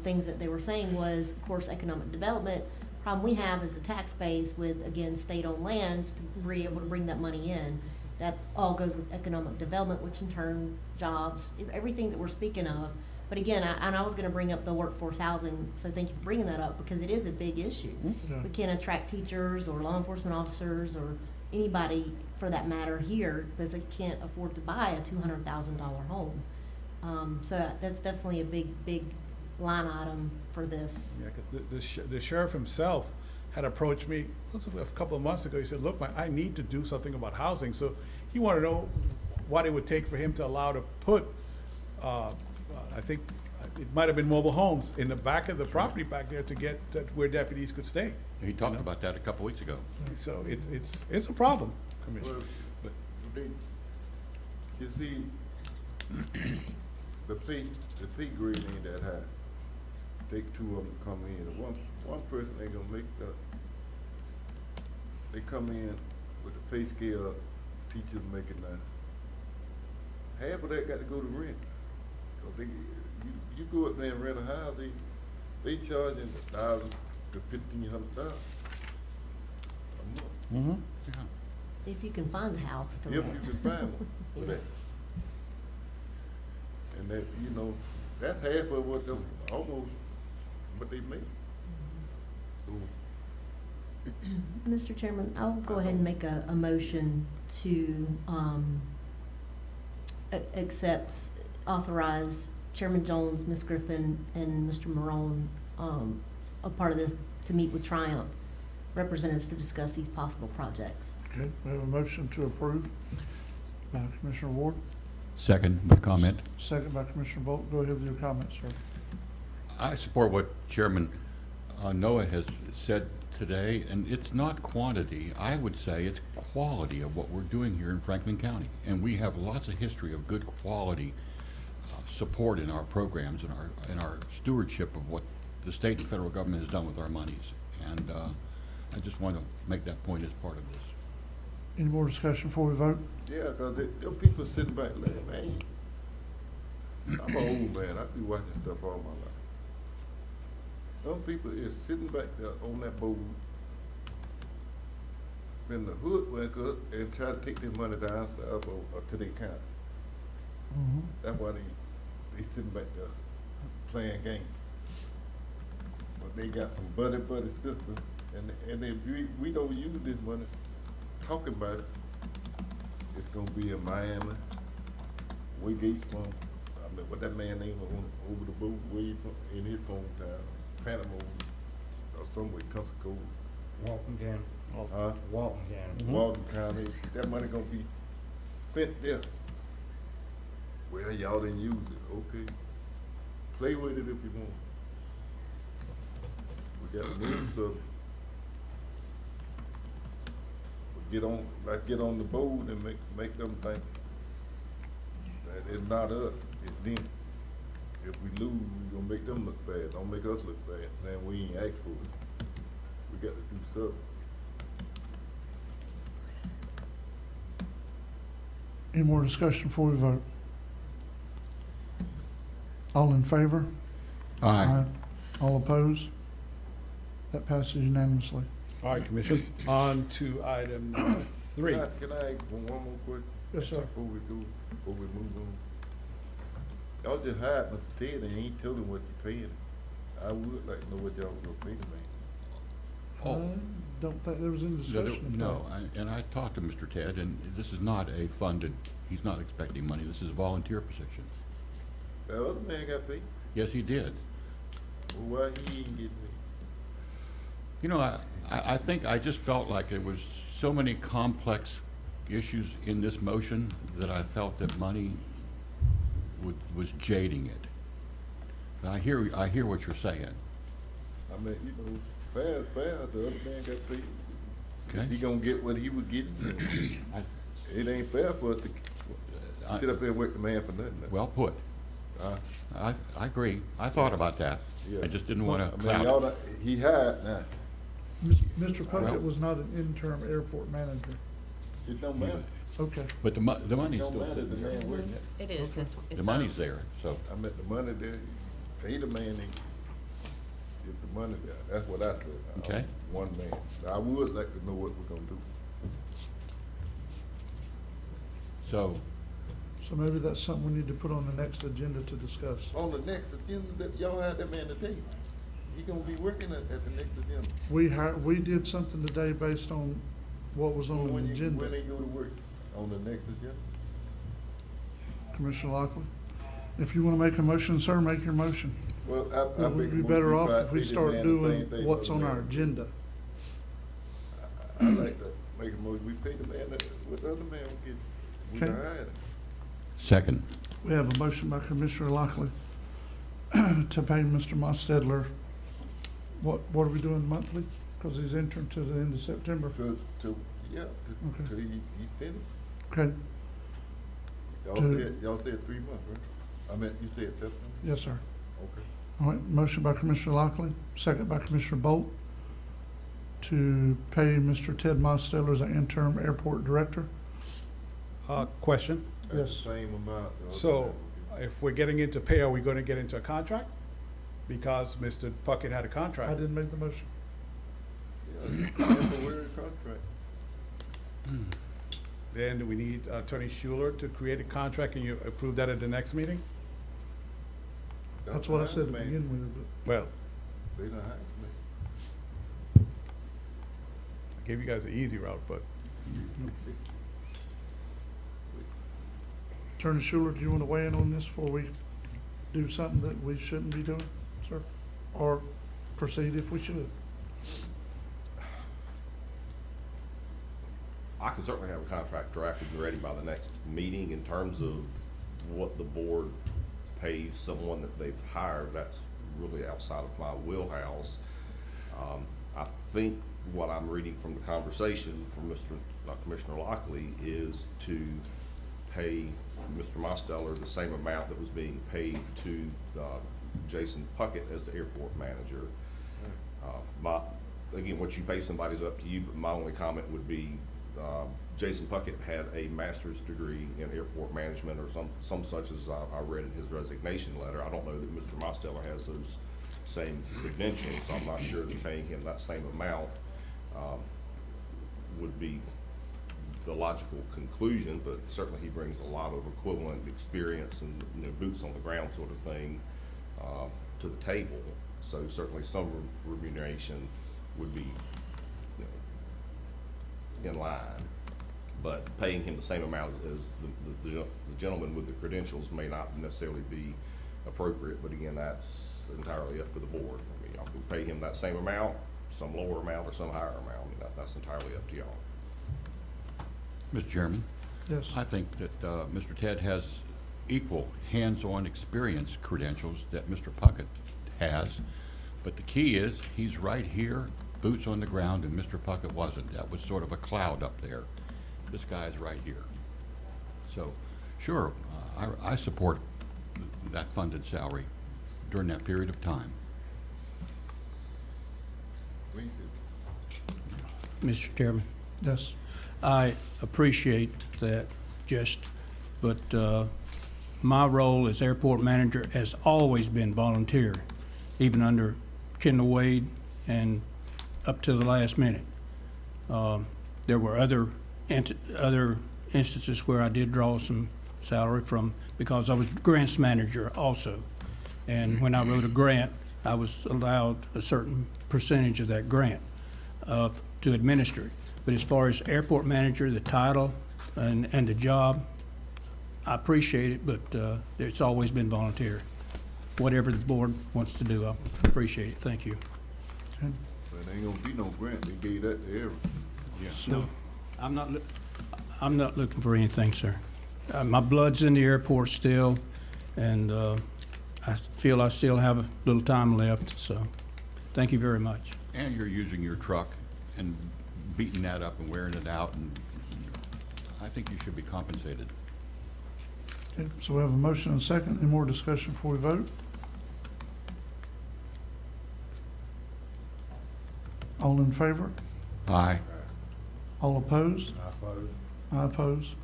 things that they were saying was, of course, economic development. Problem we have is the tax base with, again, state-owned lands to be able to bring that money in. That all goes with economic development, which in turn, jobs, everything that we're speaking of. But again, I was gonna bring up the workforce housing, so thank you for bringing that up, because it is a big issue. Yeah. We can't attract teachers or law enforcement officers or anybody for that matter here, because they can't afford to buy a $200,000 home. So that's definitely a big line item for this. yeah, 'cause the sheriff himself had approached me a couple of months ago. He said, look, I need to do something about housing. So he wanted to know what it would take for him to allow to put, I think it might have been mobile homes in the back of the property back there to get where deputies could stay. He talked about that a couple weeks ago. So it's a problem, Commissioner. Well, but you see, the pay grade ain't that high. Take two of them to come in. One person ain't gonna make that. They come in with the pay scale teachers making that. Half of that got to go to rent. Cause you go up there and rent a house, they charging $1,000 to $1,500 a month. Mm-hmm. If you can find a house to If rent. you can find one for that. And that, you know, that's half of what them, almost what they make. So, Mr. Chairman, I'll go ahead and make a motion to authorize Chairman Jones, Ms. Griffin, and Mr. Marone, a part of this, to meet with Triumph representatives to discuss these possible projects. Okay, we have a motion to approve by Commissioner Ward, Second with comment. second by Commissioner Bolt. Go ahead with your comments, sir. I support what Chairman Noah has said today, and it's not quantity. I would say it's quality of what we're doing here in Franklin County. And we have lots of history of good quality support in our programs and our stewardship of what the state and federal government has done with our monies. And I just want to make that point as part of this. Any more discussion before we vote? yeah, cause them people sitting back like, man, I'm an old man. I be watching stuff all my life. Some people is sitting back there on that boat, in the hoodwink up and try to take their money down south or to their account. That's why they sitting back there playing games. But they got some buddy system, and if we don't use this money, talking about it, it's gonna be in Miami, where Gates from, I mean, what that man name was over the boat, where he from, in his hometown, Panama, or somewhere, Pensacola. Walton County. Walton County. Walton County, that money gonna be spent there. Well, y'all didn't use it, okay. Play with it if you want. We got to move, so let's get on the boat and make them think that it's not us, it's them. If we lose, we gonna make them look bad. Don't make us look bad, saying we ain't asked for it. We got to do something. Any more discussion before we vote? All in favor? Aye. All opposed? That passes unanimously. All right, Commissioner, on to item number 3. Can I ask one more question? Yes, sir. Before we move on. Y'all just hired Mr. Ted and ain't told him what to pay him. I would like to know what y'all was gonna pay the man. Don't think there was any discussion. No, and I talked to Mr. Ted, and this is not a funded, he's not expecting money, this is a volunteer position. That other man got paid. Yes, he did. Well, why he ain't getting it? You know, I think I just felt like there was so many complex issues in this motion that I felt that money was jading it. I hear what you're saying. I mean, you know, fair, the other man got paid. Okay. Is he gonna get what he was getting? It ain't fair for us to sit up here and work the man for nothing. Well put. I agree. I thought about that. Yeah. I just didn't want to I mean, cloud it. he hired now. Mr. Puckett was not an interim airport manager. It don't matter. Okay. But the money's Don't still matter, sitting the there. man working. It is. Okay. The money's there, so. I meant the money there, pay the man, and get the money there. That's what I said. Okay. One man. I would like to know what we're gonna do. So maybe that's something we need to put on the next agenda to discuss. On the next agenda, y'all had that man today. He gonna be working at the next agenda. We did something today based on what was on the agenda. When they go to work, on the next agenda? Commissioner Lockley, if you want to make a motion, sir, make your motion. Well, I It would make a be motion better off by if we pay the start man the same doing thing what's other on man. our agenda. I like to make a motion, we pay the man what the other man will get. We Okay. hired him. second. We have a motion by Commissioner Lockley to pay Mr. Mostedler. What are we doing monthly? Because he's entering to the end of September. Till he finished. Okay, Y'all said 3 months, right? I meant, you said September? yes, sir. Okay. All right, motion by Commissioner Lockley, second by Commissioner Bolt to pay Mr. Ted Mosteller as an interim airport director. Question? That's Yes. the same amount. the other So, man will if we're getting into pay, are we gonna get into a contract? Because Mr. Puckett had a I contract. didn't make the motion. get. Yeah, temporary contract. Then do we need Attorney Schuler to create a contract, and you approve that at the next meeting? That's what I said to Man, begin with. Well, They done hired me. I gave you guys the easy route, but Attorney Schuler, do you want to weigh in on this before we do something that we shouldn't be doing, sir? Or proceed if we should? I can certainly have a contract drafted and ready by the next meeting. In terms of what the board pays someone that they've hired, that's really outside of my wheelhouse. I think what I'm reading from the conversation from Commissioner Lockley is to pay Mr. Mosteller the same amount that was being paid to Jason Puckett as the airport manager. Again, what you pay somebody's up to you, but my only comment would be Jason Puckett had a master's degree in airport management or some such as I read in his resignation letter. I don't know that Mr. Mosteller has those same credentials, so I'm not sure that paying him that same amount would be the logical conclusion, but certainly he brings a lot of equivalent experience and, you know, boots on the ground sort of thing to the table. So certainly some remuneration would be, you know, in line, but paying him the same amount as the gentleman with the credentials may not necessarily be appropriate, but again, that's entirely up to the board. I mean, y'all can pay him that same amount, some lower amount, or some higher amount. I mean, that's entirely up to y'all. Mr. Chairman? Yes. I think that Mr. Ted has equal hands-on experience credentials that Mr. Puckett has, but the key is he's right here, boots on the ground, and Mr. Puckett wasn't. That was sort of a cloud up there. This guy's right here. So, sure, I support that funded salary during that period of time. Mr. Chairman, Yes. I appreciate that, but my role as airport manager has always been volunteer, even under Kendall Wade and up to the last minute. There were other instances where I did draw some salary from, because I was grants manager also. And when I wrote a grant, I was allowed a certain percentage of that grant to administer it. But as far as airport manager, the title and the job, I appreciate it, but it's always been volunteer. Whatever the board wants to do, I appreciate it. Thank you. But there ain't gonna be no grant, they gave that to everyone. Yes. No, I'm not looking for anything, sir. My blood's in the airport still, and I feel I still have a little time left, so thank you very much. And you're using your truck and beating that up and wearing it out, and I think you should be compensated. Okay, so we have a motion and a second. Any more discussion before we vote? All in favor? Aye. All opposed? I oppose. I oppose.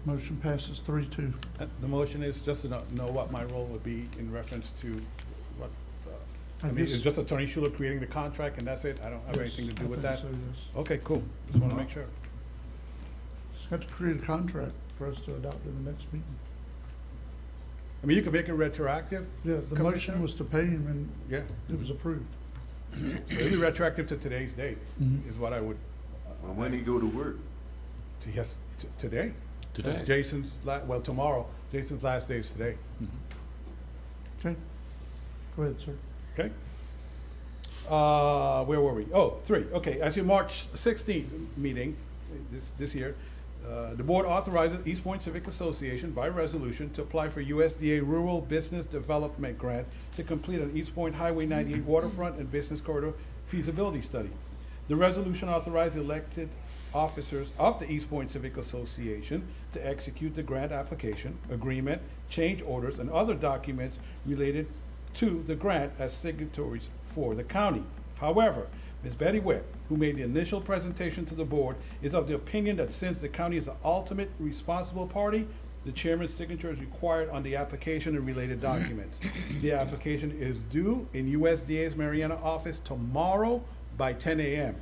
Motion passes 3-2. The motion is just to know what my role would be in reference to what, I mean, guess- it's just Attorney Schuler creating the contract and that's it? I don't have Yes, anything to do I with think that? so, yes. Okay, cool. Just want to make sure. Just got to create a contract for us to adopt in the next meeting. I mean, you can make it retroactive. Yeah, the Commissioner? motion was to pay him and Yeah. it was approved. So it'll be retroactive to today's date, Mhm. is what I would. Well, when he go to work? Yes, today. Today. That's Jason's, well, tomorrow. Jason's last day is today. Okay. Go ahead, sir. Okay. Where were we? Oh, 3. Okay, as your March 16th meeting this year, the board authorizes East Point Civic Association by resolution to apply for USDA Rural Business Development Grant to complete an East Point Highway 98 waterfront and business corridor feasibility study. The resolution authorized elected officers of the East Point Civic Association to execute the grant application, agreement, change orders, and other documents related to the grant as signatories for the county. However, Ms. Betty Webb, who made the initial presentation to the board, is of the opinion that since the county is the ultimate responsible party, the chairman's signature is required on the application and related documents. The application is due in USDA's Mariana office tomorrow by 10 a.m.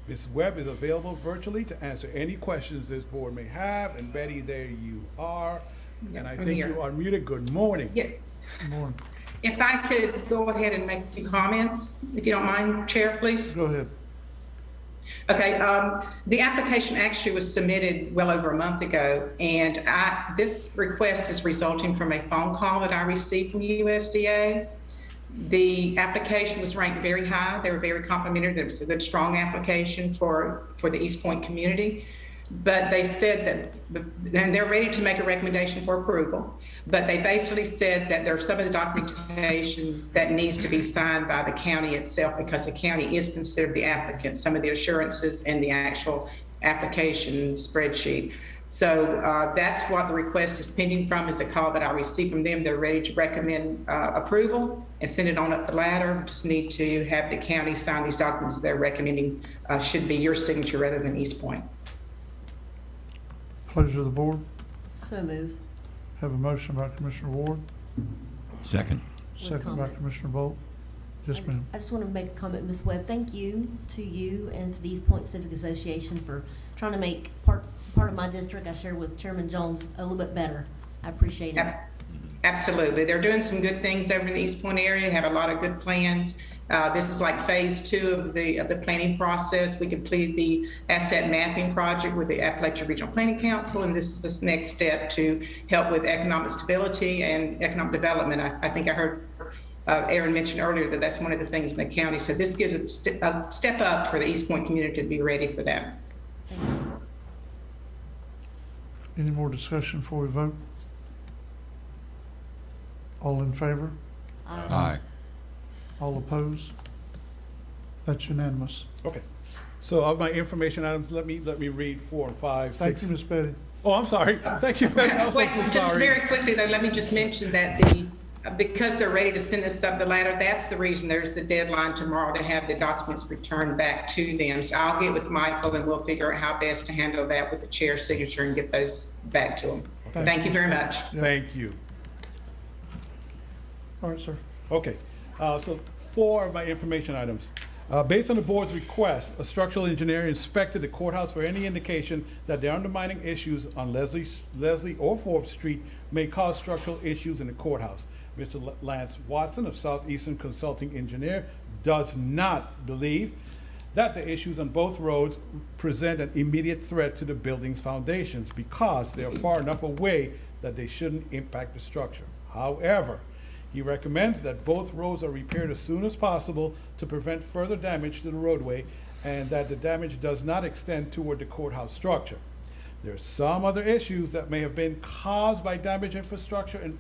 Ms. Webb is available virtually to answer any questions this board may have. And Betty, there you are. And I I'm think here. you are muted. Good morning. Yeah. Good morning. If I could go ahead and make a few comments, if you don't mind, Chair, please. Go ahead. Okay, the application actually was submitted well over a month ago, and this request is resulting from a phone call that I received from USDA. The application was ranked very high. They were very complimentary. There was a good, strong application for the East Point community. But they said that, and they're ready to make a recommendation for approval, but they basically said that there are some of the documentations that needs to be signed by the county itself, because the county is considered the applicant, some of the assurances and the actual application spreadsheet. So that's what the request is pending from, is a call that I received from them. They're ready to recommend approval and send it on up the ladder. We just need to have the county sign these documents they're recommending should be your signature rather than East Point. Pleasure of the board. So move. Have a motion by Commissioner Ward. Second. Second by Commissioner Bolt. Yes, ma'am. I just want to make a comment, Ms. Webb. Thank you to you and to the East Point Civic Association for trying to make part of my district I share with Chairman Jones a little bit better. I appreciate it. Absolutely. They're doing some good things over in the East Point area, have a lot of good plans. This is like phase 2 of the planning process. We completed the asset mapping project with the Appalachian Regional Planning Council, and this is this next step to help with economic stability and economic development. I think I heard Aaron mentioned earlier that that's one of the things in the county. So this gives a step up for the East Point community to be ready for that. Any more discussion before we vote? All in favor? Aye. All opposed? That's unanimous. Okay. So of my information items, let me read 4 and 5, 6. Thank you, Ms. Betty. Oh, I'm sorry. Thank you, Betty. I'm Wait, so just sorry. very quickly though, let me just mention that because they're ready to send this up the ladder, that's the reason there's the deadline tomorrow to have the documents returned back to them. So I'll get with Michael and we'll figure out how best to handle that with the chair's signature and get those back to them. Thank you very much. Thank you. All right, sir. Okay. So 4 of my information items. Based on the board's request, a structural engineer inspected the courthouse for any indication that the undermining issues on Leslie or Forbes Street may cause structural issues in the courthouse. Mr. Lance Watson of Southeastern Consulting Engineer does not believe that the issues on both roads present an immediate threat to the building's foundations because they are far enough away that they shouldn't impact the structure. However, he recommends that both roads are repaired as soon as possible to prevent further damage to the roadway and that the damage does not extend toward the courthouse structure. There are some other issues that may have been caused by damaged infrastructure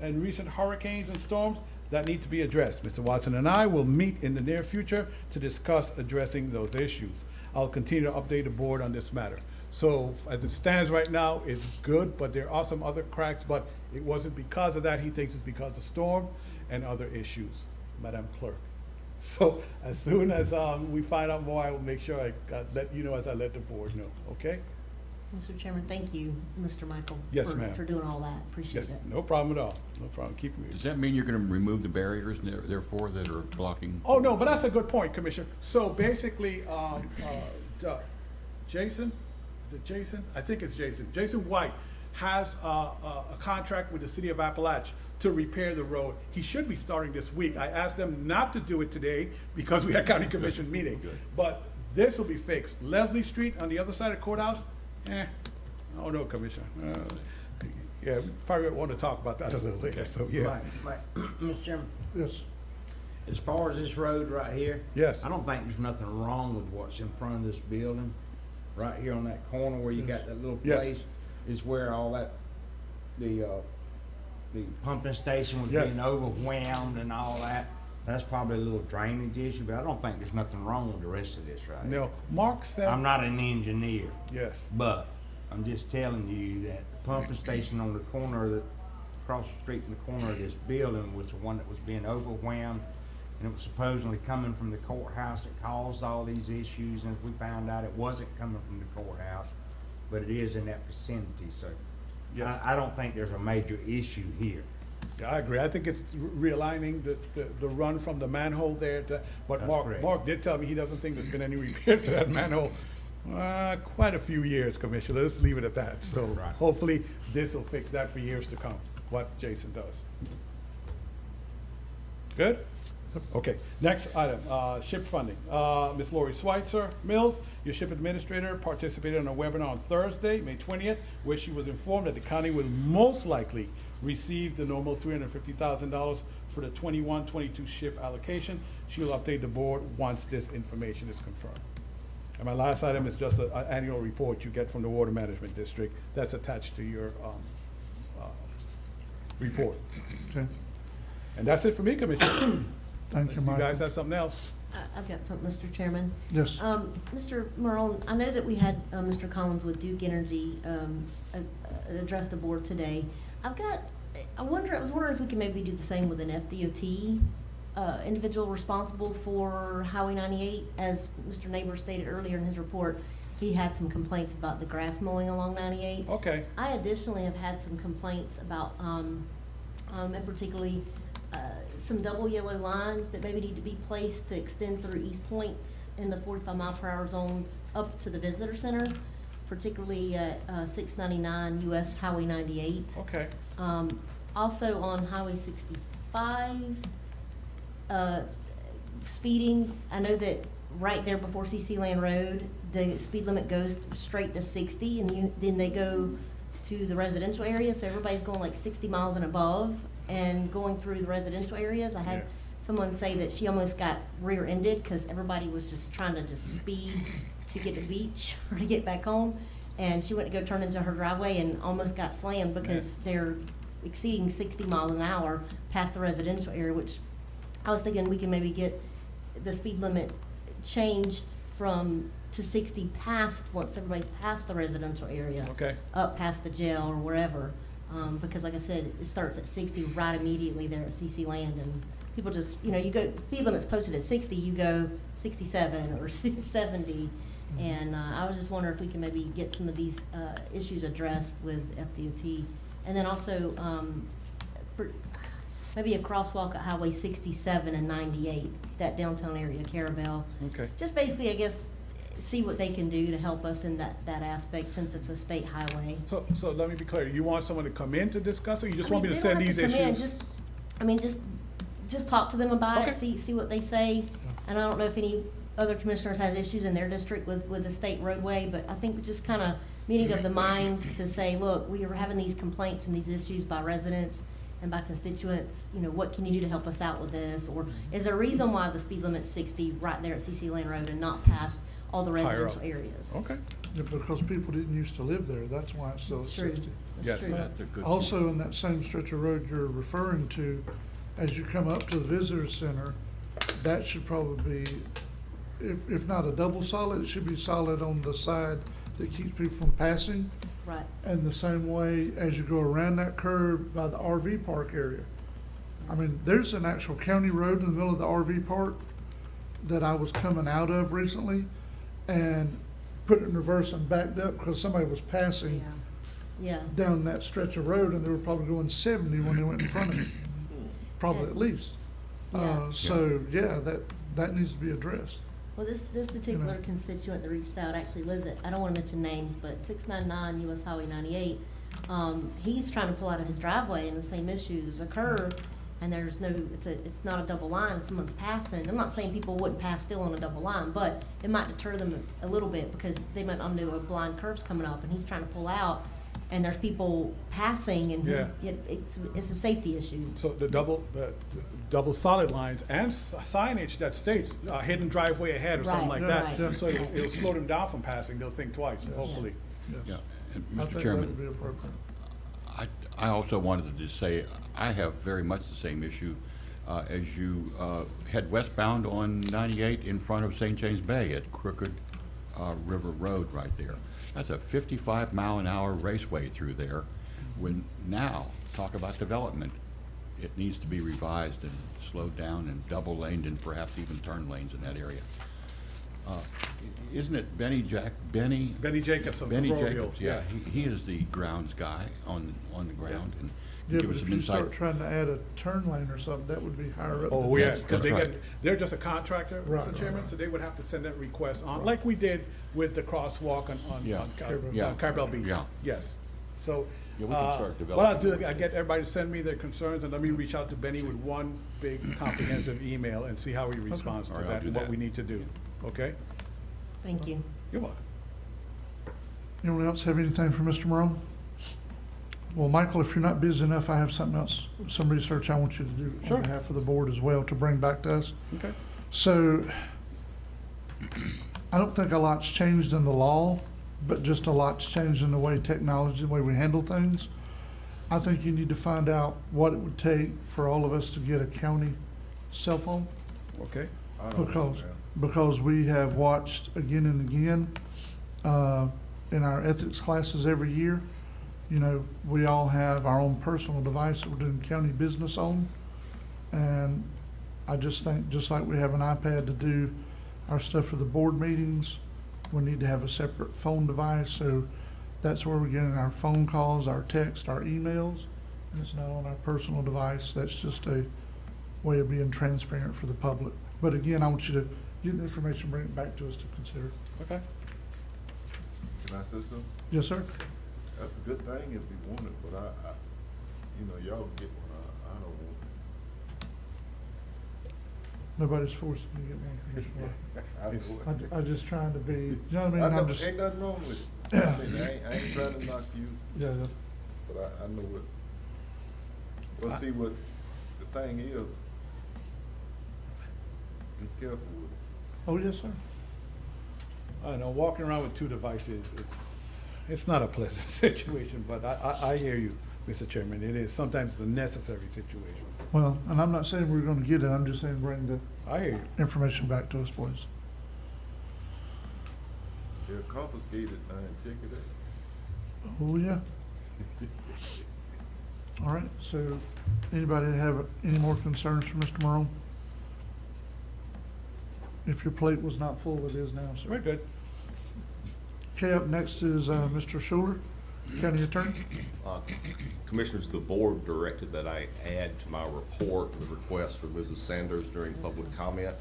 and recent hurricanes and storms that need to be addressed. Mr. Watson and I will meet in the near future to discuss addressing those issues. I'll continue to update the board on this matter. So as it stands right now, it's good, but there are some other cracks, but it wasn't because of that. He thinks it's because of the storm and other issues, Madam Clerk. So as soon as we find out more, I will make sure I let you know as I let the board know, okay? Mr. Chairman, thank you, Mr. Michael, Yes, ma'am. for doing all that. Appreciate Yes, it. no problem at all. No problem. Keep me. Does that mean you're going to remove the barriers therefore that are blocking? Oh, no, but that's a good point, Commissioner. So basically, Jason, is it Jason? I think it's Jason. Jason White has a contract with the city of Appalachia to repair the road. He should be starting this week. I asked them not to do it today because we had county commission meeting. But this will be fixed. Leslie Street on the other side of the courthouse, I don't know, Commissioner. Yeah, we probably want to talk about that a little later, so yeah. Mr. Chairman? Yes. As far as this road right here? Yes. I don't think there's nothing wrong with what's in front of this building. Right here on that corner where you got that little Yes. place is where all that, the pumping station was Yes. being overwhelmed and all that. That's probably a little drainage issue, but I don't think there's nothing wrong with the rest of this right here. No, Mark said. I'm not an engineer. Yes. But I'm just telling you that the pumping station on the corner of across the street in the corner of this building was the one that was being overwhelmed. And it was supposedly coming from the courthouse that caused all these issues. And we found out it wasn't coming from the courthouse, but it is in that vicinity. So Yes. I don't think there's a major issue here. Yeah, I agree. I think it's realigning the run from the manhole there to, but That's Mark, correct. Mark did tell me he doesn't think there's been any repairs to that manhole. Quite a few years, Commissioner. Let's leave it at that. So hopefully this will fix that for years to come, what Jason does. Good? Okay, next item, SHIP funding. Ms. Lori Schweitzer Mills, your SHIP administrator, participated in a webinar on Thursday, May 20th, where she was informed that the county will most likely receive the normal $350,000 for the 21-22 SHIP allocation. She will update the board once this information is confirmed. And my last item is just an annual report you get from the Water Management District that's attached to your report. Okay. And that's it for me, Commissioner. Thank you, Unless Michael. you guys have something else? I've got something, Mr. Chairman. Yes. Mr. Marone, I know that we had Mr. Collins with Duke Energy address the board today. I was wondering if we could maybe do the same with an FDOT individual responsible for Highway 98. As Mr. Neighbor stated earlier in his report, he had some complaints about the grass mowing along 98. Okay. I additionally have had some complaints about and particularly some double yellow lines that maybe need to be placed to extend through East Points in the 45-mile-per-hour zones up to the visitor center, particularly at 699 US Highway 98. Okay. Also on Highway 65, speeding, I know that right there before CC Land Road, the speed limit goes straight to 60, and then they go to the residential area, so everybody's going like 60 miles and above, and going through the residential areas. I had someone say that she almost got rear-ended because everybody was just trying to just speed to get to the beach or to get back home, and she went to go turn into her driveway and almost got slammed because they're exceeding 60 miles an hour past the residential area, which I was thinking we can maybe get the speed limit changed to 60 past, once everybody's past the residential area. Okay. Up past the jail or wherever. Because like I said, it starts at 60 right immediately there at CC Land, and people just, you know, you go, speed limit's posted at 60, you go 67 or 70. And I was just wondering if we can maybe get some of these issues addressed with FDOT. And then also, maybe a crosswalk at Highway 67 and 98, that downtown area, Caravelle. Okay. Just basically, I guess, see what they can do to help us in that aspect, since it's a state highway. So let me be clear, you want someone to come in to discuss it, or you just want me to send these issues? Just talk to them about it, see what they say. And I don't know if any other commissioners has issues in their district with the state roadway, but I think just kind of meeting of the minds to say, look, we are having these complaints and these issues by residents and by constituents, you know, what can you do to help us out with this? Or is there a reason why the speed limit's 60 right there at CC Land Road and not past all the residential areas? Okay. Yeah, because people didn't used to live there, that's why it's still at 60. Yes. Also, in that same stretch of road you're referring to, as you come up to the visitor center, that should probably be, if not a double solid, it should be solid on the side that keeps people from passing. Right. And the same way as you go around that curve by the RV park area. I mean, there's an actual county road in the middle of the RV park that I was coming out of recently and put it in reverse and backed up because somebody was passing down that stretch of road, and they were probably going 70 when they went in front of me, probably at least. That needs to be addressed. Well, this particular constituent that reached out actually lives at, I don't want to mention names, but 699 US Highway 98. He's trying to pull out of his driveway, and the same issues occur, and there's no, it's not a double line, if someone's passing. I'm not saying people wouldn't pass still on a double line, but it might deter them a little bit because they might not know a blind curve's coming up, and he's trying to pull out, and there's people passing, and it's a safety issue. So the double solid lines and signage that states hidden driveway ahead or something like that. Right. So it'll slow them down from passing. They'll think twice, hopefully. Yeah, and I Mr. think Chairman, that would be appropriate. I also wanted to just say, I have very much the same issue as you head westbound on 98 in front of St. James Bay at Crooked River Road right there. That's a 55-mile-an-hour raceway through there. When now, talk about development, it needs to be revised and slowed down and double-laned and perhaps even turn lanes in that area. Isn't it Benny Jacobs? Benny Jacobs, yeah. He is the grounds guy on the ground. And Yeah, give but us if some you insight. start trying to add a turn lane or something, that would be higher up. Oh, yeah, because right. they're just a contractor, Right, Mr. Chairman, right. so they would have to send that request on, like we did with the crosswalk on Carabel Beach. Yeah. Yes. So, Yeah, we can start what I'll developing do, I get everybody to send me their concerns, and let me reach out to Benny with one big comprehensive email and see how he responds to All right, I'll that do and what that. we need to do, okay? Thank you. You're welcome. Anyone else have anything for Mr. Morone? Well, Michael, if you're not busy enough, I have something else, some research I want you to do on behalf of the board as well to bring back to us. Okay. So, I don't think a lot's changed in the law, but just a lot's changed in the way technology, the way we handle things. I think you need to find out what it would take for all of us to get a county cell phone. Okay. Because we have watched again and again in our ethics classes every year, you know, we all have our own personal device that we're doing county business on. And I just think, just like we have an iPad to do our stuff for the board meetings, we need to have a separate phone device. So that's where we're getting our phone calls, our text, our emails. It's not on our personal device. That's just a way of being transparent for the public. But again, I want you to get the information, bring it back to us to consider. Okay. Can I say something? Yes, sir. That's a good thing if you want it, but I you know, y'all get one, I don't want Nobody's forcing me to get one, Commissioner. I'm just trying to be, you know what I mean? I know, I'm just, ain't nothing wrong with it. I mean, I ain't trying to knock you, yeah, yeah. but I know what, well, see what the thing is, be careful with it. Oh, yes, sir. I know, walking around with two devices, it's not a pleasant situation, but I hear you, Mr. Chairman. It is sometimes a necessary situation. Well, and I'm not saying we're gonna get it, I'm just saying bring the I hear you. information back to us, please. They're confiscated now and check it out. Oh, yeah. All right, so anybody have any more concerns for Mr. Morone? If your plate was not full, it is now, sir. Very good. Okay, up next is Mr. Schuler, County Attorney. Commissioners, the board directed that I add to my report the request for Mrs. Sanders during public comment.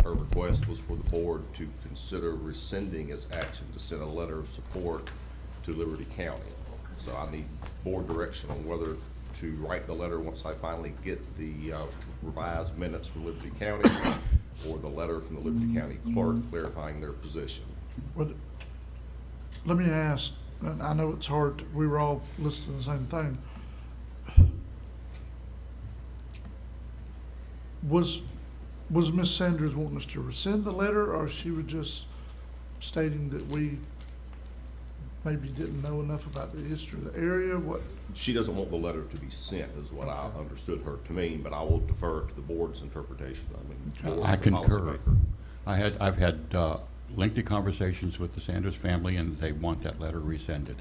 Her request was for the board to consider rescinding its action to send a letter of support to Liberty County. So I need board direction on whether to write the letter once I finally get the revised minutes from Liberty County, or the letter from the Liberty County clerk clarifying their position. Well, let me ask, and I know it's hard, we were all listening to the same thing. Was Ms. Sanders wanting us to rescind the letter, or she was just stating that we maybe didn't know enough about the history of the area? What? She doesn't want the letter to be sent, is what I understood her to mean, but I will defer to the board's interpretation. I mean, I concur. policymaker. I've had lengthy conversations with the Sanders family, and they want that letter rescinded.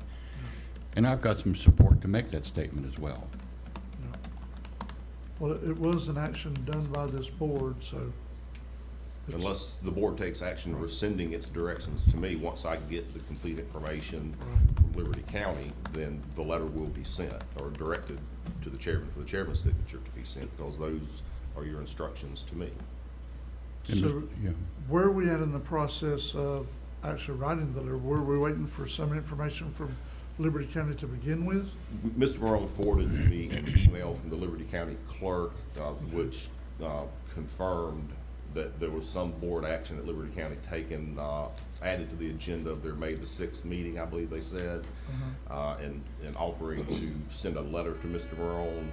And I've got some support to make that statement as well. Well, it was an action done by this board, so. Unless the board takes action rescinding its directions to me, once I get the complete information from Liberty County, then the letter will be sent or directed to the chairman for the chairman's signature to be sent, because those are your instructions to me. So where are we at in the process of actually writing the letter? Were we waiting for some information from Liberty County to begin with? Mr. Morone forwarded me an email from the Liberty County clerk, which confirmed that there was some board action that Liberty County taken, added to the agenda of their May the 6th meeting, I believe they said, and offering to send a letter to Mr. Morone.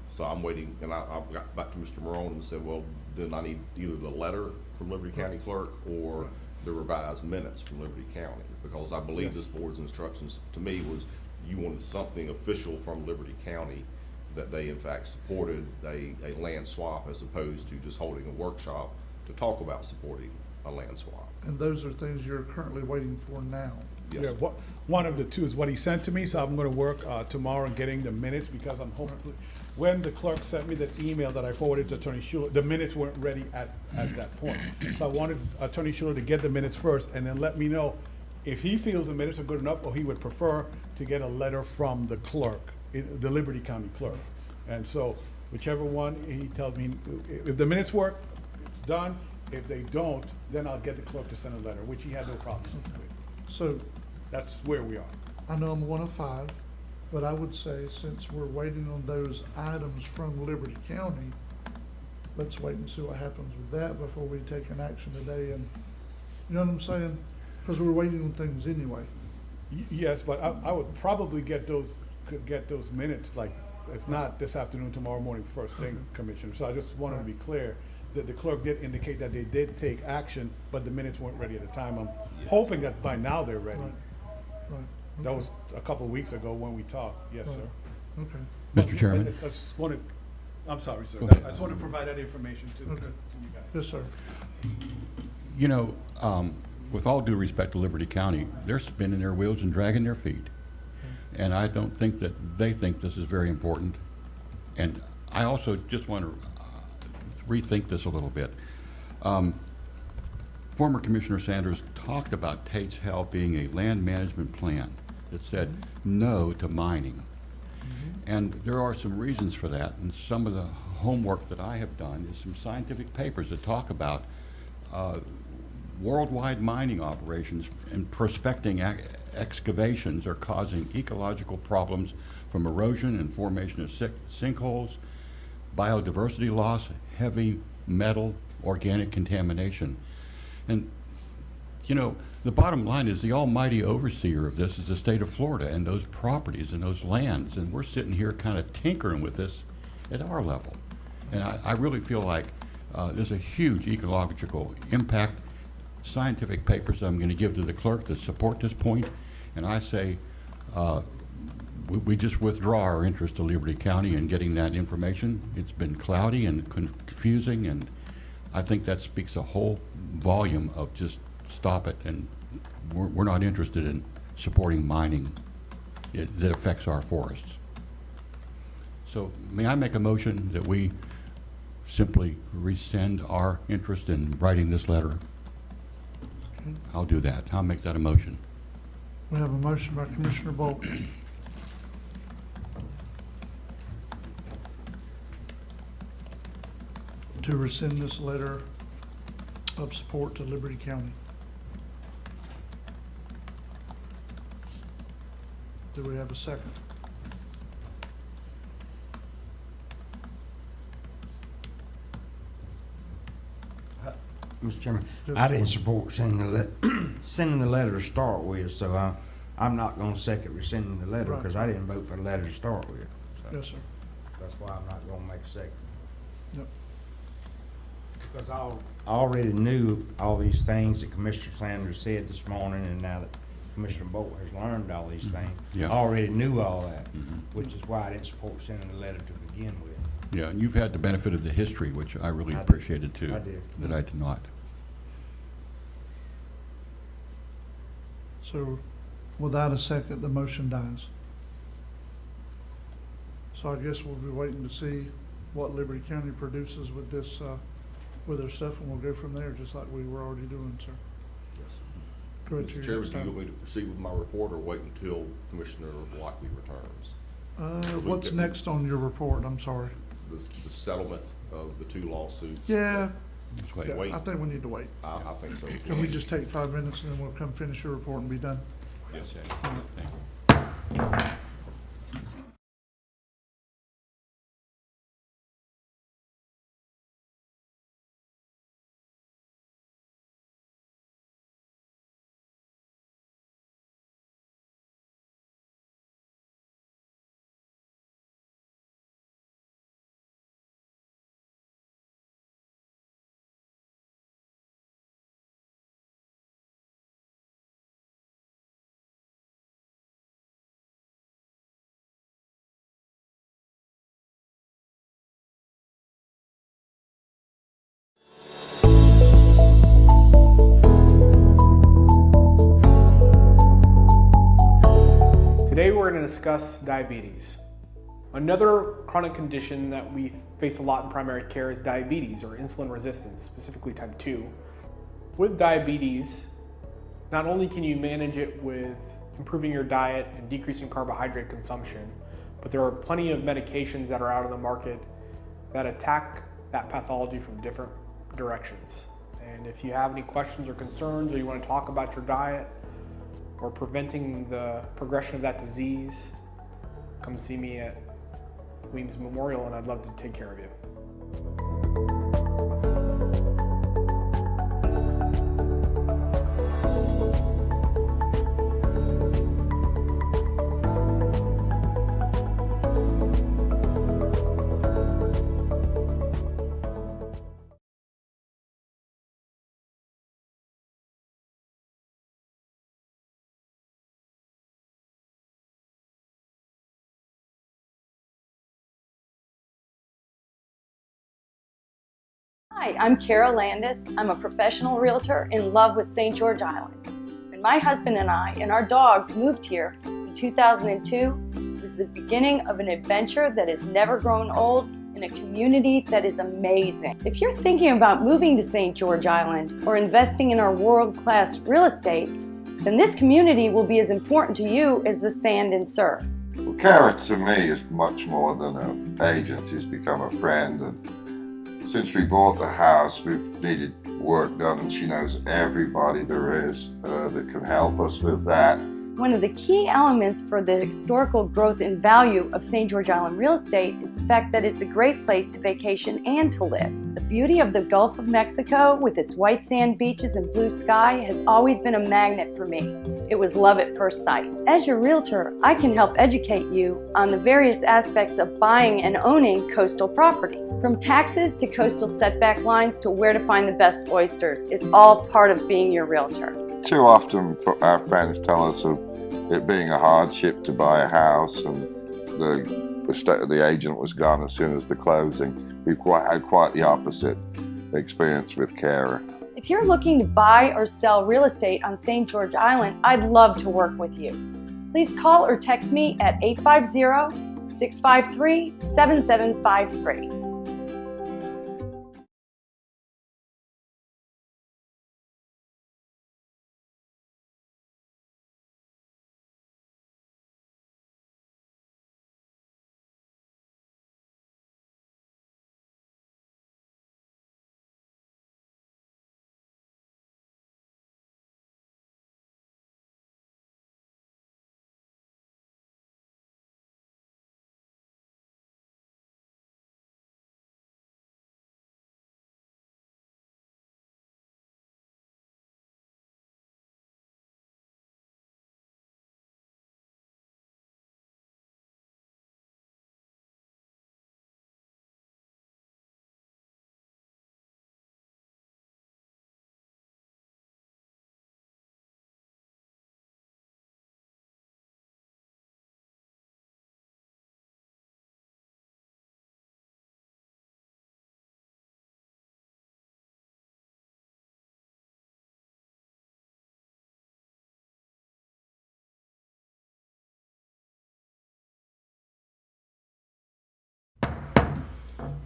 So I'm waiting, and I got back to Mr. Morone and said, well, then I need either the letter from Liberty County clerk or the revised minutes from Liberty County, because I believe this board's instructions to me was you wanted something official from Liberty County that they in fact supported a land swap, as opposed to just holding a workshop to talk about supporting a land swap. And those are things you're currently waiting for now? Yes. Yeah, one of the two is what he sent to me, so I'm gonna work tomorrow on getting the minutes, because I'm hopefully, when the clerk sent me that email that I forwarded to Attorney Schuler, the minutes weren't ready at that point. So I wanted Attorney Schuler to get the minutes first, and then let me know if he feels the minutes are good enough, or he would prefer to get a letter from the clerk, the Liberty County clerk. And so whichever one he tells me, if the minutes work, it's done. If they don't, then I'll get the clerk to send a letter, which he had no problem with. So that's where we are. I know I'm one of 5, but I would say, since we're waiting on those items from Liberty County, let's wait and see what happens with that before we take an action today. And you know what I'm saying? Because we're waiting on things anyway. Yes, but I would probably could get those minutes, like, if not this afternoon, tomorrow morning, first thing, Commissioner. So I just wanted to be clear that the clerk did indicate that they did take action, but the minutes weren't ready at the time. I'm hoping that by now they're ready. Right. That was a couple of weeks ago when we talked. Yes, sir. Okay. Mr. Chairman? I just wanted, I'm sorry, sir. Okay. I just want to provide that information to you guys. Yes, sir. You know, with all due respect to Liberty County, they're spinning their wheels and dragging their feet. And I don't think that they think this is very important. And I also just want to rethink this a little bit. Former Commissioner Sanders talked about Tate's Hell being a land management plan that said no to mining. And there are some reasons for that, and some of the homework that I have done is some scientific papers that talk about worldwide mining operations and prospecting excavations are causing ecological problems from erosion and formation of sinkholes, biodiversity loss, heavy metal, organic contamination. And, you know, the bottom line is the almighty overseer of this is the state of Florida and those properties and those lands, and we're sitting here kind of tinkering with this at our level. And I really feel like there's a huge ecological impact. Scientific papers I'm going to give to the clerk that support this point, and I say we just withdraw our interest to Liberty County in getting that information. It's been cloudy and confusing, and I think that speaks a whole volume of just stop it, and we're not interested in supporting mining that affects our forests. So may I make a motion that we simply rescind our interest in writing this letter? I'll do that. I'll make that a motion. We have a motion by Commissioner Bolt. To rescind this letter of support to Liberty County. Do we have a second? Mr. Chairman, I didn't support sending the letter to start with, so I'm not going to second rescinding the letter because I didn't vote for the letter to start with. So Yes, sir. that's why I'm not going to make a second. Yep. Because I already knew all these things that Commissioner Sanders said this morning, and now that Commissioner Bolt has learned all these things, Yeah. I already knew all that, which is why I didn't support sending the letter to begin with. Yeah, and you've had the benefit of the history, which I really appreciated too. I did. That I did not. So without a second, the motion dies. So I guess we'll be waiting to see what Liberty County produces with this, with their stuff, and we'll go from there, just like we were already doing, sir. Yes. Go ahead, Mr. Chair. Chairman, do you want me to proceed with my report or wait until Commissioner Blackley returns? What's next on your report? I'm sorry. The settlement of the two lawsuits. Yeah. Wait. Yeah, I think we need to wait. I think so. Can we just take 5 minutes and then we'll come finish your report and be done? Yes, sir. Thank you. Today we're going to discuss diabetes. Another chronic condition that we face a lot in primary care is diabetes or insulin resistance, specifically type 2. With diabetes, not only can you manage it with improving your diet and decreasing carbohydrate consumption, but there are plenty of medications that are out on the market that attack that pathology from different directions. And if you have any questions or concerns, or you want to talk about your diet or preventing the progression of that disease, come see me at Weems Memorial and I'd love to take care of you. Hi, I'm Carol Landis. I'm a professional realtor in love with St. George Island. When my husband and I and our dogs moved here in 2002, it was the beginning of an adventure that has never grown old in a community that is amazing. If you're thinking about moving to St. George Island or investing in our world-class real estate, then this community will be as important to you as the sand and surf. Well, Kara to me is much more than an agent. She's become a friend, and since we bought the house, we've needed work done, and she knows everybody there is that can help us with that. One of the key elements for the historical growth and value of St. George Island real estate is the fact that it's a great place to vacation and to live. The beauty of the Gulf of Mexico with its white sand beaches and blue sky has always been a magnet for me. It was love at first sight. As your realtor, I can help educate you on the various aspects of buying and owning coastal properties. From taxes to coastal setback lines to where to find the best oysters, it's all part of being your realtor. Too often our friends tell us of it being a hardship to buy a house, and the agent was gone as soon as the closing. We've had quite the opposite experience with Kara. If you're looking to buy or sell real estate on St. George Island, I'd love to work with you. Please call or text me at 850-653-7753.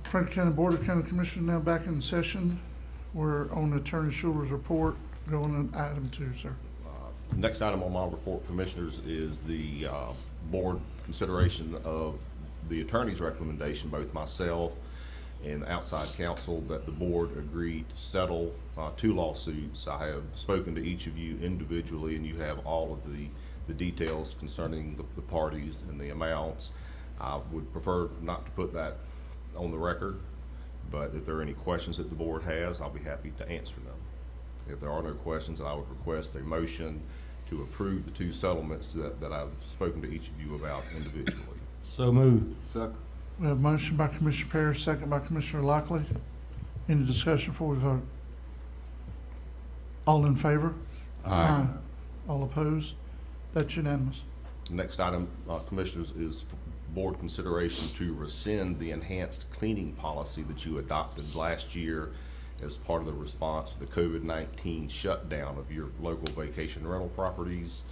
Franklin County Board of County Commissioners now back in session. We're on Attorney Schuler's report, going on item 2, sir. Next item on my report, Commissioners, is the board consideration of the attorney's recommendation, both myself and outside counsel, that the board agreed to settle 2 lawsuits. I have spoken to each of you individually, and you have all of the details concerning the parties and the amounts. I would prefer not to put that on the record, but if there are any questions that the board has, I'll be happy to answer them. If there are no questions, I would request a motion to approve the 2 settlements that I've spoken to each of you about individually. So moved. Second. We have a motion by Commissioner Parrish, second by Commissioner Lockley. Any discussion before we vote? All in favor? Aye. All opposed? That's unanimous. Next item, Commissioners, is board consideration to rescind the enhanced cleaning policy that you adopted last year as part of the response to the COVID-19 shutdown of your local vacation rental properties.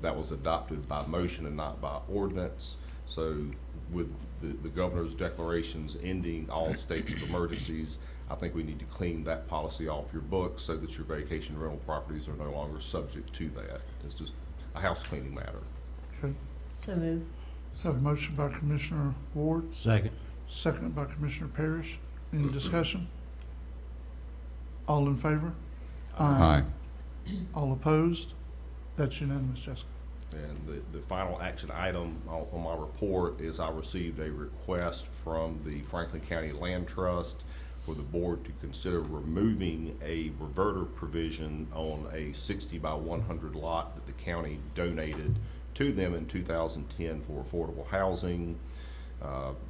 That was adopted by motion and not by ordinance. So with the governor's declarations ending all states of emergencies, I think we need to clean that policy off your books so that your vacation rental properties are no longer subject to that. It's just a house cleaning matter. Okay. So moved. Have a motion by Commissioner Ward. Second. Second by Commissioner Parrish. Any discussion? All in favor? Aye. All opposed? That's unanimous, Jessica. And the final action item on my report is I received a request from the Franklin County Land Trust for the board to consider removing a reverter provision on a 60 by 100 lot that the county donated to them in 2010 for affordable housing.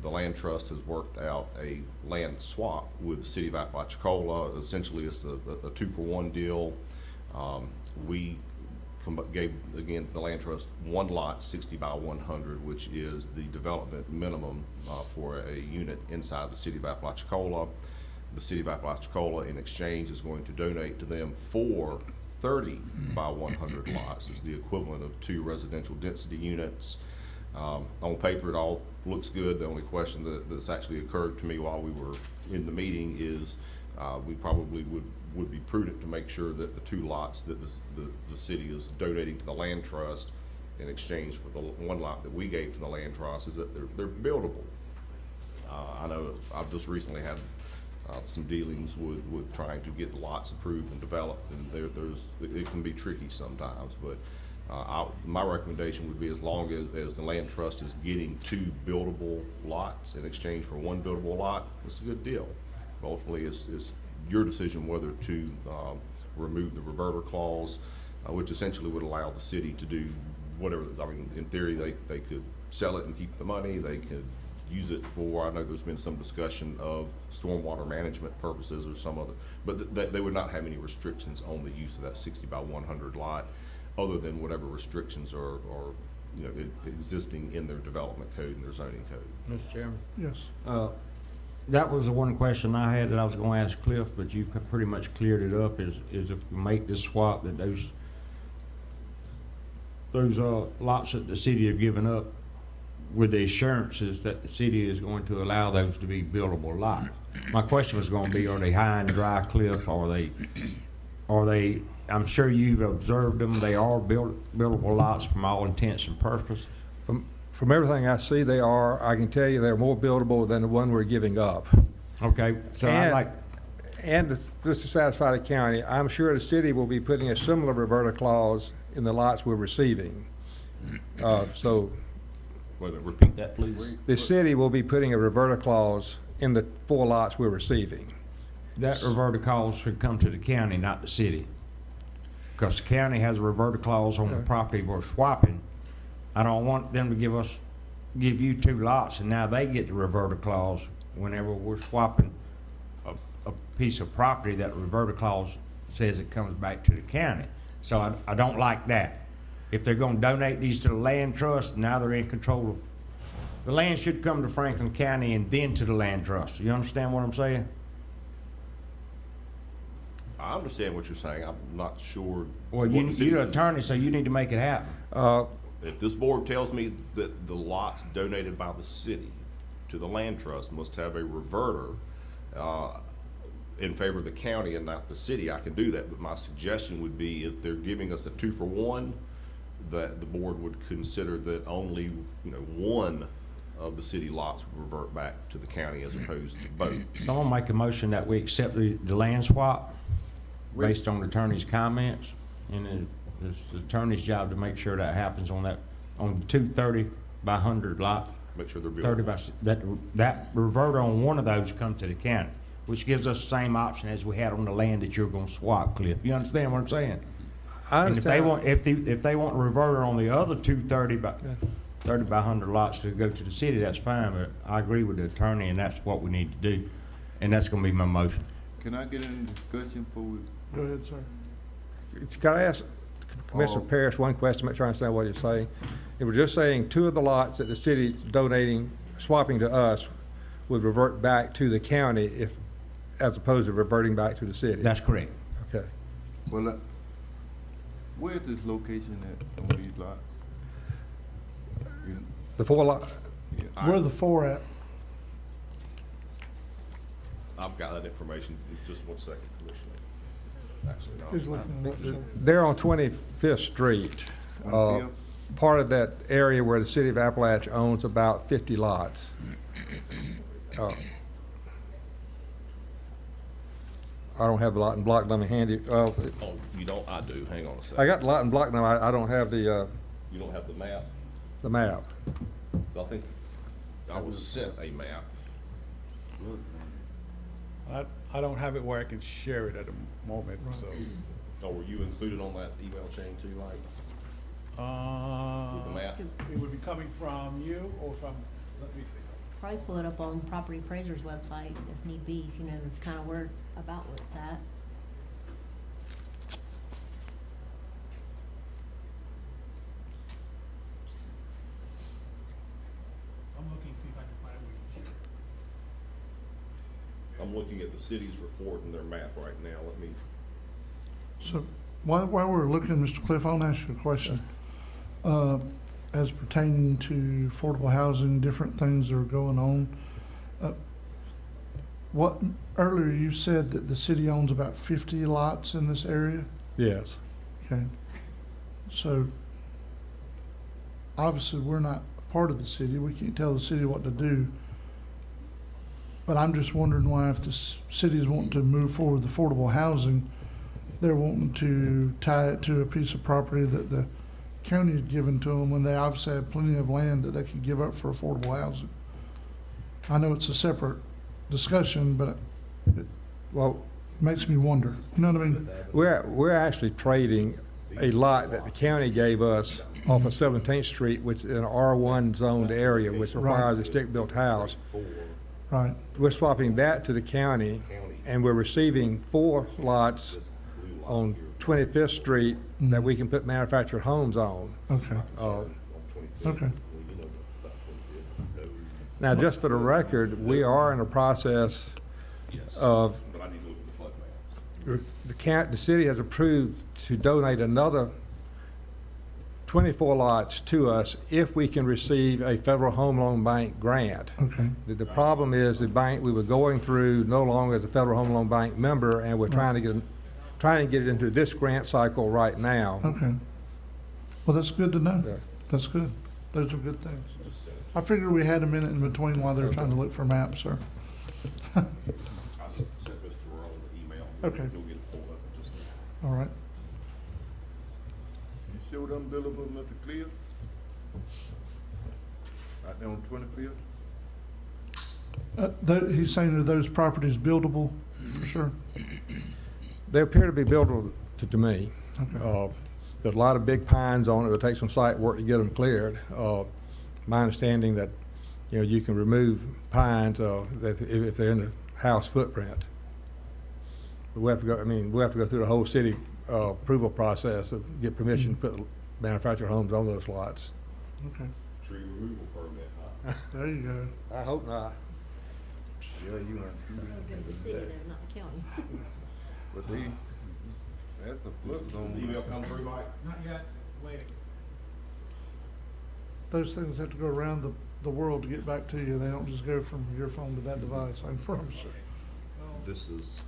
The Land Trust has worked out a land swap with the city of Apalachicola. Essentially, it's a 2-for-1 deal. We gave, again, the Land Trust 1 lot, 60 by 100, which is the development minimum for a unit inside the city of Apalachicola. The city of Apalachicola, in exchange, is going to donate to them 4 30 by 100 lots. Is the equivalent of 2 residential density units. On paper, it all looks good. The only question that's actually occurred to me while we were in the meeting is we probably would be prudent to make sure that the 2 lots that the city is donating to the Land Trust in exchange for the one lot that we gave to the land trust is that they're buildable. I know I've just recently had some dealings with trying to get lots approved and developed, and it can be tricky sometimes, but my recommendation would be, as long as the land trust is getting 2 buildable lots in exchange for 1 buildable lot, it's a good deal. But ultimately, it's your decision whether to remove the reverter clause, which essentially would allow the city to do whatever. I mean, in theory, they could sell it and keep the money. They could use it for, I know there's been some discussion of stormwater management purposes or some other, but they would not have any restrictions on the use of that 60 by 100 lot, other than whatever restrictions are existing in their development code and their zoning code. Mr. Chairman? Yes. That was the one question I had that I was going to ask Cliff, but you pretty much cleared it up, is if we make this swap, that those lots that the city have given up, with the assurances that the city is going to allow those to be buildable lots. My question was going to be, are they high and dry cliff? Are they, I'm sure you've observed them, they are buildable lots from all intents and purposes? From everything I see, they are. I can tell you they're more buildable than the one we're giving up. Okay, so and just to satisfy the county, I'm sure the city will be putting a similar reverter clause in the lots we're receiving. Repeat that, please. The city will be putting a reverter clause in the 4 lots we're receiving. That reverter clause should come to the county, not the city. Because the county has a reverter clause on the property we're swapping. I don't want them to give you 2 lots and now they get the reverter clause whenever we're swapping a piece of property. That reverter clause says it comes back to the county. So I don't like that. If they're going to donate these to the land trust, now they're in control of, the land should come to Franklin County and then to the land trust. You understand what I'm saying? I understand what you're saying. I'm not sure. Well, you're an attorney, so you need to make it happen. If this board tells me that the lots donated by the city to the land trust must have a reverter in favor of the county and not the city, I can do that. But my suggestion would be, if they're giving us a 2-for-1, that the board would consider that only, one of the city lots would revert back to the county as opposed to both. So I'm gonna make a motion that we accept the land swap based on the attorney's comments, and it's the attorney's job to make sure that happens on the 230 by 100 lot. Make sure they're built. 30 by, that reverter on one of those comes to the county, which gives us the same option as we had on the land that you're gonna swap, Cliff. You understand what I'm saying? I understand. And if they want a reverter on the other 230 by 30 by 100 lots to go to the city, that's fine, but I agree with the attorney, and that's what we need to do, and that's gonna be my motion. Can I get in discussion before we? Go ahead, sir. Can I ask Commissioner Parrish one question, make sure I understand what you're saying? If we're just saying 2 of the lots that the city donating, swapping to us, would revert back to the county as opposed to reverting back to the city? That's correct. Okay. Well, where's this location at on these lots? The 4 lots? Yeah, Where are the 4 at? I've got that information. Just 1 second, Commissioner. Actually, no. Who's looking at it? They're on 25th Street. Part of that area where the city of Appalachia owns about 50 lots. I don't have the lot and block number handy. Oh, you don't? I do. Hang on a second. I got the lot and block number. I don't have the. You don't have the map? The map. So I think I was sent a map. I don't have it where I can share it at the moment, so. Oh, were you included on that email chain too, like? With the map? It would be coming from you or from, let me see. Probably pull it up on Property Appraiser's website if need be, if you know that's kind of where it's at. I'm looking to see if I can find it where you can share it. I'm looking at the city's report and their map right now. Let me. So while we're looking, Mr. Cliff, I'll ask you a question. As pertaining to affordable housing, different things that are going on. Earlier you said that the city owns about 50 lots in this area? Yes. Okay. So obviously, we're not a part of the city. We can't tell the city what to do. But I'm just wondering why, if the city's wanting to move forward with affordable housing, they're wanting to tie it to a piece of property that the county had given to them, when they obviously have plenty of land that they could give up for affordable housing. I know it's a separate discussion, but it makes me wonder. You know what I mean? We're actually trading a lot that the county gave us off of 17th Street, which is an R1 zoned area, which requires a stick-built house. Right. We're swapping that to the county, and we're receiving 4 lots on 25th Street that we can put manufactured homes on. Okay. Okay. Now, just for the record, we are in a process of, the city has approved to donate another 24 lots to us if we can receive a Federal Home Loan Bank grant. Okay. The problem is the bank we were going through no longer is a Federal Home Loan Bank member, and we're trying to get it into this grant cycle right now. Okay. Well, that's good to know. That's good. Those are good things. I figured we had a minute in between while they're trying to look for maps, sir. I just sent Mr. Rowe an email. Okay. He'll get it pulled up in just a minute. All right. You showed unbuildable, Mr. Clear? Right there on 25th? He's saying, are those properties buildable? For sure. They appear to be buildable to me. Okay. There's a lot of big pines on it. It'll take some site work to get them cleared. My understanding that, you can remove pines if they're in the house footprint. But we have to go. We have to go through the whole city approval process to get permission to put manufactured homes on those lots. Okay. Tree removal permit, huh? There you go. I hope not. Yeah, you want The city, though, not the county. But that's a flip zone. Email come through, Mike? Not yet, waiting. Those things have to go around the world to get back to you. They don't just go from your phone to that device, I can promise you. This is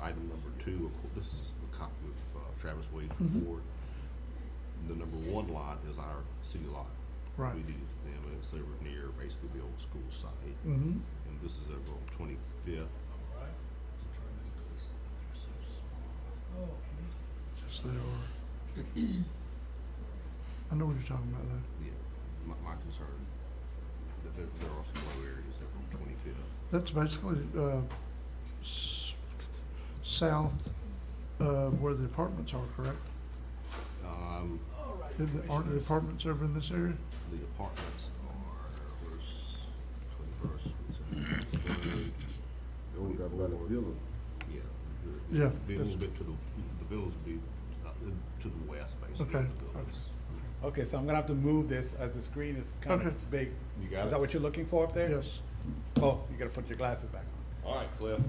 item number 2. This is a copy of Travis Wade's report. The number 1 lot is our city lot. Right. We do them, and it's over near basically the old school site. Mm-hmm. And this is over on 25th. Yes, they are. I know what you're talking about, though. Yeah, my concern, that there are some low areas over on 25th. That's basically south of where the apartments are, correct? Aren't the apartments over in this area? The apartments are, where's 21st? Yeah. Be a little bit to the villas would be to the west, basically. Okay. The villas. Okay, so I'm gonna have to move this as the screen is kind Okay. of big. You got Is it? that what you're looking for up there? Yes. Oh, you gotta put your glasses back on. All right, Cliff.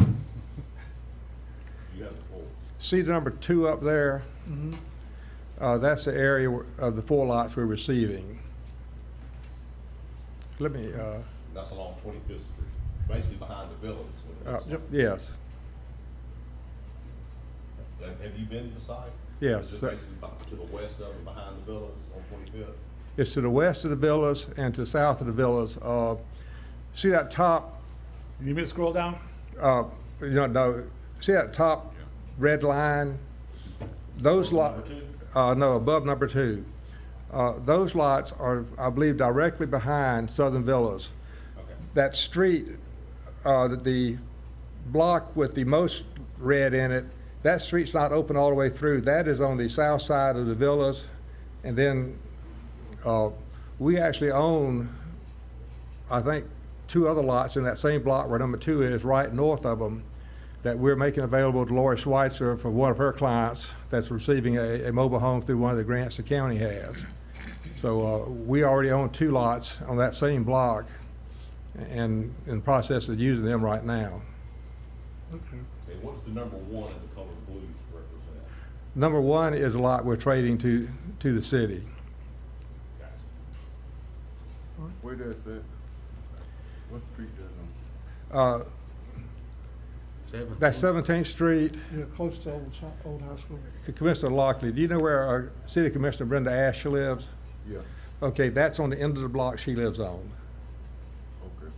You have the floor. See the number 2 up there? Mm-hmm. That's the area of the 4 lots we're receiving. Let me, That's along 25th Street, basically behind the villas. is what it looks like. yes. Have you been to the site? Yes. Is it basically to the west of it, behind the villas on 25th? It's to the west of the villas and to the south of the villas. See that top, You need me to scroll down? no, see that top red line? Those lots, no, above number 2. Those lots are, I believe, directly behind Southern Villas. Okay. That street, the block with the most red in it, that street's not open all the way through. That is on the south side of the villas. And then we actually own, I think, 2 other lots in that same block where number 2 is, right north of them, that we're making available to Lori Schweitzer for one of her clients that's receiving a mobile home through one of the grants the county has. So we already own 2 lots on that same block and in the process of using them right now. Okay. And what's the number 1 in the color blue represent? Number 1 is a lot we're trading to the city. Where that's at? What street that's on? That's 17th Street. Yeah, close to old high school. Commissioner Lockley, do you know where our City Commissioner Brenda Ash lives? Yeah. Okay, that's on the end of the block she lives on. Okay.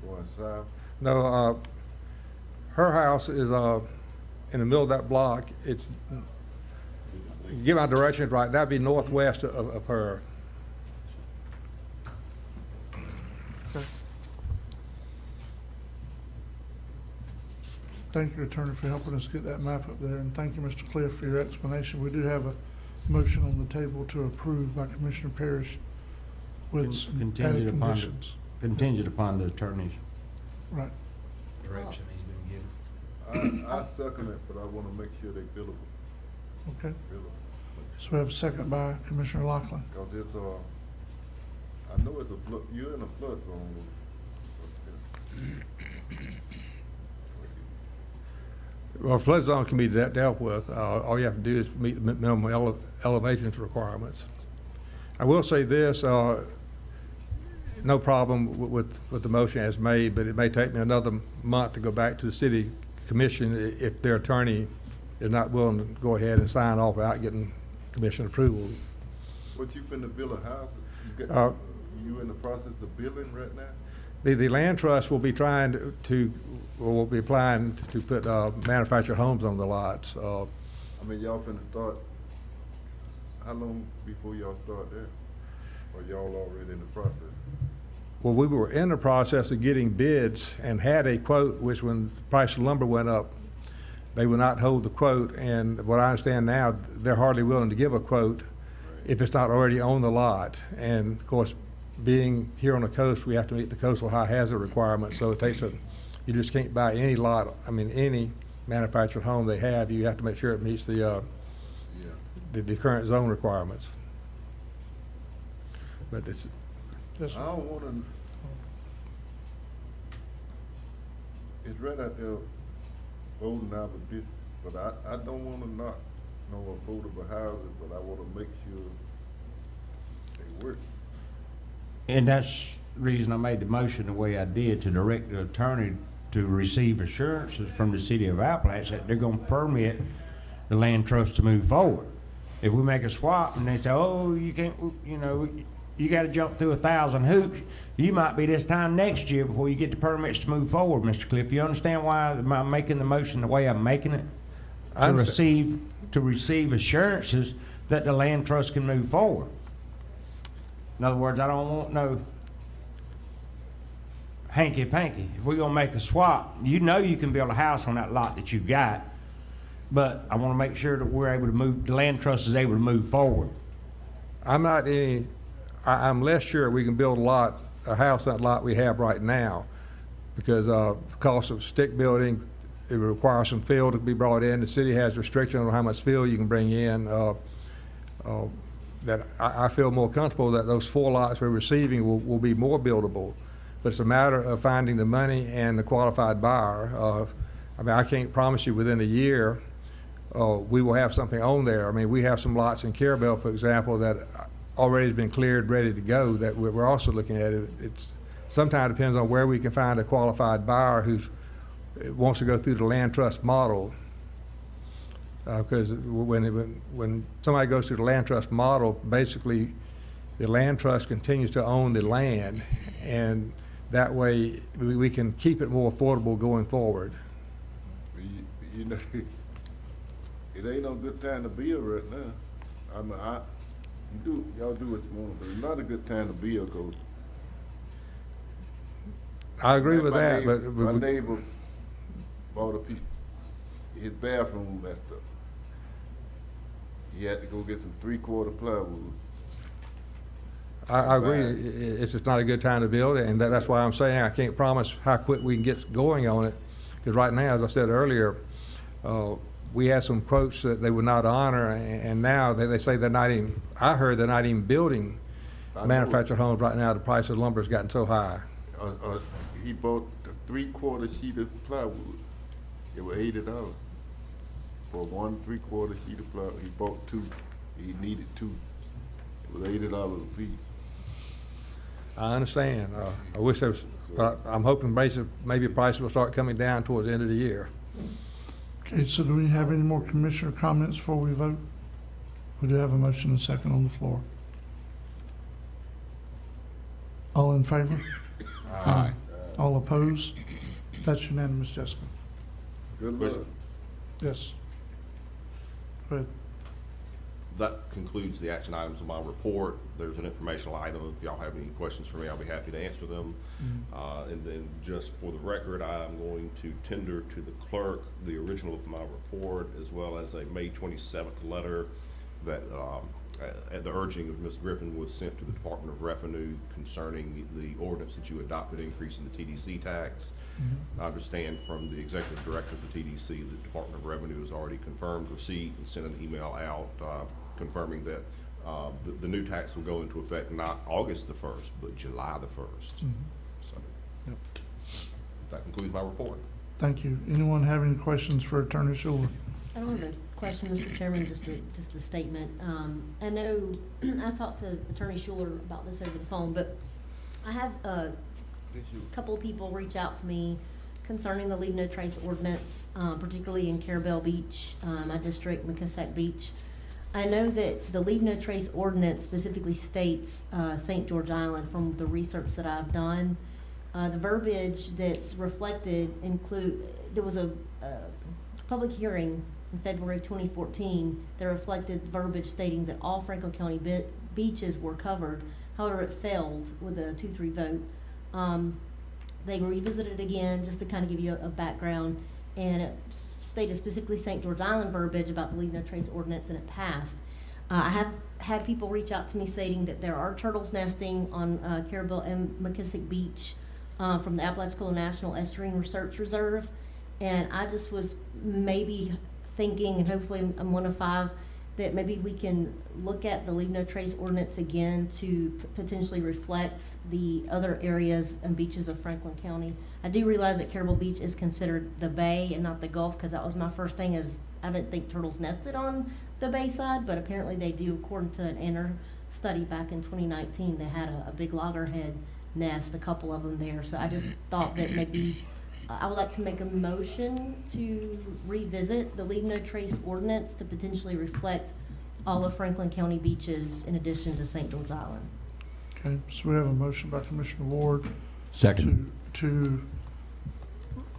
Going south? No, her house is, in the middle of that block. It's, you give my directions right, that'd be northwest of her. Thank you, Attorney, for helping us get that map up there, and thank you, Mr. Cliff, for your explanation. We do have a motion on the table to approve by Commissioner Parrish with some added Contingent upon, conditions. contingent upon the attorney's Right. direction he's been given. I second it, but I wanna make sure they billable. Okay. Billable. So we have a second by Commissioner Lachlan. Cause it's, I know it's a flood, you're in a flood zone. Well, flood zone can be dealt with. All you have to do is meet the minimum elevations requirements. I will say this, no problem with the motion as made, but it may take me another month to go back to the city commission if their attorney is not willing to go ahead and sign off without getting commission approval. What you finna build a house? You in the process of building right now? The land trust will be trying to will be applying to put manufactured homes on the lots. I mean, y'all finna start, how long before y'all start there? Or y'all already in the process? Well, we were in the process of getting bids and had a quote, which when the price of lumber went up, they would not hold the quote. And what I understand now, they're hardly willing to give a quote if it's not already on the lot. And of course, being here on the coast, we have to meet the coastal high hazard requirements. So it takes you just can't buy any lot, I mean, any manufactured home they have, you have to make sure it meets the current zone requirements. But it's. I don't wanna, it's right out there, Golden Apple District, but I don't wanna knock no affordable houses, but I wanna make sure they work. And that's the reason I made the motion the way I did, to direct the attorney to receive assurances from the city of Appalachia that they're gonna permit the land trust to move forward. If we make a swap and they say, oh, you can't, you know, you gotta jump through 1,000 hoops, you might be this time next year before you get the permits to move forward, Mr. Cliff. You understand why I'm making the motion the way I'm making it? To receive assurances that the land trust can move forward. In other words, I don't want no hanky-panky. If we're gonna make a swap, you know you can build a house on that lot that you've got, but I wanna make sure that we're able to move, the land trust is able to move forward. I'm less sure we can build a house on that lot we have right now, because cost of stick building, it requires some fill to be brought in. The city has restrictions on how much fill you can bring in. That I feel more comfortable that those 4 lots we're receiving will be more buildable. But it's a matter of finding the money and the qualified buyer. I mean, I can't promise you within a year we will have something on there. I mean, we have some lots in Carabel, for example, that already has been cleared, ready to go, that we're also looking at it. It's sometimes depends on where we can find a qualified buyer who wants to go through the land trust model. Because when somebody goes through the land trust model, basically the land trust continues to own the land, and that way we can keep it more affordable going forward. You know, it ain't no good time to build right now. I mean, y'all do what you want, but it's not a good time to build, cause I agree with that, but my neighbor bought a piece, his bathroom messed up. He had to go get some 3/4 plywood. I agree. It's just not a good time to build it, and that's why I'm saying I can't promise how quick we can get going on it. Because right now, as I said earlier, we had some quotes that they would not honor, and now they say they're not even. I heard they're not even building manufactured homes right now. The price of lumber has gotten so high. He bought a 3/4 sheet of plywood. It was $80 for 1 3/4 sheet of plywood. He bought 2. He needed 2. It was $80 a piece. I understand. I wish there was. I'm hoping maybe prices will start coming down towards the end of the year. Okay, so do we have any more commissioner comments before we vote? We do have a motion and second on the floor. All in favor? Aye. All opposed? That's unanimous, Jessica. Good luck. Yes. Go ahead. That concludes the action items of my report. There's an informational item. If y'all have any questions for me, I'll be happy to answer them. And then just for the record, I'm going to tender to the clerk the original of my report, as well as a May 27th letter that, at the urging of Ms. Griffin, was sent to the Department of Revenue concerning the ordinance that you adopted increasing the TDC tax. I understand from the executive director of the TDC, the Department of Revenue has already confirmed receipt and sent an email out confirming that the new tax will go into effect not August the 1st, but July the 1st. So Yep. that concludes my report. Thank you. Anyone have any questions for Attorney Schuler? I don't have a question, Mr. Chairman, just a statement. I know I talked to Attorney Schuler about this over the phone, but I have a couple of people reach out to me concerning the Leave No Trace ordinance, particularly in Carabel Beach, my district, McKissack Beach. I know that the Leave No Trace ordinance specifically states St. George Island from the research that I've done. The verbiage that's reflected there was a public hearing in February 2014 that reflected verbiage stating that all Franklin County beaches were covered. However, it failed with a 2-3 vote. They revisited it again just to kind of give you a background, and it stated specifically St. George Island verbiage about the Leave No Trace ordinance, and it passed. I have had people reach out to me stating that there are turtles nesting on Carabel and McKissack Beach from the Apalachicola National Estuarine Research Reserve, and I just was maybe thinking, and hopefully I'm one of 5, that maybe we can look at the Leave No Trace ordinance again to potentially reflect the other areas and beaches of Franklin County. I do realize that Carabel Beach is considered the bay and not the Gulf, because that was my first thing, is I didn't think turtles nested on the bay side, but apparently they do. According to an ANR study back in 2019, they had a big loggerhead nest, a couple of them there. So I just thought that maybe I would like to make a motion to revisit the Leave No Trace ordinance to potentially reflect all of Franklin County beaches in addition to St. George Island. Okay, so we have a motion by Commissioner Ward. Second. To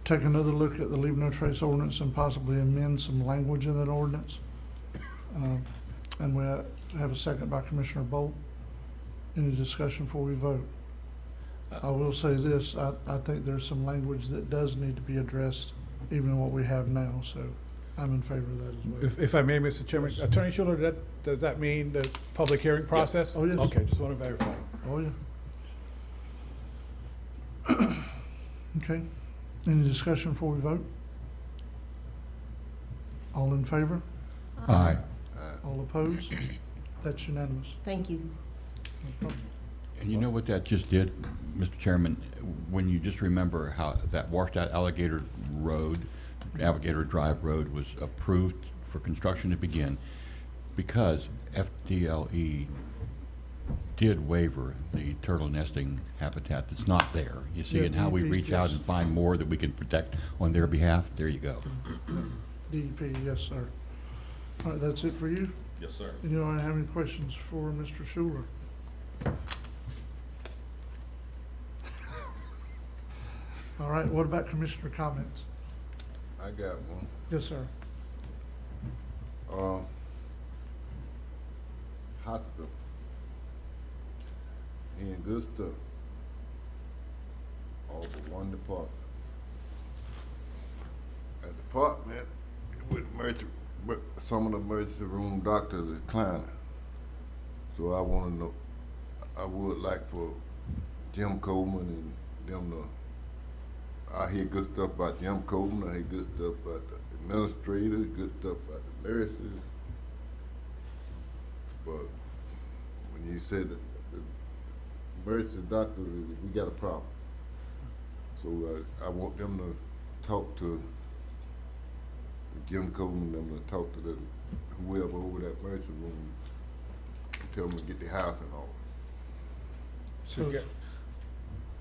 take another look at the Leave No Trace ordinance and possibly amend some language in that ordinance. And we have a second by Commissioner Bolt. Any discussion before we vote? I will say this, I think there's some language that does need to be addressed, even in what we have now, so I'm in favor of that as well. If I may, Mr. Chairman, Attorney Schuler, does that mean the public hearing process? Oh, yes. Okay, just want to verify. Oh, yeah. Okay, any discussion before we vote? All in favor? Aye. All opposed? That's unanimous. Thank you. No problem. And you know what that just did, Mr. Chairman? When you just remember how that washed out Alligator Drive Road was approved for construction to begin, because FDLE did waiver the turtle nesting habitat that's not there. You see, Yeah, and how we DEP, reach out yes. and find more that we can protect on their behalf. There you go. DEP, yes, sir. All right, that's it for you? Yes, sir. Anyone have any questions for Mr. Schuler? All right, what about commissioner comments? I got one. Yes, sir. Hospital. And good stuff. All but one department. A department with some of the emergency room doctors is declining. So I want to know, I would like for Jim Coleman and them to, I hear good stuff about Jim Coleman, I hear good stuff about the administrators, good stuff about the nurses. But when you said that the emergency doctors, we got a problem. So I want them to talk to Jim Coleman, them to talk to whoever over that emergency room, and tell them to get the house in order. So,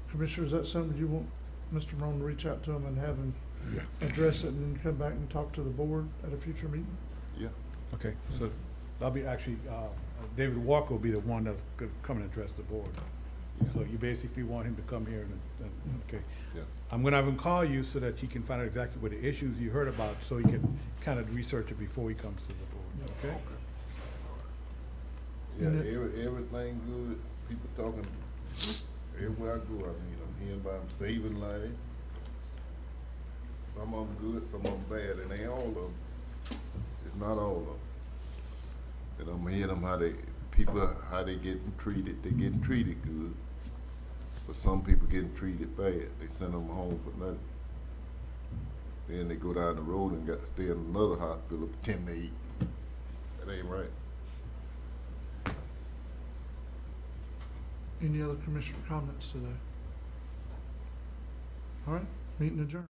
Commissioner, is that something you want Mr. Roan to reach out to him and have him address it and then come back and talk to the board at a future meeting? Yeah. Okay, so that'll be actually, David Walker will be the one that's gonna come and address the board. So you basically want him to come here and okay. Yeah. I'm gonna have him call you so that he can find out exactly what the issues you heard about, so he can kind of research it before he comes to the board, okay? Yeah, everything good, people talking, everywhere I go, I mean, I'm hearing about them saving lives. Some of them good, some of them bad, and they all of them. It's not all of them. And I'm hearing them how they getting treated. They getting treated good, but some people getting treated bad. They send them home for nothing. Then they go down the road and got to stay in another hospital pretending they eat. That ain't right. Any other commissioner comments today? All right, meeting adjourned.